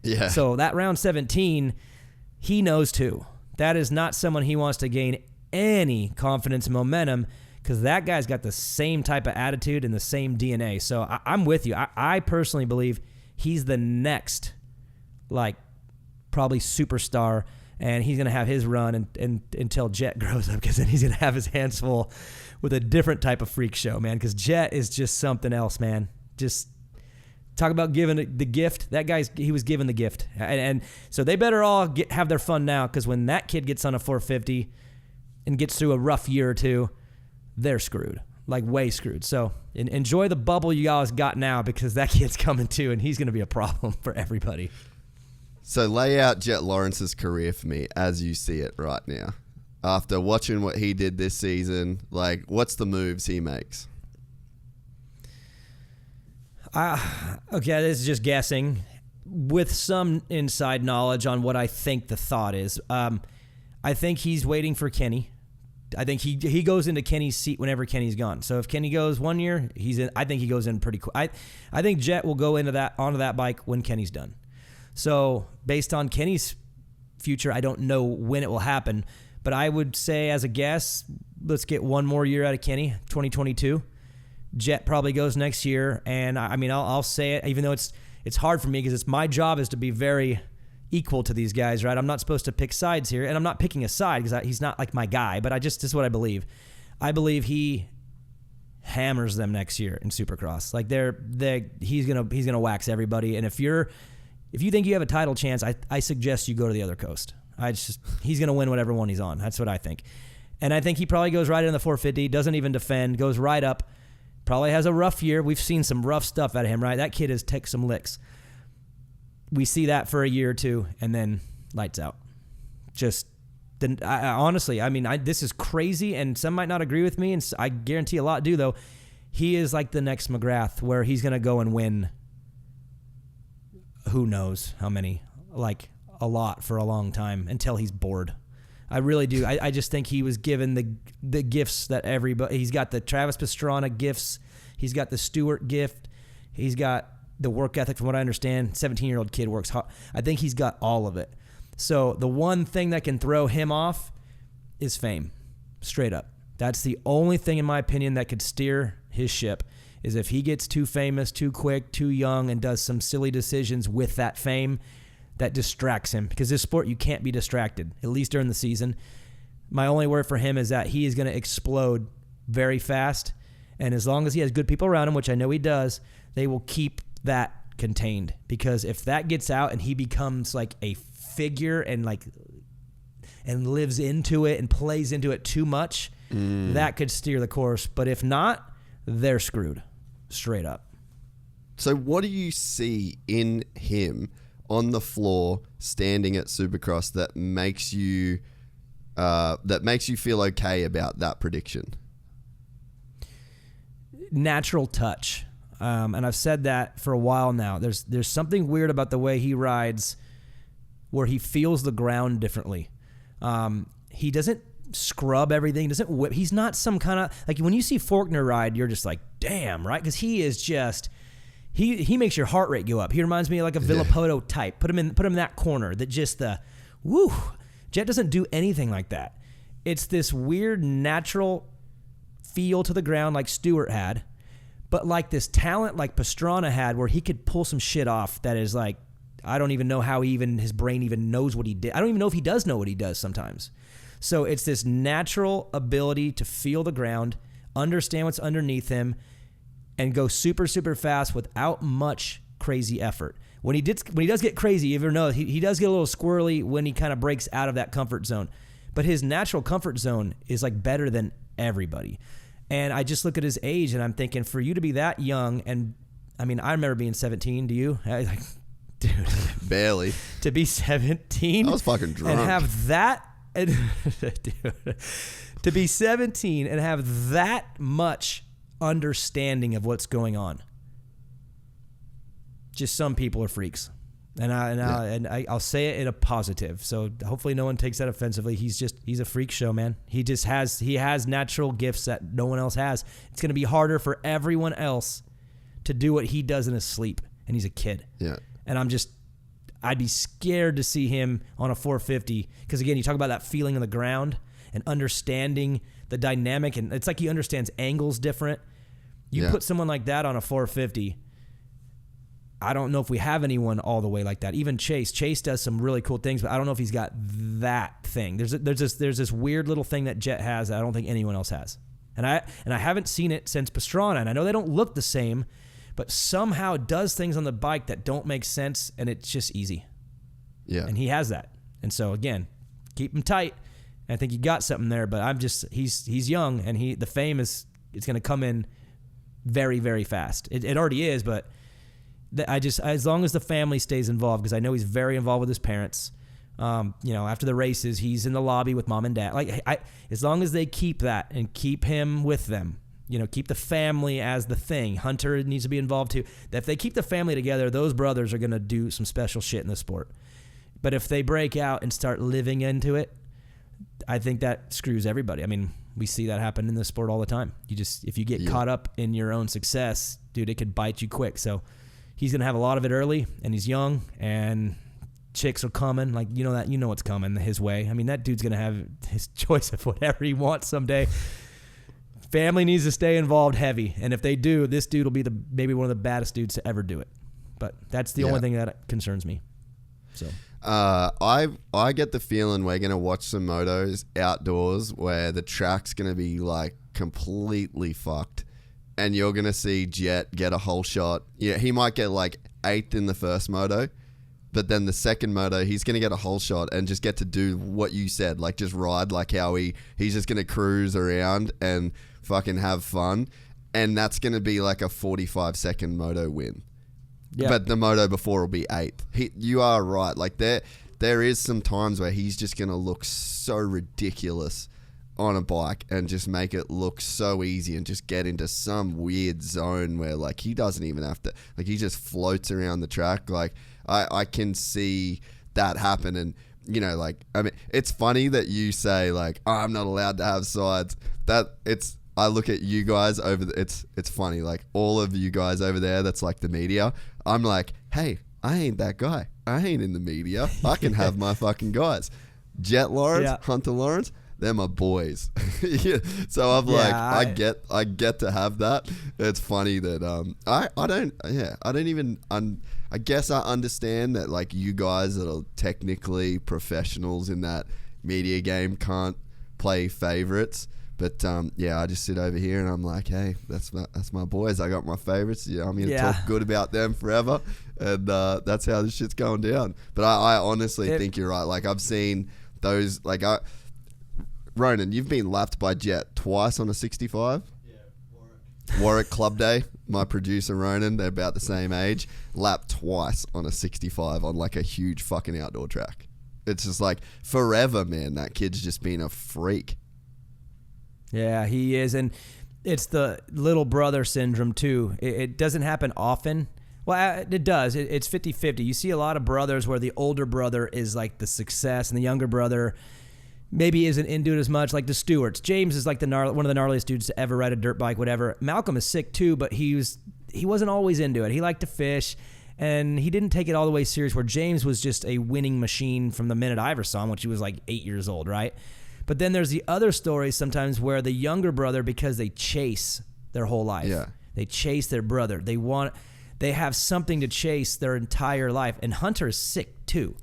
Yeah. So that round 17, he knows too. That is not someone he wants to gain any confidence and momentum, because that guy's got the same type of attitude and the same DNA. So I'm with you. I personally believe he's the next, like, probably superstar, and he's going to have his run until Jett grows up, because then he's going to have his hands full with a different type of freak show, man, because Jett is just something else, man. Just talk about giving the gift. That he was given the gift. And so they better all have their fun now, because when that kid gets on a 450 and gets through a rough year or two, they're screwed, like way screwed. So enjoy the bubble you guys got now, because that kid's coming too, and he's going to be a problem for everybody. So lay out Jett Lawrence's career for me as you see it right now. After watching what he did this season, like, what's the moves he makes? Okay, this is just guessing with some inside knowledge on what I think the thought is. I think he's waiting for Kenny. I think he goes into Kenny's seat whenever Kenny's gone. So if Kenny goes 1 year, he's in. I think he goes in pretty quick. I think Jett will go onto that bike when Kenny's done. So based on Kenny's future, I don't know when it will happen, but I would say as a guess, let's get one more year out of Kenny, 2022. Jett probably goes next year, and I mean, I'll say it, even though it's hard for me, because it's my job is to be very equal to these guys, right? I'm not supposed to pick sides here, and I'm not picking a side because he's not like my guy, but this is what I believe. I believe he hammers them next year in Supercross. Like he's gonna wax everybody, and if you think you have a title chance, I suggest you go to the other coast. He's gonna win whatever one he's on. That's what I think, and I think he probably goes right in the 450, doesn't even defend, goes right up. Probably has a rough year. We've seen some rough stuff out of him, right? That kid has taken some licks. We see that for a year or two, and then lights out. Honestly, I mean, this is crazy, and some might not agree with me, and I guarantee a lot do, though. He is like the next McGrath, where he's going to go and win who knows how many, like a lot for a long time, until he's bored. I really do. I just think he was given the gifts that everybody... He's got the Travis Pastrana gifts. He's got the Stewart gift. He's got the work ethic, from what I understand. 17-year-old kid works hard. I think he's got all of it. So the one thing that can throw him off is fame. Straight up. That's the only thing, in my opinion, that could steer his ship, is if he gets too famous, too quick, too young, and does some silly decisions with that fame that distracts him, because this sport, you can't be distracted, at least during the season. My only word for him is that he is going to explode very fast, and as long as he has good people around him, which I know he does, they will keep that contained, because if that gets out and he becomes like a figure and lives into it and plays into it too much, that could steer the course. But if not, they're screwed straight up. So what do you see in him on the floor standing at Supercross that makes you feel okay about that prediction? Natural touch. And I've said that for a while now. There's something weird about the way he rides where he feels the ground differently. He doesn't scrub everything, doesn't whip. He's not some kind of, like when you see Faulkner ride, you're just like, damn, right? Because he is just, he makes your heart rate go up. He reminds me of like a Villapoto type. Put him in that corner that just woo. Jett doesn't do anything like that. It's this weird natural feel to the ground like Stewart had, but like this talent like Pastrana had where he could pull some shit off that is like, I don't even know how his brain even knows what he did. I don't even know if he does know what he does sometimes. So it's this natural ability to feel the ground, understand what's underneath him, and go super, super fast without much crazy effort. When he does get crazy, you ever know, he does get a little squirrely when he kind of breaks out of that comfort zone. But his natural comfort zone is like better than everybody. And I just look at his age and I'm thinking, for you to be that young, and I mean, I remember being 17. Do you? Like, dude, barely. To be 17, I was fucking drunk, and have that. Dude, to be 17 and have that much understanding of what's going on. Just some people are freaks, and I'll say it in a positive. So hopefully no one takes that offensively. He's a freak show, man. He has natural gifts that no one else has. It's going to be harder for everyone else to do what he does in his sleep, and he's a kid. Yeah. And I'd be scared to see him on a 450 because, again, you talk about that feeling on the ground and understanding the dynamic, and it's like he understands angles different. You put someone like that on a 450, I don't know if we have anyone all the way like that. Even Chase does some really cool things, but I don't know if he's got that thing. There's this weird little thing that Jett has that I don't think anyone else has. And I haven't seen it since Pastrana, and I know they don't look the same, but somehow does things on the bike that don't make sense, and it's just easy. Yeah. And he has that. And so, again, keep him tight. I think you got something there, but he's young, and the fame it's going to come in very, very fast. It already is, but as long as the family stays involved, because I know he's very involved with his parents. After the races, he's in the lobby with mom and dad. As long as they keep that and keep him with them, keep the family as the thing. Hunter needs to be involved too. That if they keep the family together, those brothers are going to do some special shit in the sport. But if they break out and start living into it, I think that screws everybody. I mean, we see that happen in the sport all the time. If you get caught up in your own success, dude, it could bite you quick. So he's going to have a lot of it early, and he's young, and chicks are coming. Like, what's coming his way. I mean, that dude's going to have his choice of whatever he wants someday. Family needs to stay involved heavy, and if they do, this dude will be maybe one of the baddest dudes to ever do it. But that's the only thing that concerns me. So I get the feeling we're gonna watch some motos outdoors where the track's gonna be like completely fucked, and you're gonna see Jett get a whole shot. Yeah, he might get like 8th in the first moto, but then the second moto, he's going to get a whole shot and just get to do what you said, like just ride like how he's just going to cruise around and fucking have fun. And that's going to be like a 45-second moto win. Yeah. But the moto before will be 8th. You are right. Like there is some times where he's just going to look so ridiculous on a bike and just make it look so easy and just get into some weird zone where like he doesn't even have to, like he just floats around the track. Like I can see that happen. And like, I mean, it's funny that you say like, oh, I'm not allowed to have sides. I look at you guys over it's funny, like all of you guys over there that's like the media. I'm like, hey, I ain't that guy. I ain't in the media. I can have my fucking guys. Jett Lawrence, Hunter Lawrence, they're my boys. So I'm I get to have that. It's funny that I guess I understand that like you guys that are technically professionals in that media game can't play favorites, But yeah, I just sit over here and I'm like, hey, that's my boys. I got my favorites. Yeah, I'm gonna talk good about them forever, and that's how this shit's going down. But I honestly think you're right. Like I've seen those. Like Ronan, you've been lapped by Jett twice on a 65. Warwick Club Day, my producer Ronan, they're about the same age, lapped twice on a 65 on like a huge fucking outdoor track. It's just like forever, man. That kid's just been a freak. Yeah, he is. And it's the little brother syndrome too. It doesn't happen often. Well, it does. It's 50-50. You see a lot of brothers where the older brother is like the success and the younger brother maybe isn't into it as much, like the Stewarts. James is like one of the gnarliest dudes to ever ride a dirt bike, whatever. Malcolm is sick too, but he wasn't always into it. He liked to fish, and he didn't take it all the way serious, where James was just a winning machine from the minute I ever saw him, when he was like 8 years old, right? But then there's the other stories sometimes where the younger brother, because they chase their whole life. Yeah. They chase their brother. They have something to chase their entire life. And Hunter is sick too.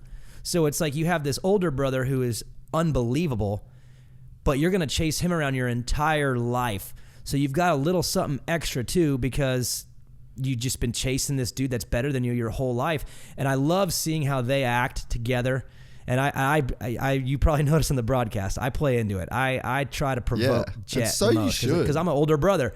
So it's like you have this older brother who is unbelievable, but you're going to chase him around your entire life. So you've got a little something extra too, because you've just been chasing this dude that's better than you your whole life. And I love seeing how they act together. And I you probably noticed in the broadcast, I play into it. I try to provoke Jett. So you should. Because I'm an older brother.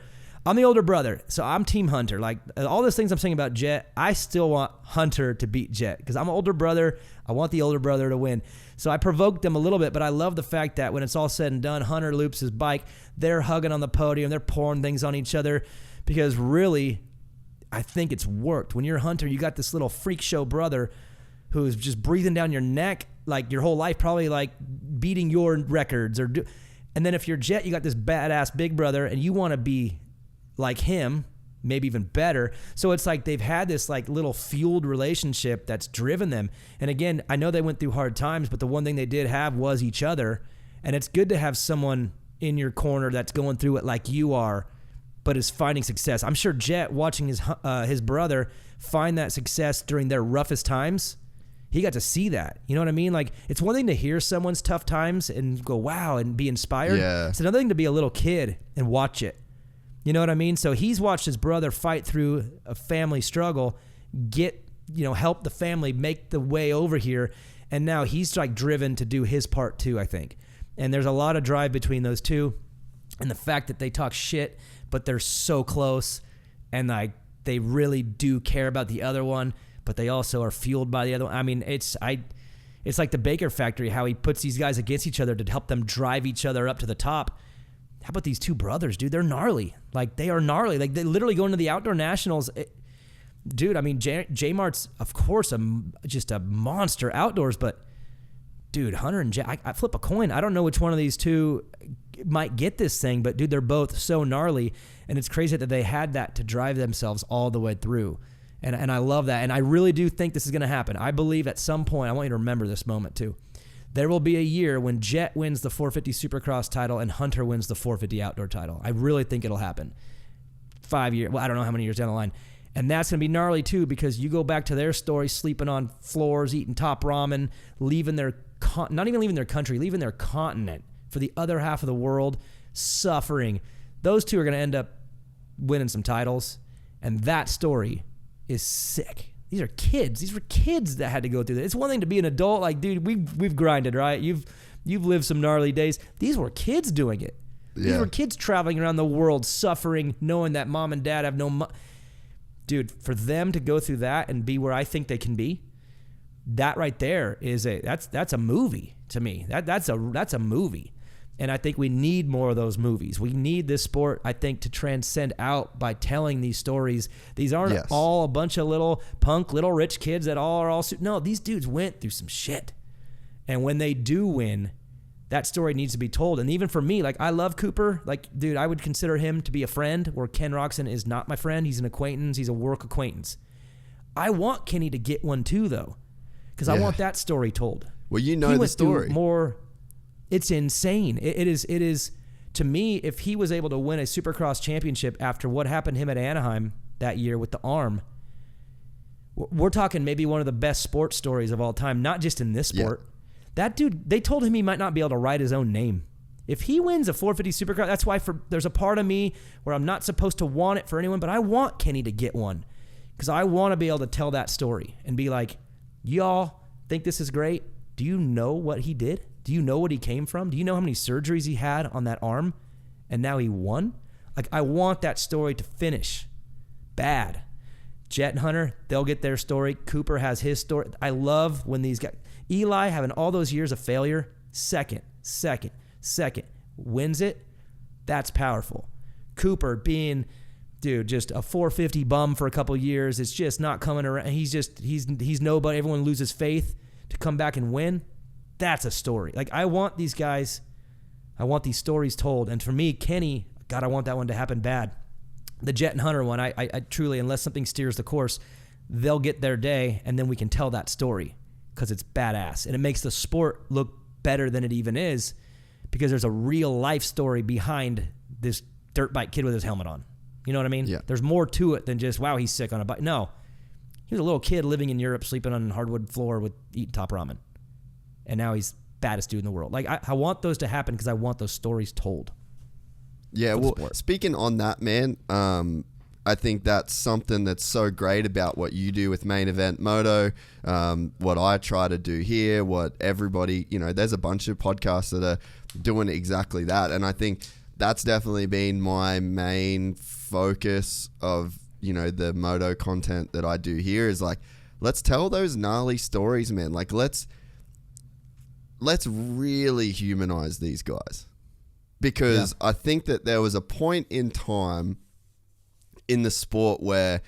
I'm the older brother, so I'm Team Hunter. Like, all those things I'm saying about Jett, I still want Hunter to beat Jett, because I'm an older brother. I want the older brother to win. So I provoked them a little bit, but I love the fact that when it's all said and done, Hunter loops his bike, they're hugging on the podium, they're pouring things on each other, because really, I think it's worked. When you're Hunter, you got this little freak show brother who's just breathing down your neck like your whole life, probably like beating your records. And then if you're Jett, you got this badass big brother, and you want to be like him, maybe even better. So it's like they've had this like little fueled relationship that's driven them. And again, I know they went through hard times, but the one thing they did have was each other. And it's good to have someone in your corner that's going through it like you are, but is finding success. I'm sure Jett, watching his brother find that success during their roughest times, he got to see that. You know what I mean? Like, it's one thing to hear someone's tough times and go, wow, and be inspired. Yeah. It's another thing to be a little kid and watch it. You know what I mean? So he's watched his brother fight through a family struggle, help the family make the way over here, and now he's like driven to do his part too, I think. And there's a lot of drive between those two, and the fact that they talk shit, but they're so close, and like they really do care about the other one, but they also are fueled by the other one. I mean, it's like the Baker Factory, how he puts these guys against each other to help them drive each other up to the top. How about these two brothers, dude? They're gnarly. Like, they are gnarly. Like, they literally go into the outdoor nationals. Dude, I mean, J-Mart's, of course, just a monster outdoors, but, dude, Hunter and Jett, I flip a coin. I don't know which one of these two might get this thing, but, dude, they're both so gnarly, and it's crazy that they had that to drive themselves all the way through. And I love that, and I really do think this is going to happen. I believe at some point, I want you to remember this moment, too. There will be a year when Jett wins the 450 Supercross title and Hunter wins the 450 outdoor title. I really think it'll happen. 5 years. Well, I don't know how many years down the line. And that's going to be gnarly too, because you go back to their story, sleeping on floors, eating top ramen, leaving not even leaving their country, leaving their continent for the other half of the world, suffering. Those two are going to end up winning some titles. And that story is sick. These are kids. These were kids that had to go through this. It's one thing to be an adult, like, dude, we've grinded, right? You've lived some gnarly days. These were kids doing it. Yeah. These were kids traveling around the world, suffering, knowing that mom and dad have no Dude, for them to go through that and be where I think they can be, that right there is that's a movie to me. That's a movie. And I think we need more of those movies. We need this sport, I think, to transcend out by telling these stories. These aren't all a bunch of little punk, little rich kids that all are all... No, these dudes went through some shit. And when they do win, that story needs to be told. And even for me, like, I love Cooper. Like, dude, I would consider him to be a friend, where Ken Roxon is not my friend. He's an acquaintance. He's a work acquaintance. I want Kenny to get one too, though, because I want that story told. Well, you know the story. More... It's insane. It is, to me, if he was able to win a Supercross championship after what happened to him at Anaheim that year with the arm, we're talking maybe one of the best sports stories of all time, not just in this sport. Yeah. That dude, they told him he might not be able to write his own name. If he wins a 450 Supercross, that's why there's a part of me where I'm not supposed to want it for anyone, but I want Kenny to get one because I want to be able to tell that story and be like, y'all think this is great? Do you know what he did? Do you know what he came from? Do you know how many surgeries he had on that arm and now he won? Like, I want that story to finish bad. Jett and Hunter, they'll get their story. Cooper has his story. I love when these guys, Eli having all those years of failure, second, wins it. That's powerful. Cooper being, dude, just a 450 bum for a couple years. It's just not coming around. He's nobody. Everyone loses faith to come back and win. That's a story. Like, I want these guys, I want these stories told. And for me, Kenny, God, I want that one to happen bad. The Jett and Hunter one, I truly, unless something steers the course, they'll get their day and then we can tell that story because it's badass. And it makes the sport look better than it even is because there's a real life story behind this dirt bike kid with his helmet on. You know what I mean? Yeah. There's more to it than just, wow, he's sick on a bike. No. He was a little kid living in Europe, sleeping on a hardwood floor with eating top ramen. And now he's baddest dude in the world. Like, I want those to happen because I want those stories told. Yeah, well, speaking on that, man, I think that's something that's so great about what you do with Main Event Moto, what I try to do here, what everybody, there's a bunch of podcasts that are doing exactly that. And I think that's definitely been my main focus of, the moto content that I do here is like, let's tell those gnarly stories, man. Like, let's really humanize these guys. Because I think that there was a point in time in the sport where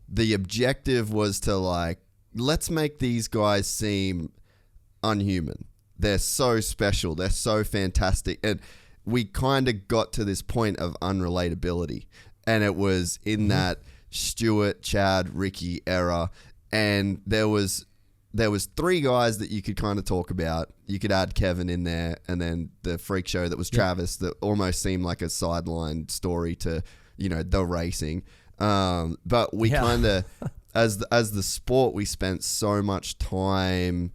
the objective was to like, let's make these guys seem unhuman. They're so special. They're so fantastic. And we kind of got to this point of unrelatability. And it was in that Stuart, Chad, Ricky era. And there was three guys that you could kind of talk about. You could add Kevin in there, and then the freak show that was Travis that almost seemed like a sideline story to, the racing. But we kind of, as the sport, we spent so much time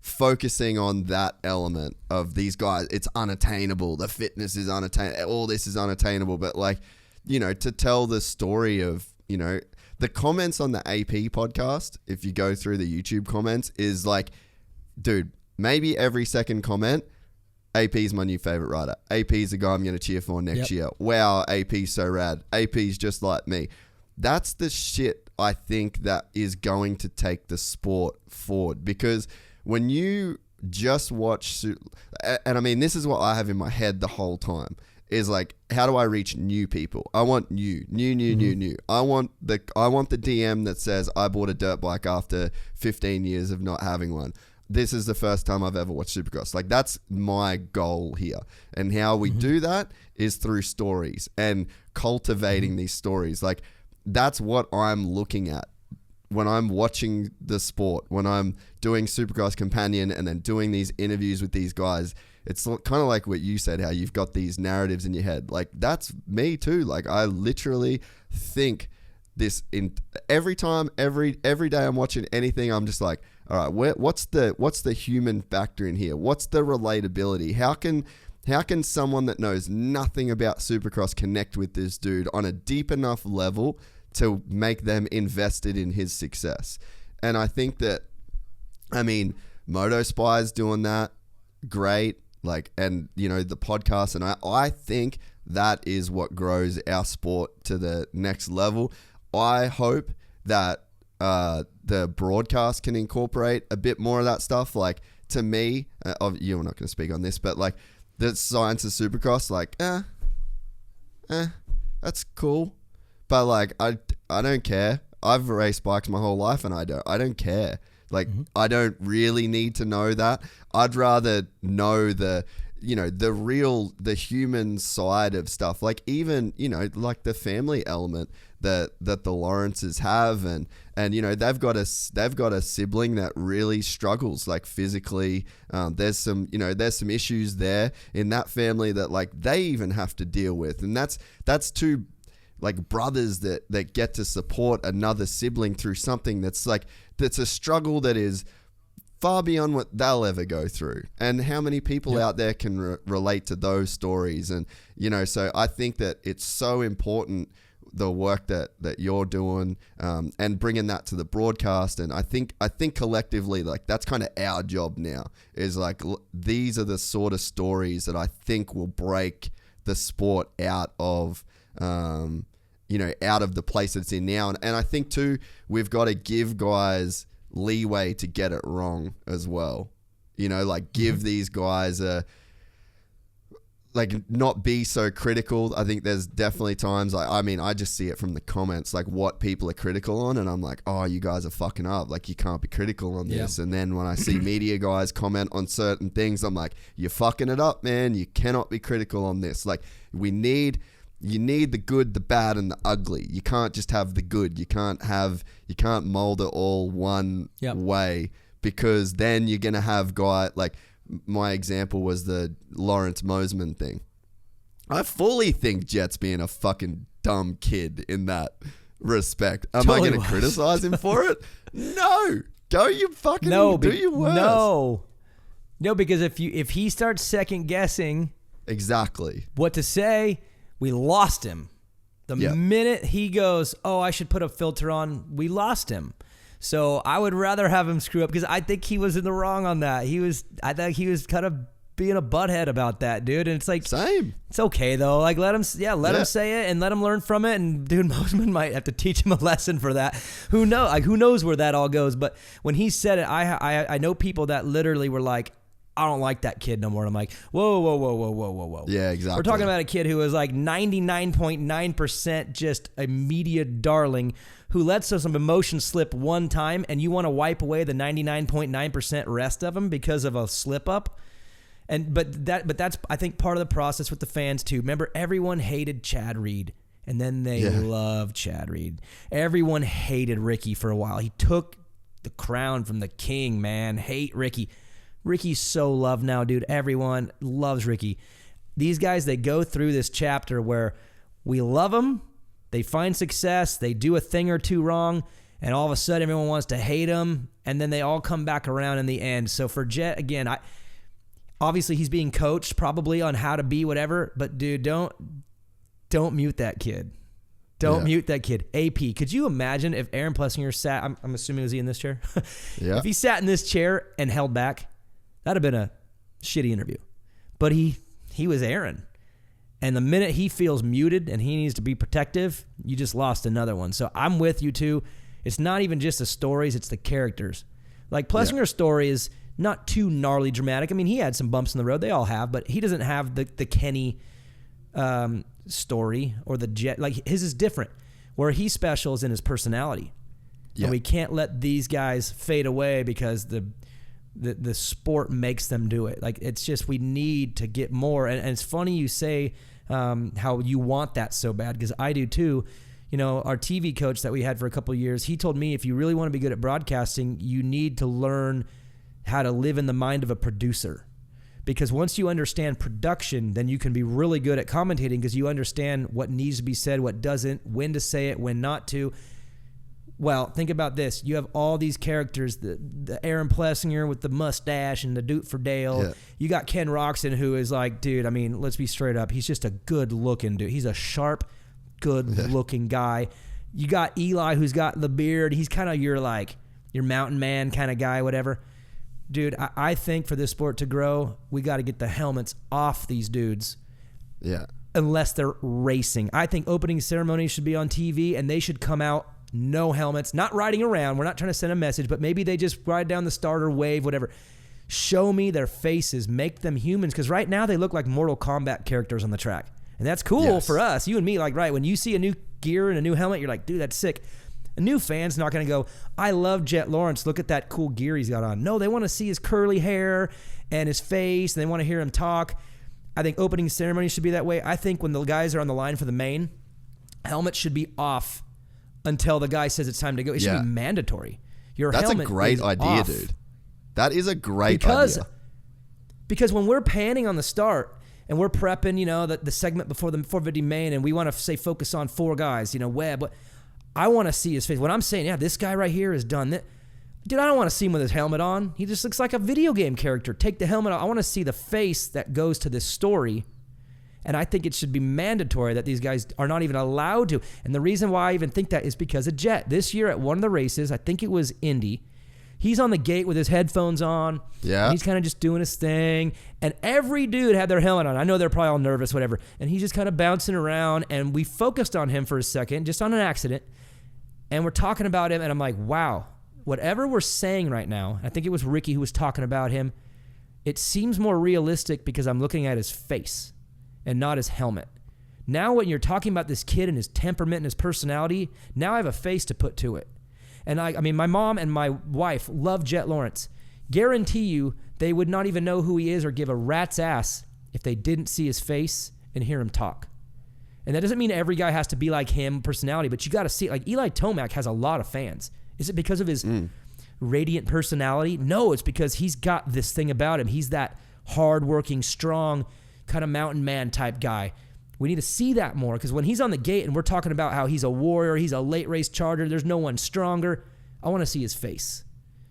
focusing on that element of these guys. It's unattainable. The fitness is unattainable. All this is unattainable. But like, to tell the story of, the comments on the AP podcast, if you go through the YouTube comments, is like, dude, maybe every second comment, AP's my new favorite rider. AP's the guy I'm going to cheer for next year. Wow, AP's so rad. AP's just like me. That's the shit I think that is going to take the sport forward. Because when you just watch, and I mean, this is what I have in my head the whole time, is like, how do I reach new people? I want new. I want the DM that says I bought a dirt bike after 15 years of not having one. This is the first time I've ever watched Supercross. Like, that's my goal here. And how we do that is through stories and cultivating these stories. Like, that's what I'm looking at when I'm watching the sport, when I'm doing Supercross Companion and then doing these interviews with these guys. It's kind of like what you said, how you've got these narratives in your head. Like, that's me too. Like, I literally think this in every time, every day I'm watching anything, I'm just like, all right, what's the human factor in here? What's the relatability? How can someone that knows nothing about Supercross connect with this dude on a deep enough level to make them invested in his success? And I think that, I mean, Moto Spy's doing that. Great. Like, and the podcast, and I think that is what grows our sport to the next level. I hope that the broadcast can incorporate a bit more of that stuff. Like, to me, you're not going to speak on this, but like the science of Supercross, like, that's cool, but like, I don't care. I've raced bikes my whole life, and I don't care. Like, I don't really need to know that. I'd rather know the human side of stuff. Like, even, like the family element that the Lawrences have, and they've got a sibling that really struggles, like, physically. There's some issues there in that family that, like, they even have to deal with. And that's two, like, brothers that get to support another sibling through something that's a struggle that is far beyond what they'll ever go through. And how many people out there can relate to those stories? And, so I think that it's so important, the work that you're doing, and bringing that to the broadcast. And I think collectively, like, that's kind of our job now, is like, these are the sort of stories that I think will break the sport out of, out of the place it's in now. And I think too, we've got to give guys leeway to get it wrong as well. Give these guys not be so critical. I think there's definitely times, I just see it from the comments, like what people are critical on, and I'm like, oh, you guys are fucking up. Like, you can't be critical on this. And then when I see media guys comment on certain things, I'm like, you're fucking it up, man. You cannot be critical on this. Like, you need the good, the bad, and the ugly. You can't just have the good. You can't mold it all one way, because then you're gonna have like my example was the Lawrence Mosman thing. I fully think Jett's being a fucking dumb kid in that respect. Am I gonna criticize him for it? No. Go you fucking do your worst. No, because if he starts second guessing exactly what to say, we lost him. The minute he goes, oh, I should put a filter on, we lost him. So I would rather have him screw up, because I think he was in the wrong on that. I think he was kind of being a butthead about that, dude. And it's like, same. It's okay though. Like, let him say it and let him learn from it. And dude, Mosman might have to teach him a lesson for that. Who knows where that all goes? But when he said it, I know people that literally were like, I don't like that kid no more. And I'm like, whoa. Yeah, exactly. We're talking about a kid who was like 99.9% just a media darling, who lets some emotion slip one time, and you want to wipe away the 99.9% rest of them because of a slip up. But that's I think part of the process with the fans too. Remember, everyone hated Chad Reed, and then they loved Chad Reed. Everyone hated Ricky for a while. He took the crown from the king, man. Hate Ricky. Ricky's so loved now, dude. Everyone loves Ricky. These guys, they go through this chapter where we love them, they find success, they do a thing or two wrong, and all of a sudden everyone wants to hate them, and then they all come back around in the end. So for Jett, again, obviously he's being coached probably on how to be whatever, but dude, don't mute that kid. Don't mute that kid. AP, could you imagine if Aaron Plessinger sat, I'm assuming, was he in this chair? If he sat in this chair and held back, that'd have been a shitty interview. But he was Aaron. And the minute he feels muted and he needs to be protective, you just lost another one. So I'm with you too. It's not even just the stories, it's the characters. Like Plessinger's story is not too gnarly dramatic. I mean, he had some bumps in the road. They all have, but he doesn't have the Kenny story or the Jett. Like, his is different. Where he's special is in his personality. And we can't let these guys fade away because the sport makes them do it. Like, it's just, we need to get more. And it's funny you say how you want that so bad, because I do too. Our TV coach that we had for a couple of years, he told me, if you really want to be good at broadcasting, you need to learn how to live in the mind of a producer. Because once you understand production, then you can be really good at commentating, because you understand what needs to be said, what doesn't, when to say it, when not to. Well, think about this. You have all these characters, the Aaron Plessinger with the mustache and the Doot for Dale. Yeah. You got Ken Roxon, who is like, dude, I mean, let's be straight up. He's just a good-looking dude. He's a sharp, good-looking guy. You got Eli, who's got the beard. He's kind of your mountain man kind of guy, whatever. Dude, I think for this sport to grow, we got to get the helmets off these dudes. Yeah. Unless they're racing. I think opening ceremonies should be on TV, and they should come out no helmets, not riding around. We're not trying to send a message, but maybe they just ride down the starter, wave, whatever. Show me their faces, make them humans, because right now they look like Mortal Kombat characters on the track. And that's cool for us, you and me. Like, right, when you see a new gear and a new helmet, you're like, dude, that's sick. A new fan's not going to go, I love Jett Lawrence, look at that cool gear he's got on. No, they want to see his curly hair and his face, and they want to hear him talk. I think opening ceremony should be that way. I think when the guys are on the line for the main, helmets should be off until the guy says it's time to go. It should be mandatory. That's a great idea, dude. That is a great idea. Because when we're panning on the start and we're prepping, the segment before the 450 main, and we want to say focus on four guys, Webb. I want to see his face. When I'm saying, this guy right here has done that. Dude, I don't want to see him with his helmet on. He just looks like a video game character. Take the helmet off. I want to see the face that goes to this story. And I think it should be mandatory that these guys are not even allowed to. And the reason why I even think that is because of Jett. This year at one of the races, I think it was Indy, he's on the gate with his headphones on. Yeah. He's kind of just doing his thing. And every dude had their helmet on. I know they're probably all nervous, whatever. And he's just kind of bouncing around. And we focused on him for a second, just on an accident. And we're talking about him. And I'm like, wow, whatever we're saying right now, I think it was Ricky who was talking about him, it seems more realistic because I'm looking at his face and not his helmet. Now when you're talking about this kid and his temperament and his personality, now I have a face to put to it. And I mean, my mom and my wife love Jett Lawrence. Guarantee you they would not even know who he is or give a rat's ass if they didn't see his face and hear him talk. And that doesn't mean every guy has to be like him, personality, but you got to see it. Like Eli Tomac has a lot of fans. Is it because of his radiant personality? No, it's because he's got this thing about him. He's that hardworking, strong, kind of mountain man type guy. We need to see that more because when he's on the gate and we're talking about how he's a warrior, he's a late race charger, there's no one stronger, I want to see his face.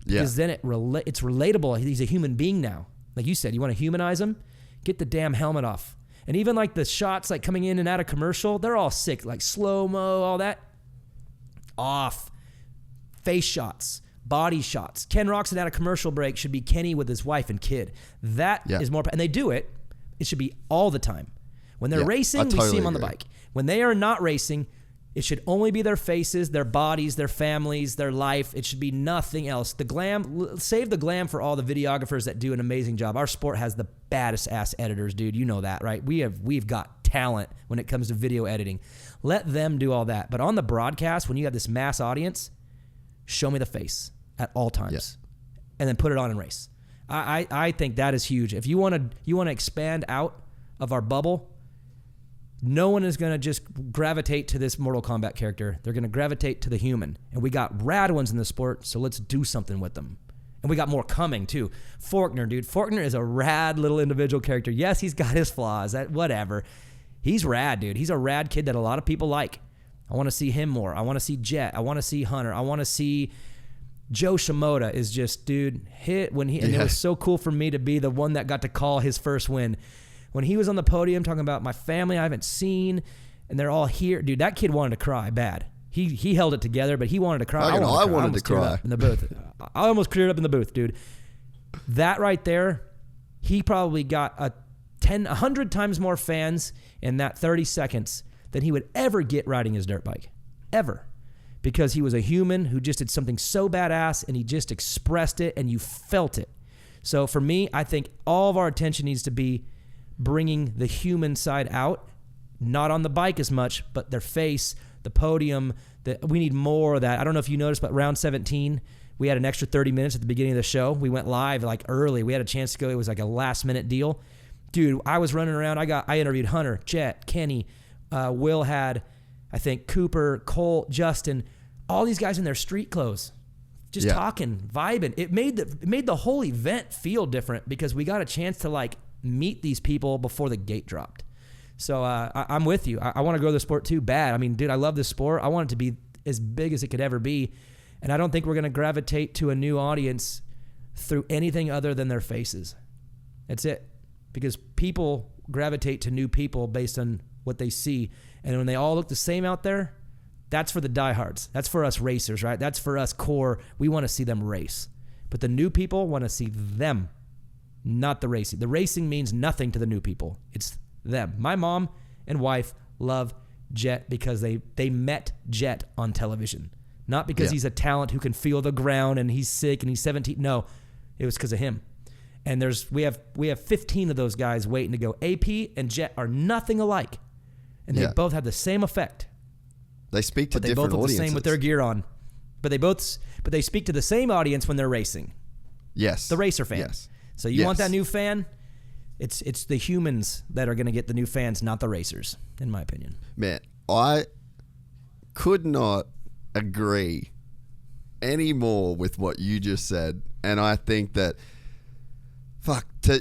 Because then it's relatable. He's a human being now. Like you said, you want to humanize him? Get the damn helmet off. And even like the shots like coming in and out of commercial, they're all sick. Like slow-mo, all that. Off. Face shots. Body shots. Ken Roczen at a commercial break should be Kenny with his wife and kid. That is more... And they do it. It should be all the time. When they're racing, we see them on the bike. When they are not racing, it should only be their faces, their bodies, their families, their life. It should be nothing else. The glam, save the glam for all the videographers that do an amazing job. Our sport has the baddest ass editors, dude. You know that, right? We've got talent when it comes to video editing. Let them do all that. But on the broadcast, when you have this mass audience, show me the face at all times, and then put it on and race. I think that is huge. If you want to expand out of our bubble, no one is going to just gravitate to this Mortal Kombat character. They're going to gravitate to the human. And we got rad ones in the sport, so let's do something with them. And we got more coming, too. Faulkner, dude. Faulkner is a rad little individual character. Yes, he's got his flaws. Whatever. He's rad, dude. He's a rad kid that a lot of people like. I want to see him more. I want to see Jett. I want to see Hunter. I want to see... Joe Shimoda is just, dude, hit when he... And it was so cool for me to be the one that got to call his first win. When he was on the podium talking about my family I haven't seen, and they're all here. Dude, that kid wanted to cry bad. He held it together, but he wanted to cry. I wanted to cry. In the booth. I almost cleared up in the booth, dude. That right there, he probably got 100 times more fans in that 30 seconds than he would ever get riding his dirt bike. Ever. Because he was a human who just did something so badass, and he just expressed it, and you felt it. So for me, I think all of our attention needs to be bringing the human side out, not on the bike as much, but their face, the podium. We need more of that. I don't know if you noticed, but round 17, we had an extra 30 minutes at the beginning of the show. We went live like early. We had a chance to go. It was like a last-minute deal. Dude, I was running around. I interviewed Hunter, Jett, Kenny. Will had, I think, Cooper, Colt, Justin, all these guys in their street clothes, just talking, vibing. It made the whole event feel different because we got a chance to like meet these people before the gate dropped. So I'm with you. I want to grow the sport too bad. I mean, dude, I love this sport. I want it to be as big as it could ever be. And I don't think we're going to gravitate to a new audience through anything other than their faces. That's it. Because people gravitate to new people based on what they see. And when they all look the same out there, that's for the diehards. That's for us racers, right? That's for us core. We want to see them race. But the new people want to see them, not the racing. The racing means nothing to the new people. It's them. My mom and wife love Jett because they met Jett on television. Not because he's a talent who can feel the ground and he's sick and he's 17. No, it was because of him. And we have 15 of those guys waiting to go. AP and Jett are nothing alike. And they both have the same effect. They speak to but different audiences. They both look the same with their gear on. But they speak to the same audience when they're racing. Yes. The racer fan. Yes. So you want that new fan? It's the humans that are going to get the new fans, not the racers, in my opinion. Man, I could not agree any more with what you just said. And I think that,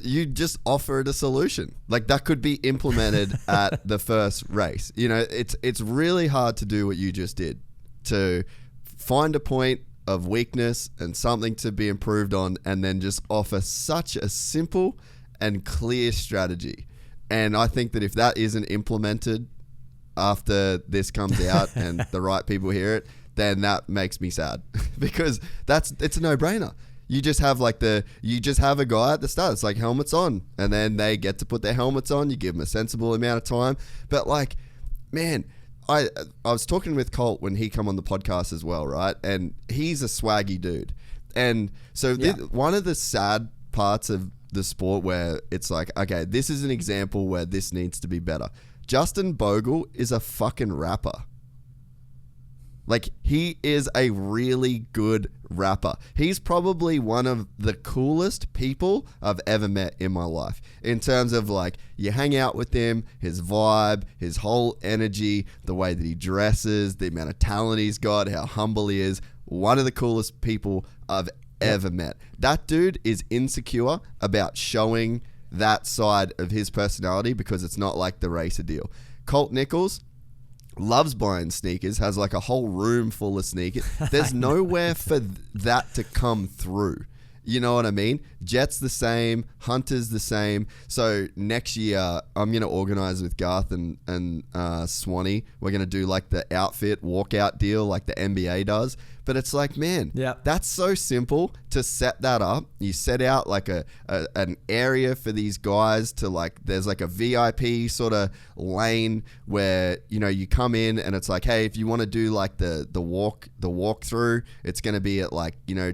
you just offered a solution. Like, that could be implemented at the first race. You know, it's really hard to do what you just did, to find a point of weakness and something to be improved on, and then just offer such a simple and clear strategy. And I think that if that isn't implemented after this comes out and the right people hear it, then that makes me sad because it's a no-brainer. You just have a guy at the start. It's like helmets on, and then they get to put their helmets on. You give them a sensible amount of time. But like, man, I was talking with Colt when he come on the podcast as well, right? And he's a swaggy dude. And so one of the sad parts of the sport where it's like, okay, this is an example where this needs to be better. Justin Bogle is a fucking rapper. Like, he is a really good rapper. He's probably one of the coolest people I've ever met in my life. In terms of, like, you hang out with him, his vibe, his whole energy, the way that he dresses, the amount of talent he's got, how humble he is. One of the coolest people I've ever met. That dude is insecure about showing that side of his personality because it's not like the racer deal. Colt Nichols loves buying sneakers, has like a whole room full of sneakers. There's nowhere for that to come through. You know what I mean? Jett's the same, Hunter's the same. So next year, I'm going to organize with Garth and Swanee. We're going to do like the outfit walkout deal like the NBA does. But it's like, man, that's so simple to set that up. You set out like an area for these guys to like, there's like a VIP sort of lane where, you know, you come in and it's like, hey, if you want to do like the walkthrough, it's going to be at like, you know,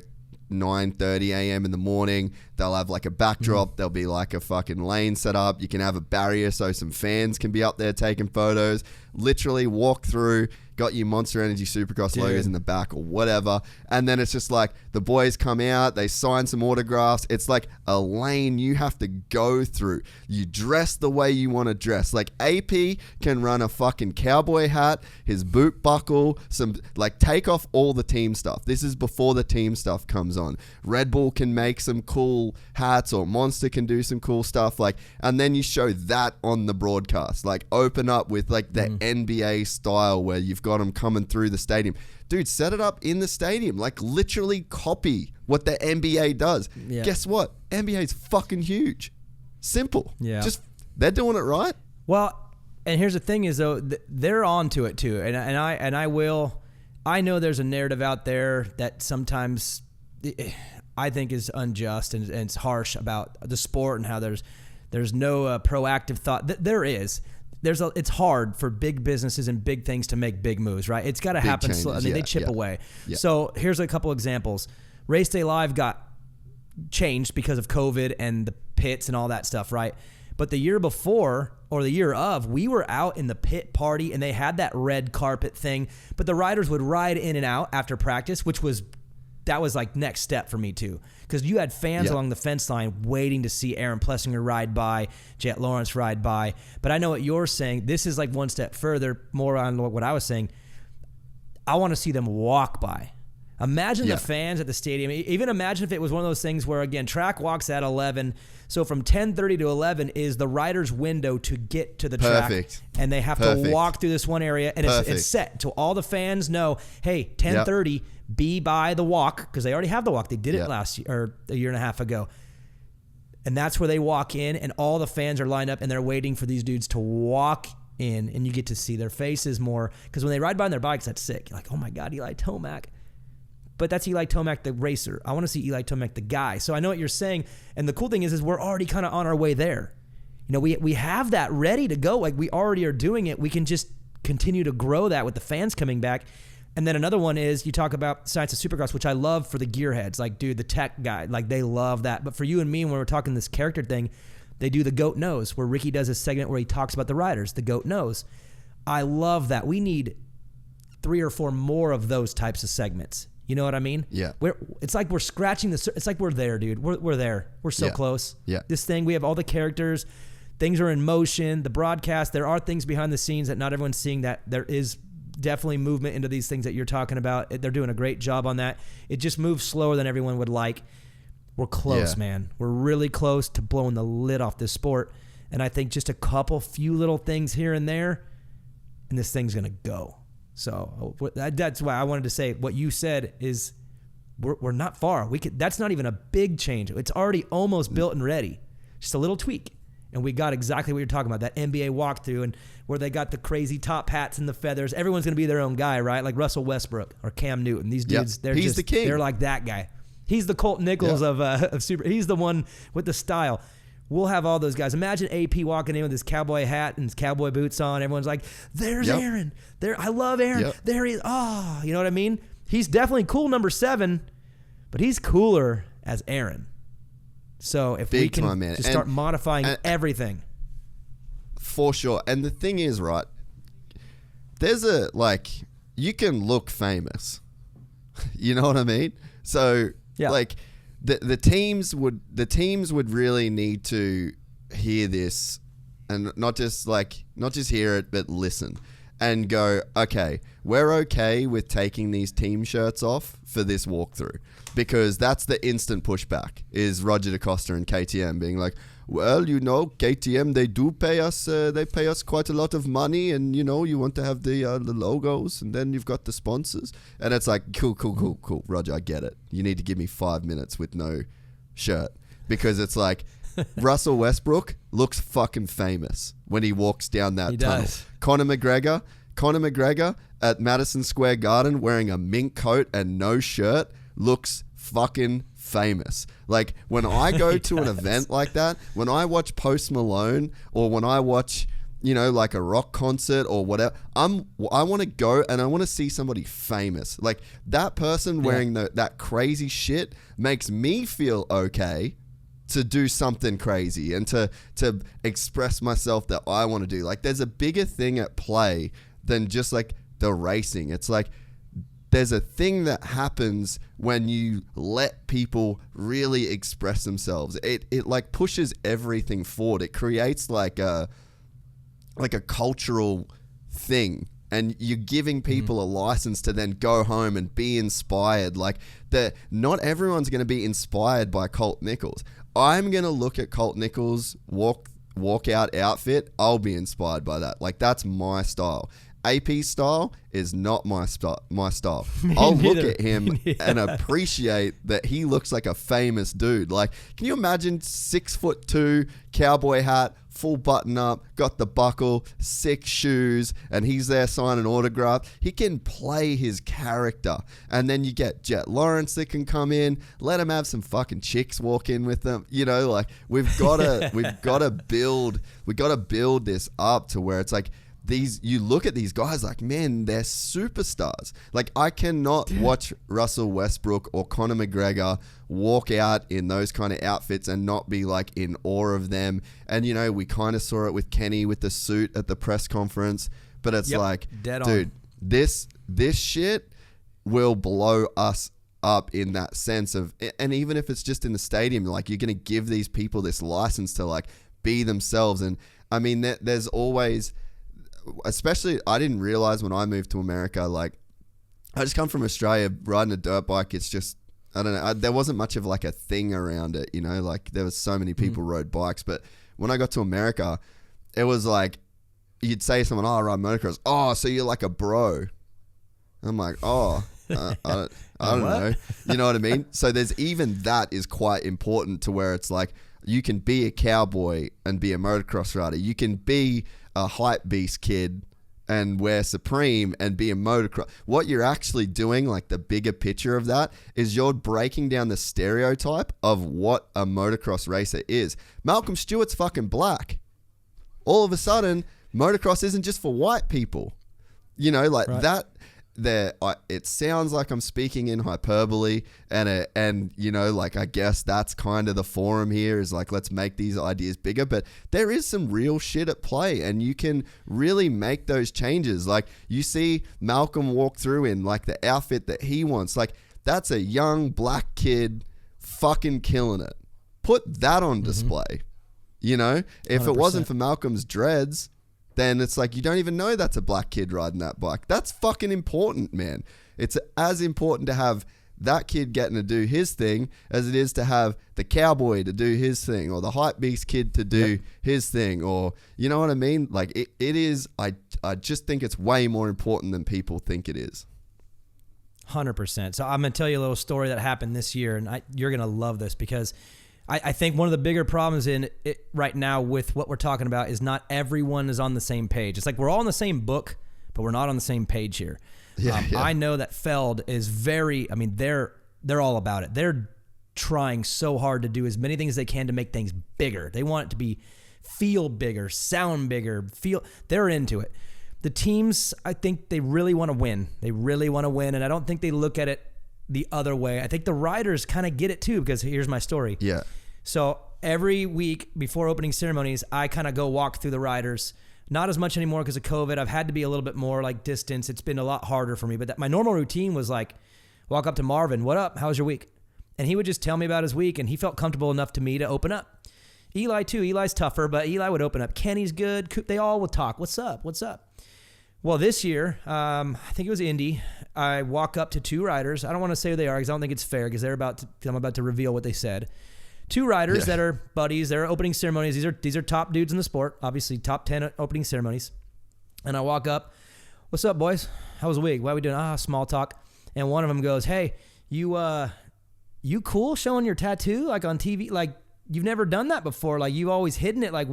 9:30 a.m. in the morning. They'll have like a backdrop. There'll be like a fucking lane set up. You can have a barrier so some fans can be up there taking photos. Literally walk through, got your Monster Energy Supercross logos in the back or whatever. And then it's just like the boys come out, they sign some autographs. It's like a lane you have to go through. You dress the way you want to dress. Like AP can run a fucking cowboy hat, his boot buckle, some like take off all the team stuff. This is before the team stuff comes on. Red Bull can make some cool hats or Monster can do some cool stuff. Like, and then you show that on the broadcast. Like open up with like the NBA style where you've got them coming through the stadium. Dude, set it up in the stadium. Like literally copy what the NBA does. Yeah. Guess what? NBA's fucking huge. Simple. Yeah. Just, they're doing it right. Well, and here's the thing is though, they're on to it too. I know there's a narrative out there that sometimes I think is unjust and it's harsh about the sport and how there's no proactive thought. There is. It's hard for big businesses and big things to make big moves, right? It's got to happen slow. I mean, they chip away. Yeah. So here's a couple examples. Race Day Live got changed because of COVID and the pits and all that stuff, right? But the year before or the year of, we were out in the pit party and they had that red carpet thing, but the riders would ride in and out after practice, that was like next step for me too. Because you had fans along the fence line waiting to see Aaron Plessinger ride by, Jett Lawrence ride by. But I know what you're saying. This is like one step further, more on what I was saying. I want to see them walk by. Imagine the fans at the stadium. Even imagine if it was one of those things where, again, track walks at 11. So from 10:30 to 11 is the rider's window to get to the track. And they have to walk through this one area. And it's set. So all the fans know, hey, 10:30, be by the walk. Because they already have the walk. They did it last year or a year and a half ago. And that's where they walk in. And all the fans are lined up. And they're waiting for these dudes to walk in. And you get to see their faces more. Because when they ride by on their bikes, that's sick. You're like, oh my God, Eli Tomac. But that's Eli Tomac, the racer. I want to see Eli Tomac, the guy. So I know what you're saying. And the cool thing is we're already kind of on our way there. You know, we have that ready to go. Like we already are doing it. We can just continue to grow that with the fans coming back. And then another one is you talk about Science of Supercross, which I love for the gearheads. Like, dude, the tech guy, like they love that. But for you and me, when we're talking this character thing, they do the GOAT Knows, where Ricky does a segment where he talks about the riders, the GOAT Knows. I love that. We need 3 or 4 more of those types of segments. You know what I mean? Yeah. It's like we're scratching it's like we're there, dude. We're there. We're so close. Yeah. This thing, we have all the characters. Things are in motion. The broadcast, there are things behind the scenes that not everyone's seeing, that there is definitely movement into these things that you're talking about. They're doing a great job on that. It just moves slower than everyone would like. We're close, man. We're really close to blowing the lid off this sport. And I think just a few little things here and there, and this thing's going to go. So that's why I wanted to say what you said is we're not far. That's not even a big change. It's already almost built and ready. Just a little tweak. And we got exactly what you're talking about, that NBA walkthrough, and where they got the crazy top hats and the feathers. Everyone's going to be their own guy, right? Like Russell Westbrook or Cam Newton. These dudes, He's the king. They're like that guy. He's the Colt Nichols of super. He's the one with the style. We'll have all those guys. Imagine AP walking in with his cowboy hat and his cowboy boots on. Everyone's like, there's Aaron. I love Aaron. Yep. There he is. Oh, you know what I mean? He's definitely cool number 7, but he's cooler as Aaron. So if we can just start modifying everything. For sure. And the thing is, right, there's you can look famous. You know what I mean? So the teams would really need to hear this, and not just hear it, but listen and go, okay, we're okay with taking these team shirts off for this walkthrough, because that's the instant pushback is Roger DaCosta and KTM being like, well, KTM, they do pay us. They pay us quite a lot of money, and you want to have the logos, and then you've got the sponsors, and it's like, cool, Roger, I get it. You need to give me 5 minutes with no shirt, because it's like Russell Westbrook looks fucking famous when he walks down that tunnel. Does. Conor McGregor at Madison Square Garden wearing a mink coat and no shirt looks fucking famous. Like when I go to an event like that, when I watch Post Malone, or when I watch, like a rock concert or whatever, I want to go and I want to see somebody famous. Like that person wearing that crazy shit makes me feel okay to do something crazy and to express myself that I want to do. Like there's a bigger thing at play than just like the racing. It's like there's a thing that happens when you let people really express themselves. It like pushes everything forward. It creates like a cultural thing, and you're giving people a license to then go home and be inspired. Like not everyone's going to be inspired by Colt Nichols. I'm going to look at Colt Nichols' walkout outfit. I'll be inspired by that. Like that's my style. AP style is not my style. I'll look at him and appreciate that he looks like a famous dude. Like, can you imagine 6'2", cowboy hat, full button up, got the buckle, sick shoes, and he's there signing autograph? He can play his character. And then you get Jett Lawrence that can come in, let him have some fucking chicks walk in with them. Like we've got to build this up to where it's like, you look at these guys like, man, they're superstars. Like I cannot watch Russell Westbrook or Conor McGregor walk out in those kind of outfits and not be like in awe of them. And we kind of saw it with Kenny with the suit at the press conference, but it's like, dude, this shit will blow us up in that sense of, and even if it's just in the stadium, like you're going to give these people this license to like be themselves. And I mean, there's always, especially, I didn't realize when I moved to America, like I just come from Australia, riding a dirt bike. It's just, I don't know, there wasn't much of like a thing around it, like there was so many people rode bikes. But when I got to America, it was like, you'd say to someone, oh, I ride motocross. Oh, so you're like a bro. I'm like, oh, I don't know. You know what I mean? So there's even that is quite important to where it's like, you can be a cowboy and be a motocross rider. You can be a hype beast kid and wear Supreme and be a motocross. What you're actually doing, like the bigger picture of that, is you're breaking down the stereotype of what a motocross racer is. Malcolm Stewart's fucking black. All of a sudden, motocross isn't just for white people. That. It sounds like I'm speaking in hyperbole, and I guess that's kind of the forum here is like, let's make these ideas bigger, but there is some real shit at play, and you can really make those changes. Like you see Malcolm walk through in like the outfit that he wants. Like that's a young black kid fucking killing it. Put that on display. If 100%. It wasn't for Malcolm's dreads, then it's like you don't even know that's a black kid riding that bike. That's fucking important, man. It's as important to have that kid getting to do his thing as it is to have the cowboy to do his thing, or the hype beast kid to do his thing, or you know what I mean? Like it is, I just think it's way more important than people think it is. 100%. So I'm going to tell you a little story that happened this year, and you're going to love this because I think one of the bigger problems in it right now with what we're talking about is not everyone is on the same page. It's like we're all in the same book, but we're not on the same page here. Yeah. I know that Feld is they're all about it. They're trying so hard to do as many things as they can to make things bigger. They want it to feel bigger, sound bigger, they're into it. The teams, I think they really want to win. They really want to win, and I don't think they look at it the other way. I think the riders kind of get it too, because here's my story. Yeah. So every week before opening ceremonies, I kind of go walk through the riders. Not as much anymore because of COVID. I've had to be a little bit more like distance. It's been a lot harder for me. But my normal routine was like, walk up to Marvin, what up? How's your week? And he would just tell me about his week, and he felt comfortable enough to me to open up. Eli too. Eli's tougher, but Eli would open up. Kenny's good. They all would talk. What's up? What's up? Well, this year, I think it was Indy. I walk up to two riders. I don't want to say who they are because I don't think it's fair because I'm about to reveal what they said. Two riders that are buddies. They're opening ceremonies. These are top dudes in the sport. Obviously, top 10 opening ceremonies. And I walk up. What's up, boys? How was the week? What are we doing? Small talk. And one of them goes, "Hey, you cool showing your tattoo like on TV? Like you've never done that before. Like you've always hidden it. Like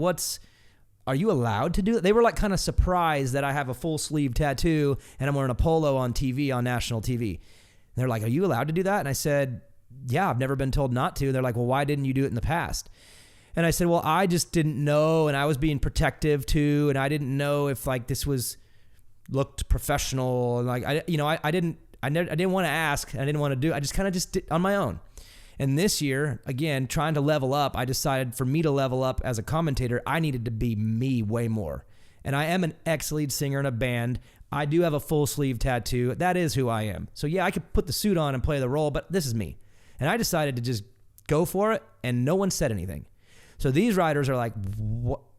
are you allowed to do it?" They were like kind of surprised that I have a full sleeve tattoo and I'm wearing a polo on TV, on national TV. And they're like, "Are you allowed to do that?" And I said, "Yeah, I've never been told not to." They're like, "Well, why didn't you do it in the past?" And I said, "Well, I just didn't know, and I was being protective too, and I didn't know if like this looked professional, and like I didn't want to ask, I didn't want to do. I just kind of did on my own." And this year, again, trying to level up, I decided for me to level up as a commentator, I needed to be me way more. And I am an ex-lead singer in a band. I do have a full sleeve tattoo. That is who I am. So yeah, I could put the suit on and play the role, but this is me. And I decided to just go for it, and no one said anything. So these riders are like,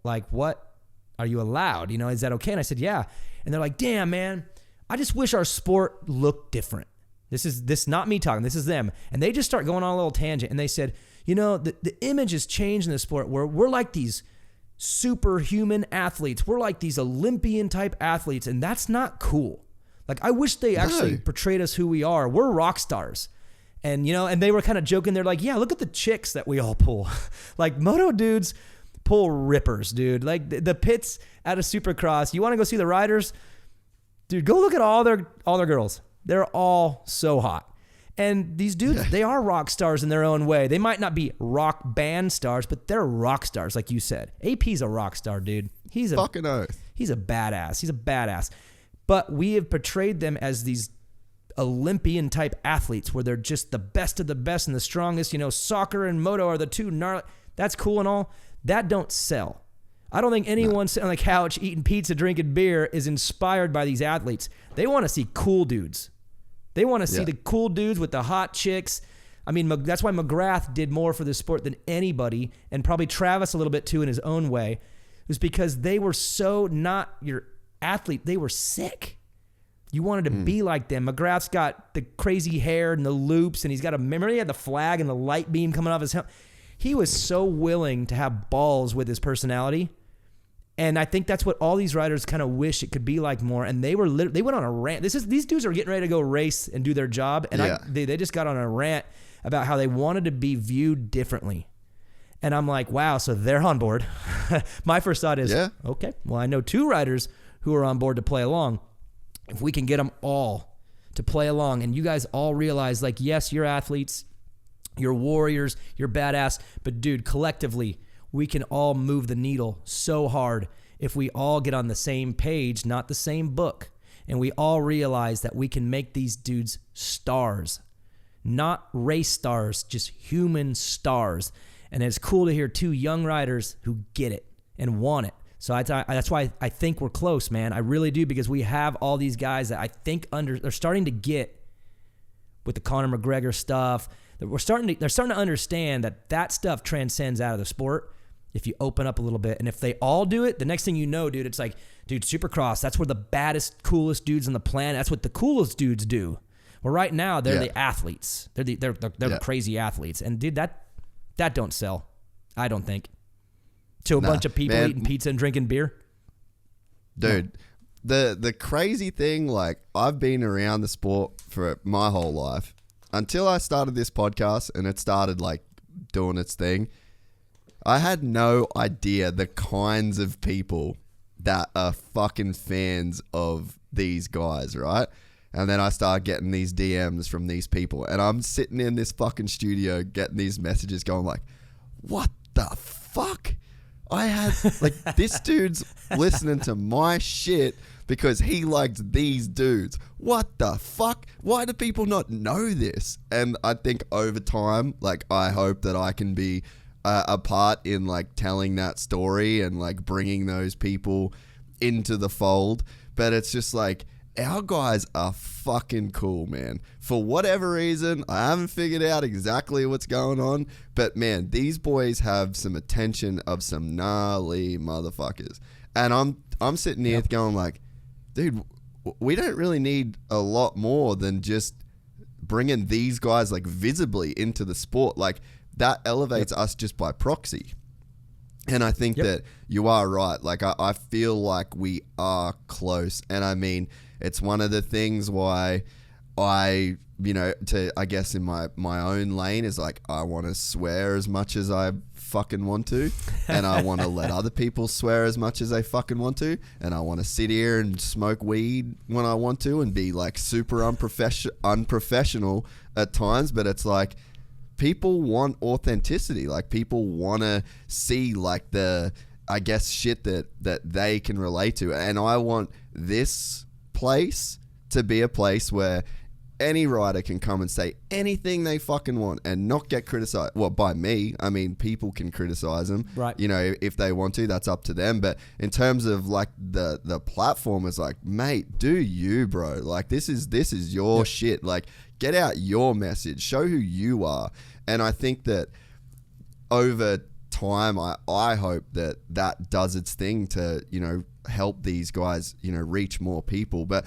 what? Are you allowed? Is that okay? And I said, yeah. And they're like, damn, man, I just wish our sport looked different. This is not me talking. This is them. And they just start going on a little tangent. And they said, the image has changed in the sport where we're like these superhuman athletes. We're like these Olympian type athletes. And that's not cool. Like, I wish they actually portrayed us who we are. We're rock stars. And, and they were kind of joking. They're like, yeah, look at the chicks that we all pull. Like, moto dudes pull rippers, dude. Like, the pits at a Supercross. You want to go see the riders? Dude, go look at all their girls. They're all so hot. And these dudes, they are rock stars in their own way. They might not be rock band stars, but they're rock stars, like you said. AP's a rock star, dude. He's a fucking oath. He's a badass. He's a badass. But we have portrayed them as these Olympian type athletes where they're just the best of the best and the strongest. Soccer and moto are the two gnarly. That's cool and all. That don't sell. I don't think anyone sitting on the couch eating pizza, drinking beer is inspired by these athletes. They want to see cool dudes. They want to see the cool dudes with the hot chicks. I mean, that's why McGrath did more for this sport than anybody, and probably Travis a little bit too in his own way. It was because they were so not your athlete. They were sick. You wanted to be like them. McGrath's got the crazy hair and the loops, and remember he had the flag and the light beam coming off his helmet. He was so willing to have balls with his personality. And I think that's what all these riders kind of wish it could be like more. And they went on a rant. These dudes are getting ready to go race and do their job. And they just got on a rant about how they wanted to be viewed differently. And I'm like, wow, so they're on board. My first thought is, okay, well, I know two riders who are on board to play along. If we can get them all to play along and you guys all realize, like, yes, you're athletes, you're warriors, you're badass, but dude, collectively, we can all move the needle so hard if we all get on the same page, not the same book, and we all realize that we can make these dudes stars, not race stars, just human stars. And it's cool to hear two young riders who get it and want it. So that's why I think we're close, man. I really do, because we have all these guys that I think they're starting to get with the Conor McGregor stuff. They're starting to understand that stuff transcends out of the sport if you open up a little bit. And if they all do it, the next thing you know, dude, it's like, dude, Supercross, that's where the baddest, coolest dudes on the planet, that's what the coolest dudes do. Well, right now, they're the athletes. They're the crazy athletes. And dude, that don't sell, I don't think. To a bunch of people eating pizza and drinking beer. Dude, the crazy thing, like, I've been around the sport for my whole life until I started this podcast and it started like doing its thing. I had no idea the kinds of people that are fucking fans of these guys, right? And then I started getting these DMs from these people, and I'm sitting in this fucking studio getting these messages going like, what the fuck? I had, like, this dude's listening to my shit because he liked these dudes. What the fuck? Why do people not know this? And I think over time, like, I hope that I can be a part in, like, telling that story and, like, bringing those people into the fold. But it's just like, our guys are fucking cool, man. For whatever reason, I haven't figured out exactly what's going on, but man, these boys have some attention of some gnarly motherfuckers. And I'm sitting here going like, dude, we don't really need a lot more than just bringing these guys like visibly into the sport. Like, that elevates us just by proxy. And I think that you are right. Like, I feel like we are close. And I mean, it's one of the things why I, I guess in my own lane is like, I want to swear as much as I fucking want to. And I want to let other people swear as much as they fucking want to. And I want to sit here and smoke weed when I want to and be like super unprofessional at times. But it's like, people want authenticity. Like, people want to see like the, I guess, shit that they can relate to. And I want this place to be a place where any rider can come and say anything they fucking want and not get criticized. Well, by me, I mean, people can criticize them, right? If they want to, that's up to them. But in terms of like the platform, is like, mate, do you, bro? Like, this is your shit. Like, get out your message, show who you are. And I think that over time, I hope that does its thing to, help these guys, reach more people. But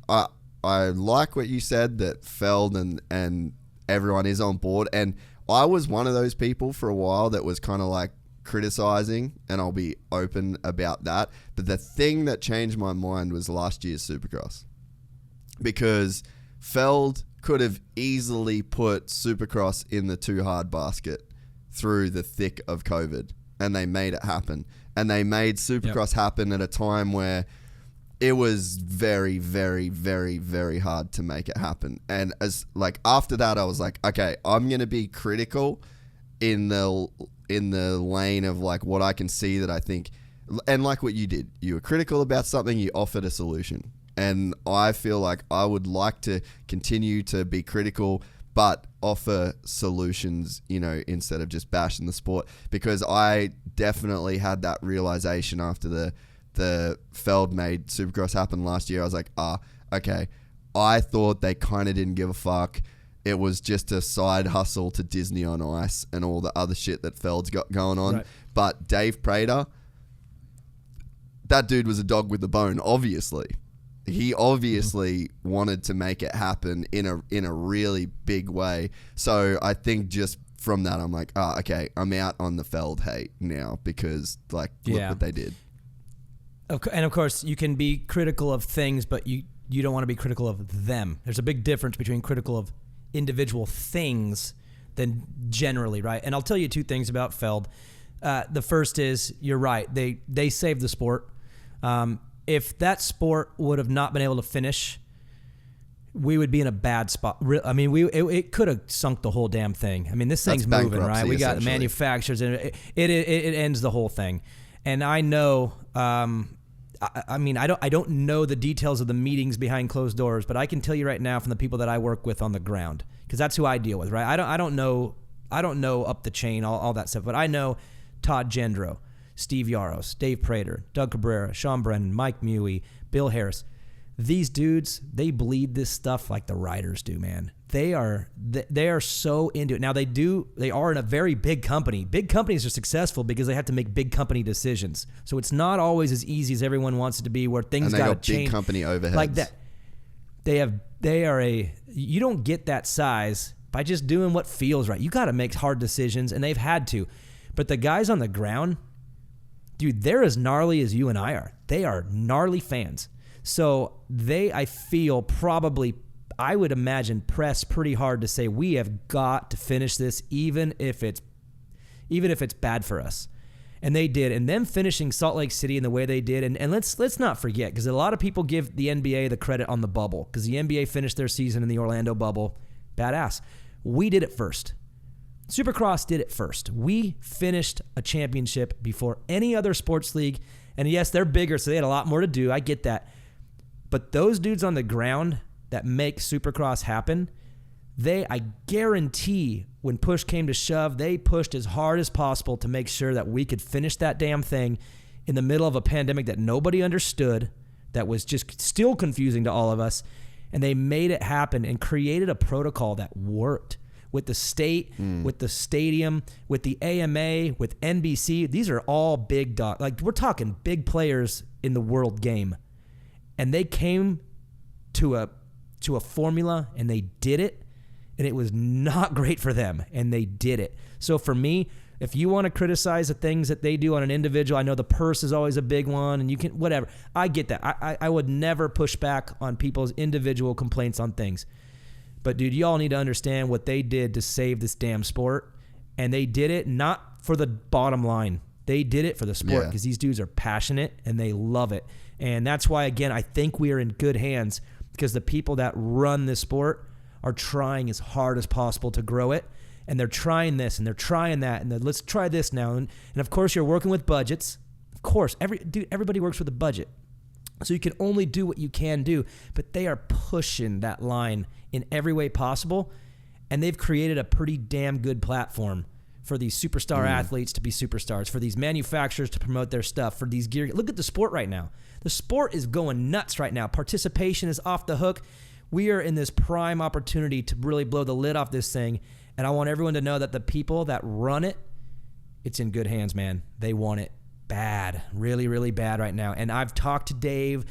I like what you said, that Feld and everyone is on board. And I was one of those people for a while that was kind of like criticizing, and I'll be open about that. But the thing that changed my mind was last year's Supercross, because Feld could have easily put Supercross in the too hard basket through the thick of COVID, and they made it happen. And they made Supercross happen at a time where it was very, very, very, very hard to make it happen. And as like after that, I was like, okay, I'm gonna be critical in the lane of like what I can see that I think, and like what you did, you were critical about something, you offered a solution. And I feel like I would like to continue to be critical, but offer solutions, instead of just bashing the sport. Because I definitely had that realization after the Feld made Supercross happen last year. I was like, okay, I thought they kind of didn't give a fuck. It was just a side hustle to Disney on Ice and all the other shit that Feld's got going on. Right. But Dave Prater, that dude was a dog with a bone, obviously. He obviously wanted to make it happen in a really big way. So I think just from that, I'm like, okay, I'm out on the Feld hate now, because like, look what they did. And of course, you can be critical of things, but you don't want to be critical of them. There's a big difference between critical of individual things than generally, right? And I'll tell you two things about Feld. The first is, you're right. They saved the sport. If that sport would have not been able to finish, we would be in a bad spot. I mean, it could have sunk the whole damn thing. I mean, this thing's moving, right? We got the manufacturers, and it ends the whole thing. And I know, I mean, I don't know the details of the meetings behind closed doors, but I can tell you right now from the people that I work with on the ground, because that's who I deal with, right? I don't know up the chain all that stuff, but I know Todd Gendro, Steve Yaros, Dave Prater, Doug Cabrera, Sean Brennan, Mike Mewey, Bill Harris. These dudes, they bleed this stuff like the riders do, man. They are so into it. Now they are in a very big company. Big companies are successful because they have to make big company decisions. So it's not always as easy as everyone wants it to be, where things got to change. Big company overheads. Like that. You don't get that size by just doing what feels right. You got to make hard decisions, and they've had to. But the guys on the ground, dude, they're as gnarly as you and I are. They are gnarly fans. So I feel probably, I would imagine, press pretty hard to say we have got to finish this, even if it's bad for us. And they did. And them finishing Salt Lake City in the way they did, and let's not forget, because a lot of people give the NBA the credit on the bubble, because the NBA finished their season in the Orlando bubble. Badass. We did it first. Supercross did it first. We finished a championship before any other sports league. And yes, they're bigger, so they had a lot more to do. I get that. But those dudes on the ground that make Supercross happen, I guarantee when push came to shove, they pushed as hard as possible to make sure that we could finish that damn thing in the middle of a pandemic that nobody understood, that was just still confusing to all of us. And they made it happen and created a protocol that worked with the state, with the stadium, with the AMA, with NBC. These are all big dog. Like, we're talking big players in the world game. And they came to a formula, and they did it. And it was not great for them, and they did it. So for me, if you want to criticize the things that they do on an individual, I know the purse is always a big one, and you can, whatever. I get that. I would never push back on people's individual complaints on things. But, dude, you all need to understand what they did to save this damn sport. And they did it not for the bottom line. They did it for the sport, because these dudes are passionate, and they love it. And that's why, again, I think we are in good hands, because the people that run this sport are trying as hard as possible to grow it. And they're trying this and they're trying that, and let's try this now. And of course, you're working with budgets. Of course, everybody works with a budget. So you can only do what you can do, but they are pushing that line in every way possible. And they've created a pretty damn good platform for these superstar athletes to be superstars, for these manufacturers to promote their stuff, for these gear. Look at the sport right now. The sport is going nuts right now. Participation is off the hook. We are in this prime opportunity to really blow the lid off this thing. And I want everyone to know that the people that run it, it's in good hands, man. They want it bad, really, really bad right now. And I've talked to Dave.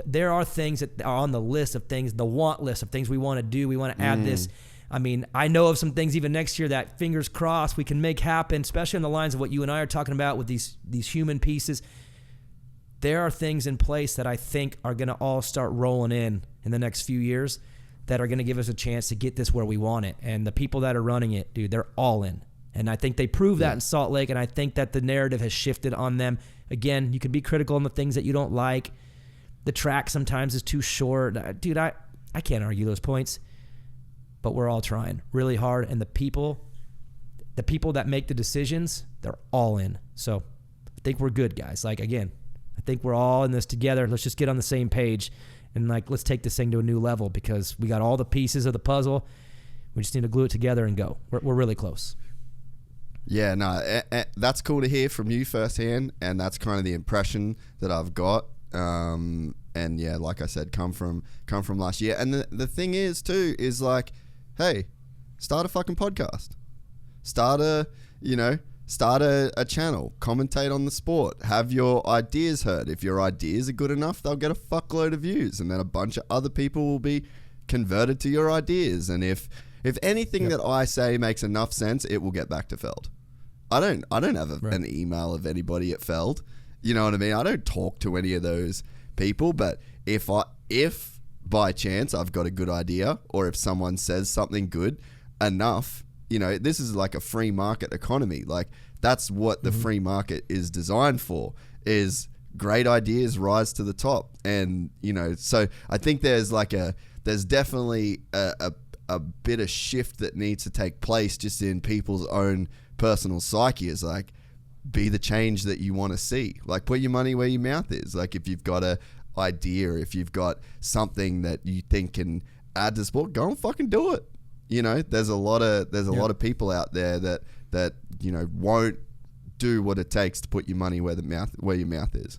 There are things that are on the list of things, the want list of things we want to do. We want to add this. I mean, I know of some things even next year that, fingers crossed, we can make happen, especially on the lines of what you and I are talking about with these human pieces. There are things in place that I think are going to all start rolling in the next few years that are going to give us a chance to get this where we want it. And the people that are running it, dude, they're all in. And I think they proved that in Salt Lake, and I think that the narrative has shifted on them. Again, you can be critical on the things that you don't like. The track sometimes is too short. Dude, I can't argue those points. But we're all trying really hard, and the people that make the decisions, they're all in. So I think we're good, guys. Like, again, I think we're all in this together. Let's just get on the same page, and let's take this thing to a new level, because we got all the pieces of the puzzle. We just need to glue it together and go. We're really close. Yeah, no, that's cool to hear from you firsthand, and that's kind of the impression that I've got. And yeah, like I said, come from last year. And the thing is too, is like, hey, start a fucking podcast. Start a channel. Commentate on the sport. Have your ideas heard. If your ideas are good enough, they'll get a fuckload of views, and then a bunch of other people will be converted to your ideas. And if anything that I say makes enough sense, it will get back to Feld. I don't have an email of anybody at Feld. You know what I mean? I don't talk to any of those people, but if by chance I've got a good idea, or if someone says something good enough, this is like a free market economy. Like, that's what the free market is designed for, is great ideas rise to the top. And, so I think there's definitely a bit of shift that needs to take place just in people's own personal psyche, is like, be the change that you want to see. Like, put your money where your mouth is. Like, if you've got a idea, if you've got something that you think can add to sport, go and fucking do it. There's a lot of people out there that won't do what it takes to put your money where your mouth is.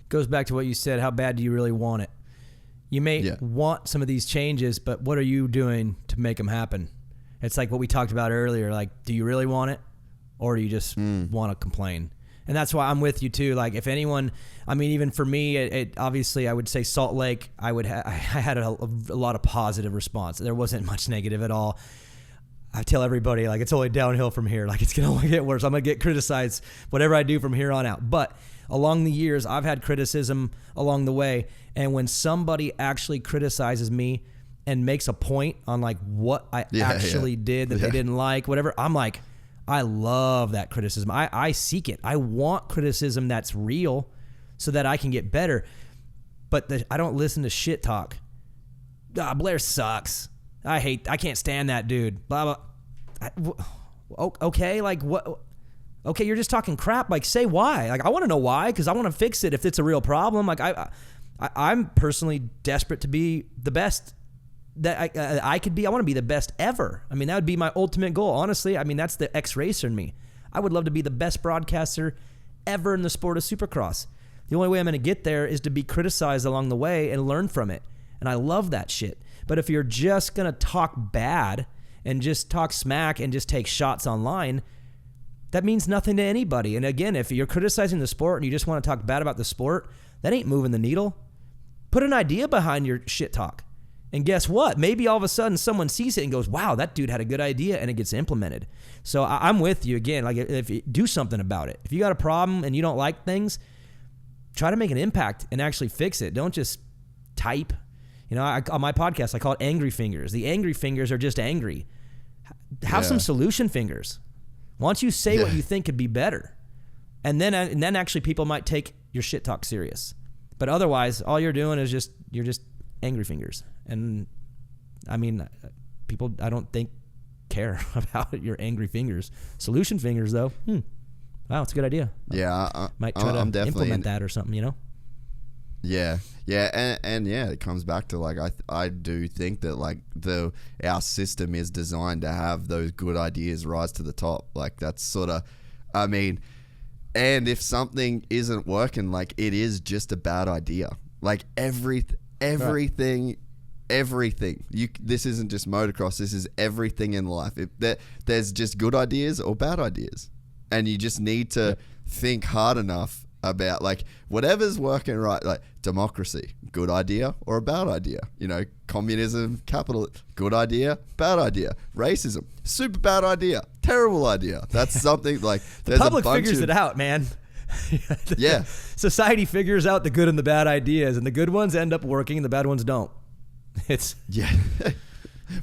Goes back to what you said. How bad do you really want it? You may want some of these changes, but what are you doing to make them happen? It's like what we talked about earlier. Like, do you really want it, or do you just want to complain? And that's why I'm with you too. Like, if anyone, I mean, even for me, it obviously, I would say Salt Lake, I had a lot of positive response. There wasn't much negative at all. I tell everybody, it's only downhill from here. Like, it's going to only get worse. I'm going to get criticized whatever I do from here on out. But along the years, I've had criticism along the way. And when somebody actually criticizes me and makes a point on like what I actually did that they didn't like, whatever, I'm like, I love that criticism. I seek it. I want criticism that's real so that I can get better. But I don't listen to shit talk. Blair sucks. I can't stand that dude. Blah, blah. Okay, like what? Okay, you're just talking crap. Like, say why. Like, I want to know why, because I want to fix it if it's a real problem. Like, I'm personally desperate to be the best that I could be. I want to be the best ever. I mean, that would be my ultimate goal. Honestly, I mean, that's the ex-racer in me. I would love to be the best broadcaster ever in the sport of Supercross. The only way I'm going to get there is to be criticized along the way and learn from it. And I love that shit. But if you're just going to talk bad and just talk smack and just take shots online, that means nothing to anybody. And again, if you're criticizing the sport and you just want to talk bad about the sport, that ain't moving the needle. Put an idea behind your shit talk. And guess what? Maybe all of a sudden someone sees it and goes, wow, that dude had a good idea, and it gets implemented. So I'm with you again. Like, if you do something about it. If you got a problem and you don't like things, try to make an impact and actually fix it. Don't just type. You know, on my podcast, I call it angry fingers. The angry fingers are just angry. Have some solution fingers. Once you say what you think could be better, and then actually people might take your shit talk serious. But otherwise, all you're doing is you're just angry fingers. And I mean, people I don't think care about your angry fingers. Solution fingers, though. Wow, it's a good idea. Yeah, might try to implement that or something. You know. Yeah, and it comes back to like I do think that like our system is designed to have those good ideas rise to the top. Like that's sort of, I mean, and if something isn't working, like it is just a bad idea. Like everything. This isn't just motocross. This is everything in life. There's just good ideas or bad ideas, and you just need to think hard enough about like whatever's working right. Like democracy, good idea or a bad idea. You know, communism, capital, good idea, bad idea. Racism, super bad idea, terrible idea. That's something like the public figures it out, man. Yeah. Society figures out the good and the bad ideas, and the good ones end up working and the bad ones don't. It's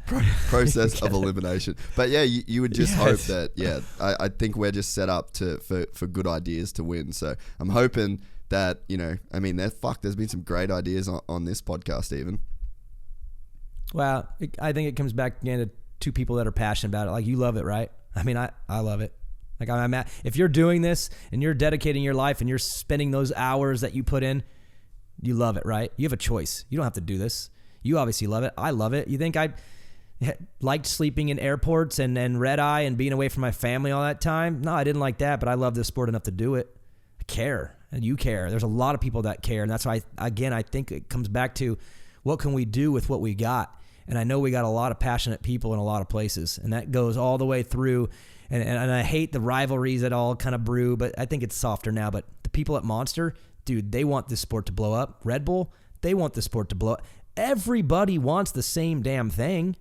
process of elimination. But yeah, you would just hope that I think we're just set up for good ideas to win. So I'm hoping that, you know, I mean, there's been some great ideas on this podcast even. Well, I think it comes back again to two people that are passionate about it. Like, you love it, right? I mean, I love it. Like, if you're doing this and you're dedicating your life and you're spending those hours that you put in, you love it, right? You have a choice. You don't have to do this. You obviously love it. I love it. You think I liked sleeping in airports and red eye and being away from my family all that time? No, I didn't like that, but I love this sport enough to do it. I care, and you care. There's a lot of people that care, and that's why, I think it comes back to what can we do with what we got? And I know we got a lot of passionate people in a lot of places, and that goes all the way through. And I hate the rivalries that all kind of brew, but I think it's softer now. But the people at Monster, dude, they want this sport to blow up. Red Bull, they want the sport to blow up. Everybody wants the same damn thing.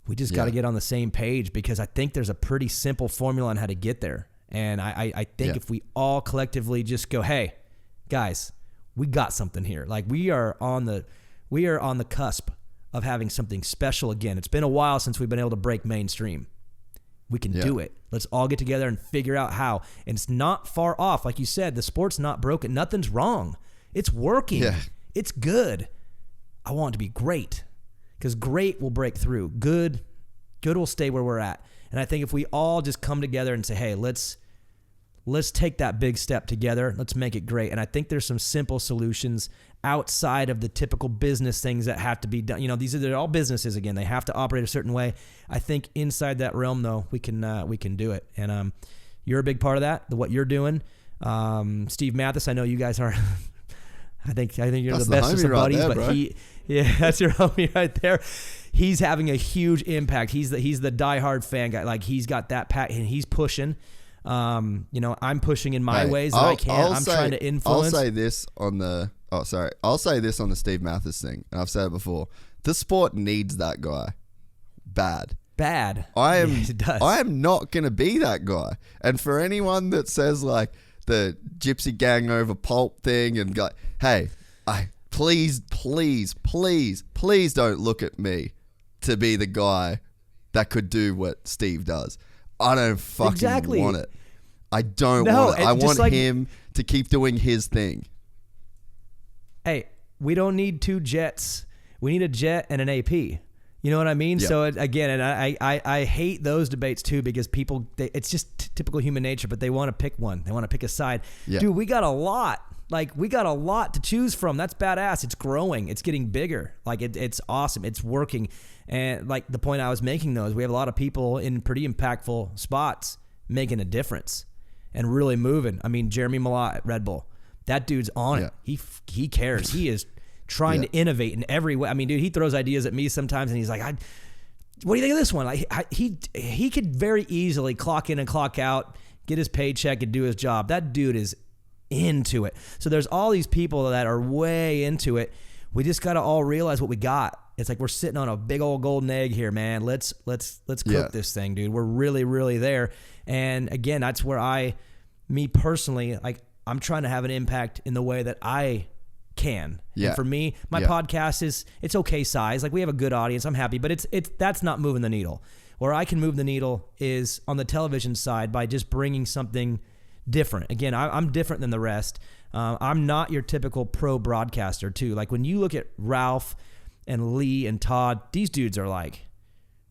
We just got to get on the same page, because I think there's a pretty simple formula on how to get there. And I think if we all collectively just go, hey, guys, we got something here. Like, we are on the cusp of having something special again. It's been a while since we've been able to break mainstream. We can do it. Let's all get together and figure out how. And it's not far off. Like you said, the sport's not broken. Nothing's wrong. It's working. Yeah. It's good. I want it to be great, because great will break through. Good will stay where we're at. And I think if we all just come together and say, hey, let's take that big step together. Let's make it great. And I think there's some simple solutions outside of the typical business things that have to be done. You know, they're all businesses again. They have to operate a certain way. I think inside that realm, though, we can do it. And you're a big part of that. What you're doing, Steve Mathis. I know you guys are. I think you're the bestest of buddies, right there, but that's your homie right there. He's having a huge impact. He's the diehard fan guy. Like, he's got that pack, and he's pushing. You know, I'm pushing in my ways that I can. I'm trying to influence. I'll say this on the Steve Mathis thing, and I've said it before. The sport needs that guy. Bad. It does. I am not going to be that guy. And for anyone that says like the Gypsy Gang over Pulp thing and go, hey, please don't look at me to be the guy that could do what Steve does. I don't fucking want it. I don't want it. I want him to keep doing his thing. Hey, we don't need two Jets. We need a Jet and an AP. You know what I mean? Yeah. So again, and I hate those debates too, because people, it's just typical human nature, but they want to pick one. They want to pick a side. Yeah. Dude, we got a lot. Like, we got a lot to choose from. That's badass. It's growing. It's getting bigger. Like, it's awesome. It's working. And like the point I was making, though, is we have a lot of people in pretty impactful spots making a difference and really moving. I mean, Jeremy Malott at Red Bull, that dude's on it. He cares. He is trying to innovate in every way. I mean, dude, he throws ideas at me sometimes, and he's like, what do you think of this one? Like, he could very easily clock in and clock out, get his paycheck, and do his job. That dude is into it. So there's all these people that are way into it. We just got to all realize what we got. It's like we're sitting on a big old golden egg here, man. Let's cook this thing, dude. We're really, really there. And again, that's where me personally, like, I'm trying to have an impact in the way that I can. Yeah. And for me, my podcast it's okay size. Like, we have a good audience. I'm happy, but that's not moving the needle. Where I can move the needle is on the television side by just bringing something different. Again, I'm different than the rest. I'm not your typical pro broadcaster too. Like, when you look at Ralph and Lee and Todd, these dudes are like,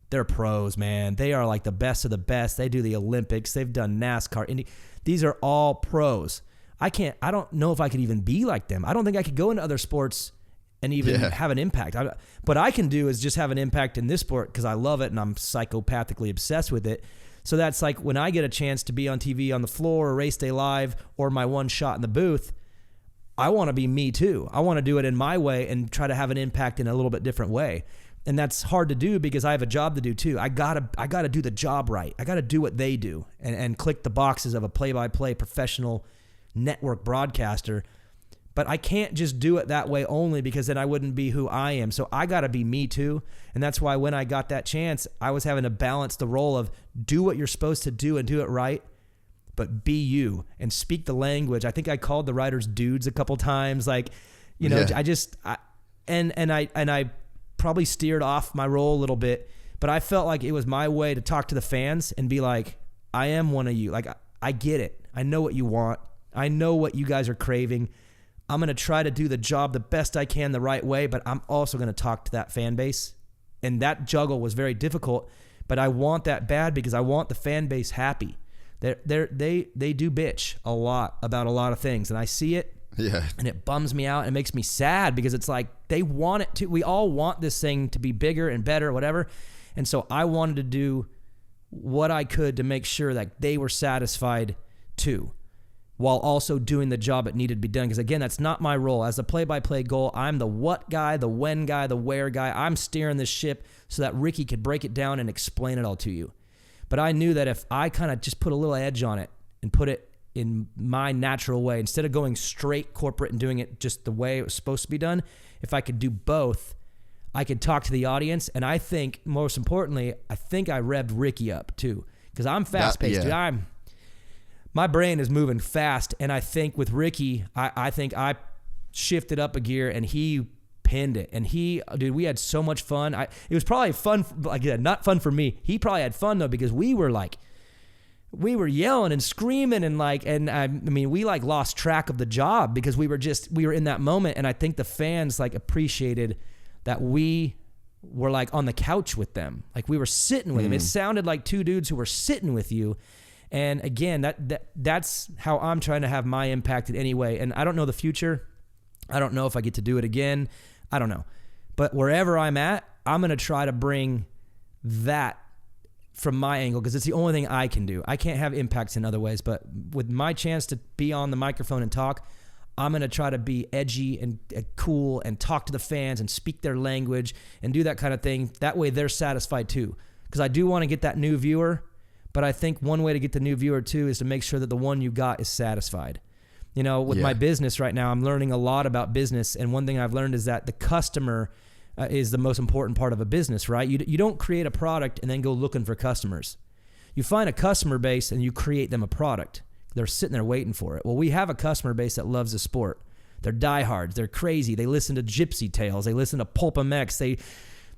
they're pros, man. They are like the best of the best. They do the Olympics. They've done NASCAR, Indy. These are all pros. I don't know if I could even be like them. I don't think I could go into other sports and even have an impact. What I can do is just have an impact in this sport because I love it and I'm psychopathically obsessed with it. So that's like when I get a chance to be on TV on the floor or Race Day Live or my one shot in the booth, I want to be me too. I want to do it in my way and try to have an impact in a little bit different way. And that's hard to do because I have a job to do too. I gotta do the job right. I gotta do what they do and click the boxes of a play-by-play professional network broadcaster. But I can't just do it that way only because then I wouldn't be who I am. So I got to be me too. And that's why when I got that chance, I was having to balance the role of do what you're supposed to do and do it right, but be you and speak the language. I think I called the writers dudes a couple times. Like, you know, I probably steered off my role a little bit, but I felt like it was my way to talk to the fans and be like, I am one of you. Like, I get it. I know what you want. I know what you guys are craving. I'm going to try to do the job the best I can the right way, but I'm also going to talk to that fan base. And that juggle was very difficult, but I want that bad because I want the fan base happy. They do bitch a lot about a lot of things, and I see it, and it bums me out and it makes me sad because it's like they want it to. We all want this thing to be bigger and better, or whatever. And so I wanted to do what I could to make sure that they were satisfied too, while also doing the job that needed to be done. Because again, that's not my role. As a play-by-play goal, I'm the what guy, the when guy, the where guy. I'm steering this ship so that Ricky could break it down and explain it all to you. But I knew that if I kind of just put a little edge on it and put it in my natural way, instead of going straight corporate and doing it just the way it was supposed to be done, if I could do both, I could talk to the audience. And I think, most importantly, I think I revved Ricky up too. Because I'm fast-paced, dude. My brain is moving fast, and I think with Ricky, I think I shifted up a gear, and he pinned it. And dude, we had so much fun. It was probably fun, not fun for me. He probably had fun though because we were yelling and screaming and I mean, we lost track of the job because we were in that moment, and I think the fans appreciated that we were on the couch with them, we were sitting with them. It sounded like two dudes who were sitting with you. And again, that's how I'm trying to have my impact in any way. And I don't know the future. I don't know if I get to do it again. I don't know. But wherever I'm at, I'm going to try to bring that from my angle because it's the only thing I can do. I can't have impacts in other ways. But with my chance to be on the microphone and talk, I'm going to try to be edgy and cool and talk to the fans and speak their language and do that kind of thing. That way they're satisfied too. Because I do want to get that new viewer. But I think one way to get the new viewer too is to make sure that the one you got is satisfied. You know, with my business right now, I'm learning a lot about business. And one thing I've learned is that the customer is the most important part of a business, right? You don't create a product and then go looking for customers. You find a customer base and you create them a product. They're sitting there waiting for it. Well, we have a customer base that loves the sport. They're diehards. They're crazy. They listen to Gypsy Tales. They listen to Pulp MX.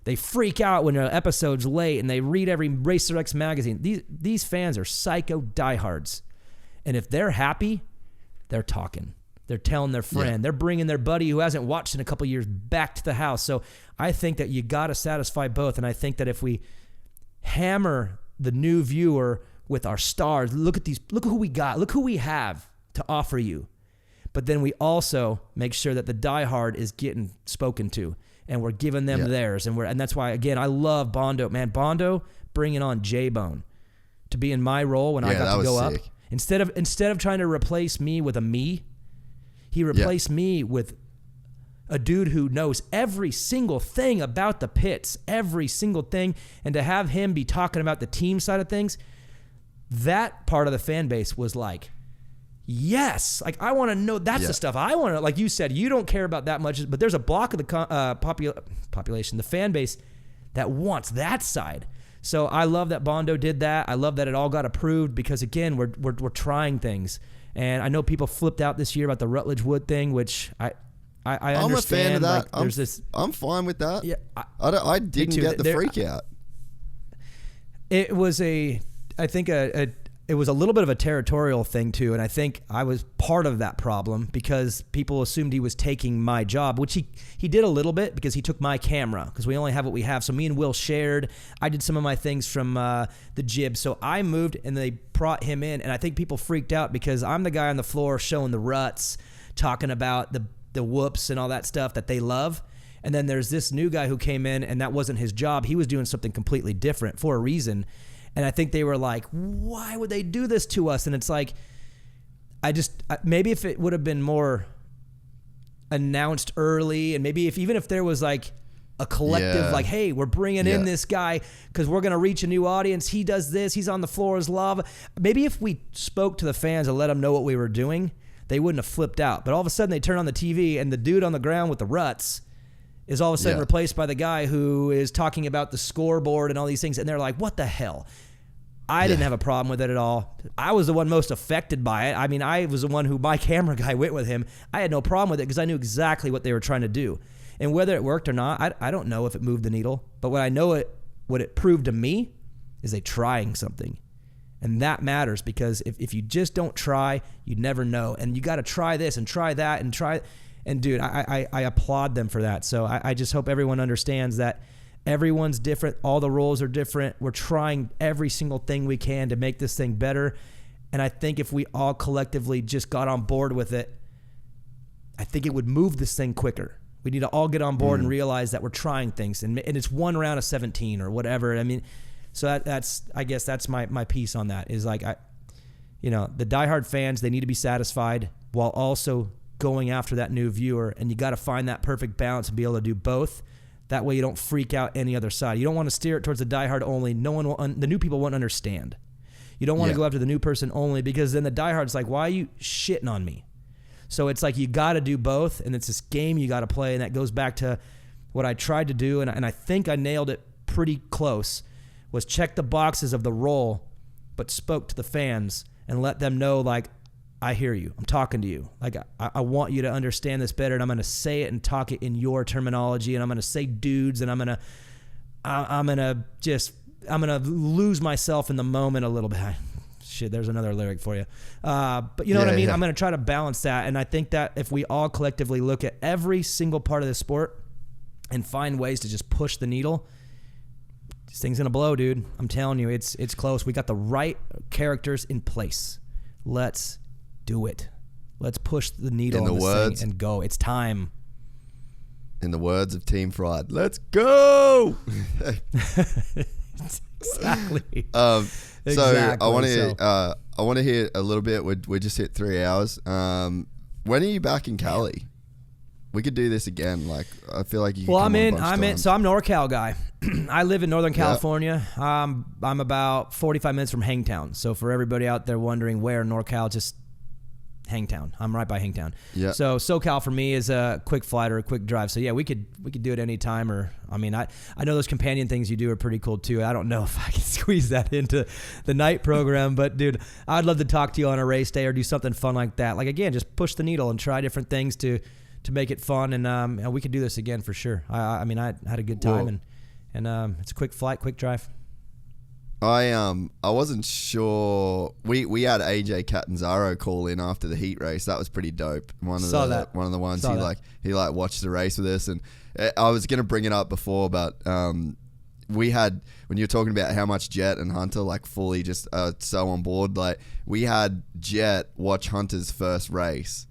They freak out when an episode's late, and they read every Racer X magazine. These fans are psycho diehards. And if they're happy, they're talking. They're telling their friend. Yeah. They're bringing their buddy who hasn't watched in a couple years back to the house. So I think that you got to satisfy both. And I think that if we hammer the new viewer with our stars, look at who we got, look who we have to offer you. But then we also make sure that the diehard is getting spoken to, and we're giving them theirs. And that's why, again, I love Bondo. Man, Bondo bringing on J-Bone to be in my role when I got to go up. Instead of trying to replace me with a me, he replaced me with a dude who knows every single thing about the pits, every single thing. And to have him be talking about the team side of things, that part of the fan base was like, yes, like I want to know. That's the stuff I want to. Like you said, you don't care about that much, but there's a block of the population, the fan base, that wants that side. So I love that Bondo did that. I love that it all got approved because again, we're trying things. And I know people flipped out this year about the Rutledge Wood thing, which I understand. I'm a fan of that. Like, I'm fine with that. Yeah, I didn't get the freak out. It was it was a little bit of a territorial thing too, and I think I was part of that problem because people assumed he was taking my job, which he did a little bit because he took my camera because we only have what we have. So me and Will shared. I did some of my things from the jib, so I moved and they brought him in, and I think people freaked out because I'm the guy on the floor showing the ruts, talking about the whoops and all that stuff that they love. And then there's this new guy who came in, and that wasn't his job. He was doing something completely different for a reason. And I think they were like, why would they do this to us? And it's like, maybe if it would have been more announced early, and maybe even if there was like a collective, like, hey, we're bringing in this guy because we're going to reach a new audience. He does this. He's on the floor as lava. Maybe if we spoke to the fans and let them know what we were doing, they wouldn't have flipped out. But all of a sudden they turn on the TV and the dude on the ground with the ruts is all of a sudden replaced by the guy who is talking about the scoreboard and all these things. And they're like, what the hell? I didn't have a problem with it at all. I was the one most affected by it. I mean, I was the one who my camera guy went with him. I had no problem with it because I knew exactly what they were trying to do. And whether it worked or not, I don't know if it moved the needle. But what it proved to me is they trying something. And that matters because if you just don't try, you never know. And you got to try this and try that and try. And dude, I applaud them for that. So I just hope everyone understands that everyone's different. All the roles are different. We're trying every single thing we can to make this thing better. And I think if we all collectively just got on board with it, I think it would move this thing quicker. We need to all get on board and realize that we're trying things. And it's one round of 17 or whatever. I mean, so I guess that's my piece on that is like, the diehard fans, they need to be satisfied while also going after that new viewer. And you got to find that perfect balance and be able to do both. That way you don't freak out any other side. You don't want to steer it towards the diehard only. No one will. The new people won't understand. You don't want to go after the new person only because then the diehard's like, why are you shitting on me? So it's like you got to do both, and it's this game you got to play, and that goes back to what I tried to do, and I think I nailed it pretty close, was check the boxes of the role, but spoke to the fans and let them know, like, I hear you. I'm talking to you. Like, I want you to understand this better, and I'm going to say it and talk it in your terminology, and I'm going to say dudes, and I'm going to lose myself in the moment a little bit. Shit, there's another lyric for you. But you know what I mean? I'm going to try to balance that, and I think that if we all collectively look at every single part of the sport and find ways to just push the needle, this thing's going to blow, dude. I'm telling you, it's close. We got the right characters in place. Let's do it. Let's push the needle on this thing and go. It's time. In the words of Team Fried, let's go. Exactly. So I want to hear a little bit. We just hit 3 hours. When are you back in Cali? We could do this again. Like, I feel like you. Well, I'm in. So I'm NorCal guy. I live in Northern California. I'm about 45 minutes from Hangtown. So for everybody out there wondering where NorCal, just Hangtown. I'm right by Hangtown. Yeah. So SoCal for me is a quick flight or a quick drive. So yeah, we could do it anytime. Or I mean, I know those companion things you do are pretty cool too. I don't know if I can squeeze that into the night program, but dude, I'd love to talk to you on a race day or do something fun like that. Like again, just push the needle and try different things to make it fun. And we could do this again for sure. I mean, I had a good time and it's a quick flight, quick drive. I wasn't sure. We had AJ Catanzaro call in after the heat race. That was pretty dope. One of the ones he watched the race with us, and I was gonna bring it up before, but we had, when you were talking about how much Jett and Hunter like fully just so on board, like we had Jett watch Hunter's first race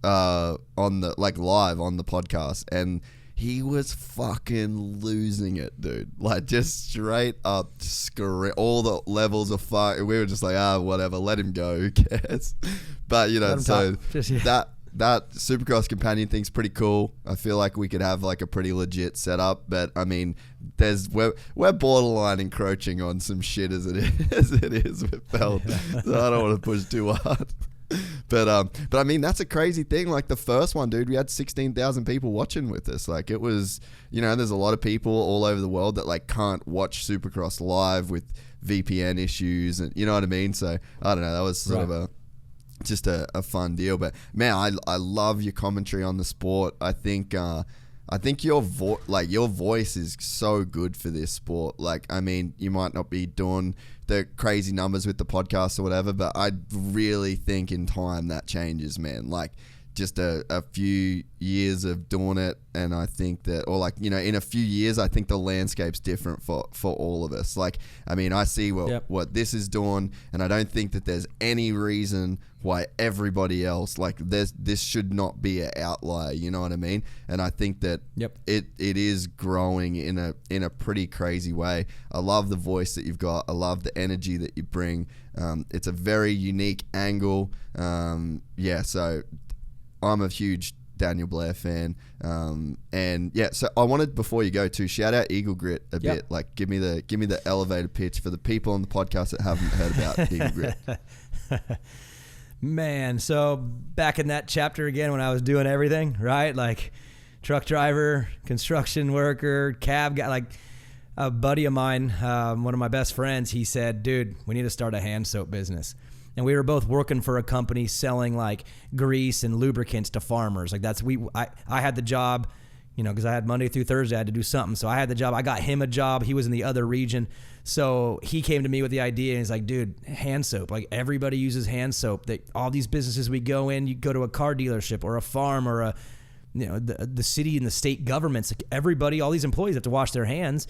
on the live on the podcast, and he was fucking losing it, dude. Like, just straight up all the levels of fire. We were just like, whatever, let him go, who cares? But, so that Supercross companion thing's pretty cool. I feel like we could have like a pretty legit setup, but I mean, we're borderline encroaching on some shit as it is with Feld. So I don't want to push too hard. But I mean, that's a crazy thing. Like the first one, dude, we had 16,000 people watching with us. Like it was, there's a lot of people all over the world that like can't watch Supercross live with VPN issues, and you know what I mean. So I don't know. That was sort of just a fun deal. But man, I love your commentary on the sport. I think your voice is so good for this sport. Like, I mean, you might not be doing the crazy numbers with the podcast or whatever, but I really think in time that changes, man. Like, just a few years of doing it, and I think that, or like, in a few years, I think the landscape's different for all of us. Like, I mean, I see what this is doing, and I don't think that there's any reason why everybody else, like, this should not be an outlier, you know what I mean? And I think that it is growing in a pretty crazy way. I love the voice that you've got. I love the energy that you bring. It's a very unique angle. So I'm a huge Daniel Blair fan. So I wanted, before you go, to shout out Eagle Grit a bit. Like, give me the elevator pitch for the people on the podcast that haven't heard about Eagle Grit. Man, so back in that chapter again when I was doing everything, right? Like truck driver, construction worker, cab guy, like a buddy of mine, one of my best friends, he said, dude, we need to start a hand soap business. And we were both working for a company selling like grease and lubricants to farmers. Like I had the job, because I had Monday through Thursday, I had to do something. So I had the job. I got him a job. He was in the other region. So he came to me with the idea, and he's like, dude, hand soap. Like everybody uses hand soap. All these businesses we go in, you go to a car dealership or a farm or the city and the state governments. Like everybody, all these employees have to wash their hands.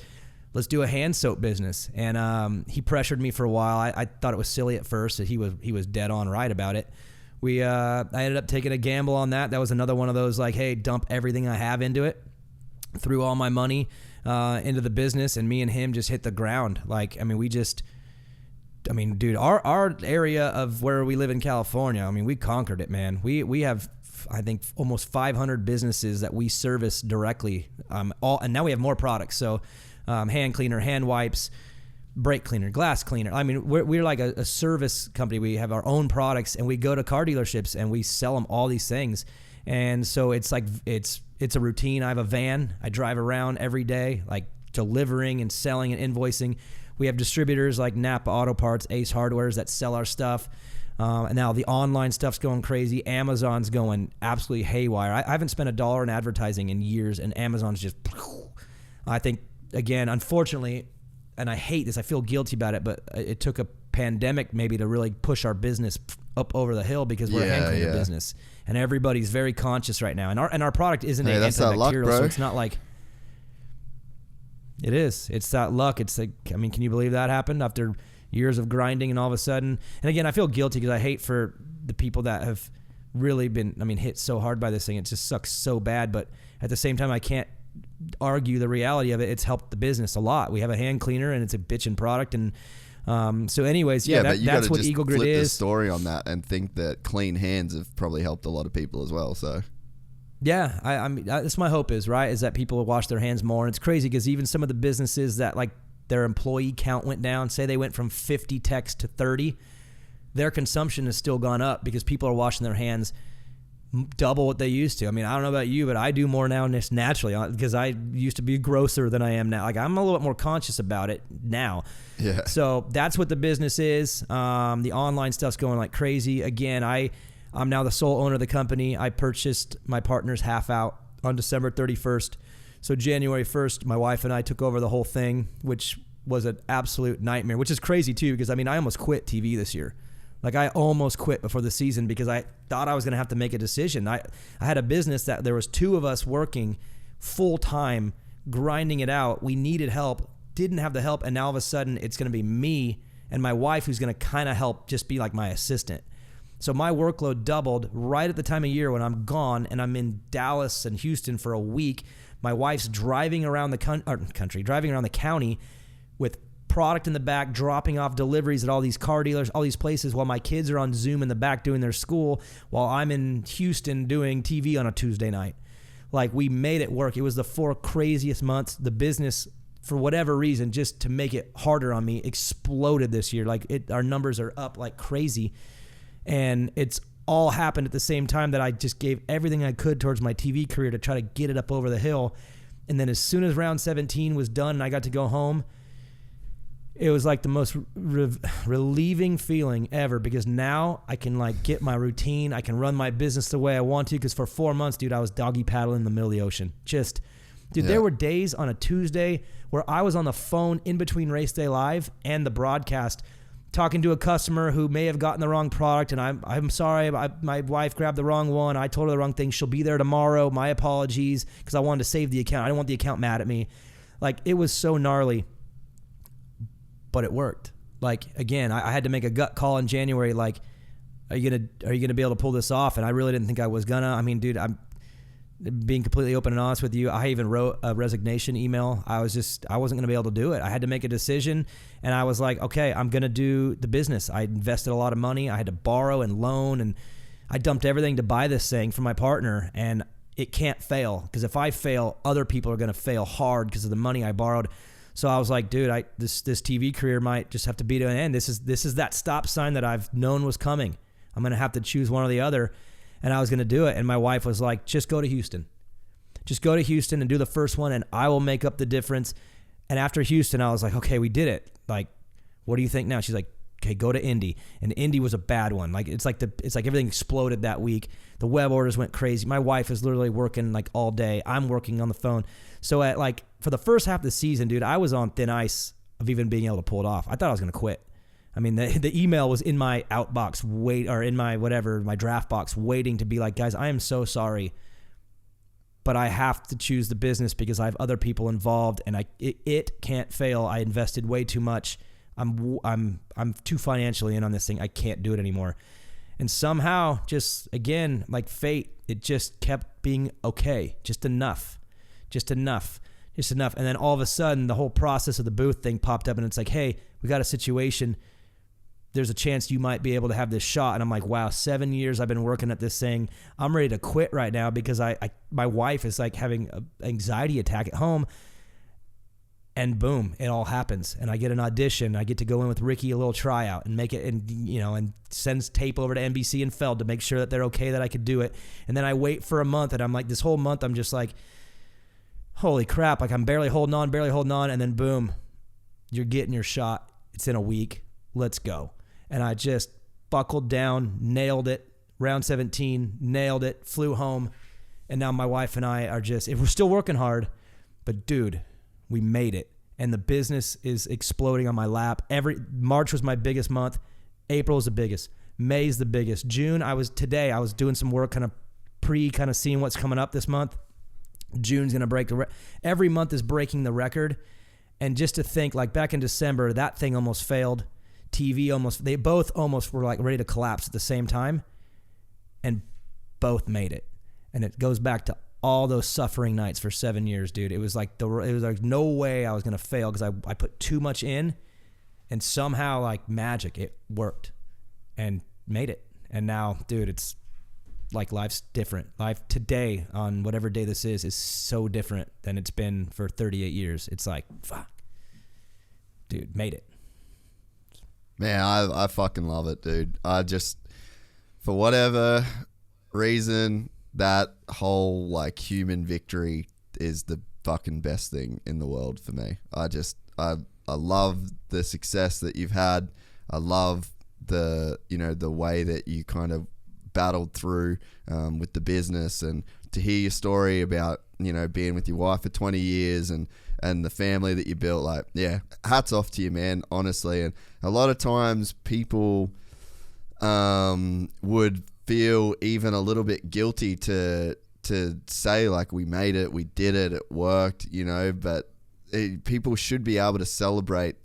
Let's do a hand soap business. And he pressured me for a while. I thought it was silly at first. He was dead on right about it. I ended up taking a gamble on that. That was another one of those like, hey, dump everything I have into it. Threw all my money into the business, and me and him just hit the ground. Like, I mean, dude, our area of where we live in California, I mean, we conquered it, man. We have, I think, almost 500 businesses that we service directly. And now we have more products. So hand cleaner, hand wipes, brake cleaner, glass cleaner. I mean, we're like a service company. We have our own products, and we go to car dealerships and we sell them all these things. And so it's like, it's a routine. I have a van. I drive around every day, like delivering and selling and invoicing. We have distributors like Napa Auto Parts, Ace Hardwares that sell our stuff. And now the online stuff's going crazy. Amazon's going absolutely haywire. I haven't spent $1 in advertising in years, and Amazon's just, I think, again, unfortunately, and I hate this, I feel guilty about it, but it took a pandemic maybe to really push our business up over the hill, because we're a hand cleaner business, and everybody's very conscious right now. And our product isn't antibacterial, so it's not like it is. It's that luck. It's like, I mean, can you believe that happened after years of grinding, and all of a sudden? And again, I feel guilty because I hate for the people that have really been, I mean, hit so hard by this thing. It just sucks so bad. But at the same time, I can't argue the reality of it. It's helped the business a lot. We have a hand cleaner, and it's a bitchin' product. And so anyways, that's what Eagle Grid is. Flip the story on that and think that clean hands have probably helped a lot of people as well. So yeah, I mean, that's my hope is that people will wash their hands more. And it's crazy because even some of the businesses that like their employee count went down, say they went from 50 techs to 30, their consumption has still gone up because people are washing their hands double what they used to. I mean, I don't know about you, but I do more now just naturally because I used to be grosser than I am now. Like, I'm a little bit more conscious about it now. Yeah. So that's what the business is. The online stuff's going like crazy. Again, I'm now the sole owner of the company. I purchased my partner's half out on December 31st. So January 1st, my wife and I took over the whole thing, which was an absolute nightmare, which is crazy too, because I mean, I almost quit TV this year. Like, I almost quit before the season because I thought I was going to have to make a decision. I had a business that there was 2 of us working full time, grinding it out. We needed help, didn't have the help. And now all of a sudden it's going to be me and my wife who's going to kind of help, just be like my assistant. So my workload doubled right at the time of year when I'm gone and I'm in Dallas and Houston for a week. My wife's driving around the driving around the county with product in the back, dropping off deliveries at all these car dealers, all these places, while my kids are on Zoom in the back doing their school, while I'm in Houston doing TV on a Tuesday night. Like, we made it work. It was the 4 craziest months. The business, for whatever reason, just to make it harder on me, exploded this year. Like, our numbers are up like crazy. And it's all happened at the same time that I just gave everything I could towards my TV career to try to get it up over the hill. And then as soon as round 17 was done and I got to go home, it was like the most relieving feeling ever, because now I can like get my routine. I can run my business the way I want to, because for 4 months, dude, I was doggy paddling in the middle of the ocean. There were days on a Tuesday where I was on the phone in between Race Day Live and the broadcast talking to a customer who may have gotten the wrong product, and I'm sorry, my wife grabbed the wrong one. I told her the wrong thing. She'll be there tomorrow. My apologies, because I wanted to save the account. I didn't want the account mad at me. Like, it was so gnarly. But it worked. Like, again, I had to make a gut call in January. Like, are you gonna be able to pull this off? And I really didn't think I was gonna. I mean, dude, I'm being completely open and honest with you. I even wrote a resignation email. I wasn't gonna be able to do it. I had to make a decision, and I was like, okay, I'm gonna do the business. I invested a lot of money. I had to borrow and loan, and I dumped everything to buy this thing for my partner. And it can't fail, because if I fail, other people are gonna fail hard because of the money I borrowed. So I was like, dude, this TV career might just have to be to an end. This is that stop sign that I've known was coming. I'm going to have to choose one or the other. And I was going to do it. And my wife was like, just go to Houston. Just go to Houston and do the first one, and I will make up the difference. And after Houston, I was like, okay, we did it. Like, what do you think now? She's like, okay, go to Indy. And Indy was a bad one. Like, it's like everything exploded that week. The Webb orders went crazy. My wife is literally working like all day. I'm working on the phone. So for the first half of the season, dude, I was on thin ice of even being able to pull it off. I thought I was going to quit. I mean, the email was in my outbox in my draft box, waiting to be like, guys, I am so sorry, but I have to choose the business because I have other people involved, and it can't fail. I invested way too much. I'm too financially in on this thing. I can't do it anymore. And somehow, just again, like fate, it just kept being okay, just enough. And then all of a sudden, the whole process of the booth thing popped up, and it's like, hey, we got a situation. There's a chance you might be able to have this shot. And I'm like, wow, 7 years I've been working at this thing. I'm ready to quit right now because my wife is like having an anxiety attack at home. And boom, it all happens. And I get an audition. I get to go in with Ricky, a little tryout, and make it, and sends tape over to NBC and Feld to make sure that they're okay that I could do it. And then I wait for a month, and I'm like, this whole month, I'm just like, holy crap, like I'm barely holding on. And then boom, you're getting your shot. It's in a week. Let's go. And I just buckled down, nailed it. Round 17, nailed it, flew home. And now my wife and I are we're still working hard, but dude, we made it. And the business is exploding on my lap. March was my biggest month. April is the biggest. May is the biggest. June, I was doing some work, kind of seeing what's coming up this month. June's going to break every month is breaking the record. And just to think, like back in December, that thing almost failed. They both almost were like ready to collapse at the same time, and both made it. And it goes back to all those suffering nights for 7 years, dude. It was like no way I was going to fail, because I put too much in, and somehow like magic, it worked and made it. And now, dude, it's like life's different. Life today, on whatever day this is so different than it's been for 38 years. It's like, fuck, dude, made it. Man, I fucking love it, dude. I just, for whatever reason, that whole like human victory is the fucking best thing in the world for me. I love the success that you've had. I love the way that you kind of battled through with the business, and to hear your story about being with your wife for 20 years and the family that you built. Like, yeah, hats off to you, man, honestly. And a lot of times people would feel even a little bit guilty to say like, we made it, we did it, it worked, but people should be able to celebrate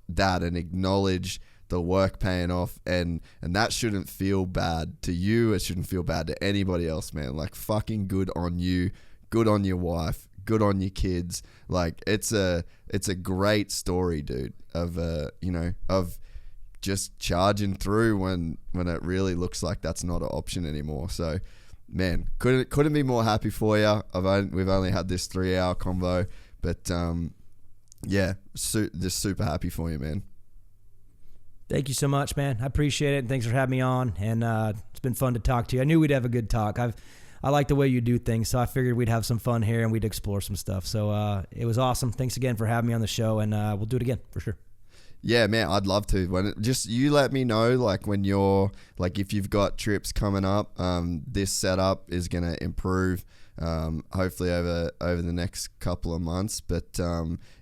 that and acknowledge the work paying off, and that shouldn't feel bad to you. It shouldn't feel bad to anybody else, man. Like, fucking good on you, good on your wife, good on your kids. Like, it's a great story, dude, of just charging through when it really looks like that's not an option anymore. So, man, couldn't be more happy for you. We've only had this 3-hour convo, but yeah, just super happy for you, man. Thank you so much, man. I appreciate it, and thanks for having me on. And it's been fun to talk to you. I knew we'd have a good talk. I like the way you do things, so I figured we'd have some fun here and we'd explore some stuff. So it was awesome. Thanks again for having me on the show, and we'll do it again for sure. Yeah, man, I'd love to. Just you let me know, like, when you're, like, if you've got trips coming up. This setup is gonna improve, hopefully over the next couple of months. But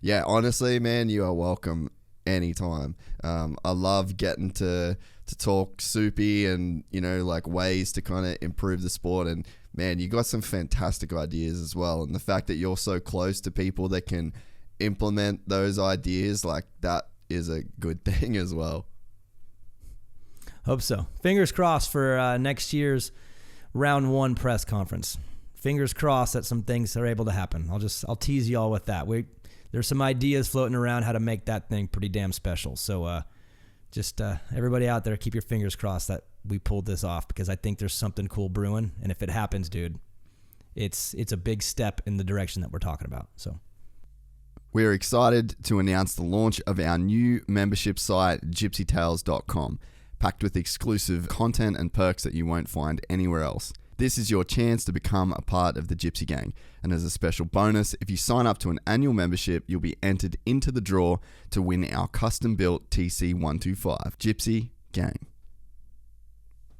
yeah, honestly, man, you are welcome anytime. I love getting to talk soupy and like ways to kind of improve the sport. And man, you got some fantastic ideas as well. And the fact that you're so close to people that can implement those ideas, like, that is a good thing as well. Hope so. Fingers crossed for next year's round 1 press conference. Fingers crossed that some things are able to happen. I'll tease you all with that. There's some ideas floating around how to make that thing pretty damn special. So just everybody out there, keep your fingers crossed that we pulled this off, because I think there's something cool brewing. And if it happens, dude, it's a big step in the direction that we're talking about. So we're excited to announce the launch of our new membership site, gypsytales.com, packed with exclusive content and perks that you won't find anywhere else. This is your chance to become a part of the Gypsy Gang. And as a special bonus, if you sign up to an annual membership, you'll be entered into the draw to win our custom-built TC125. Gypsy Gang.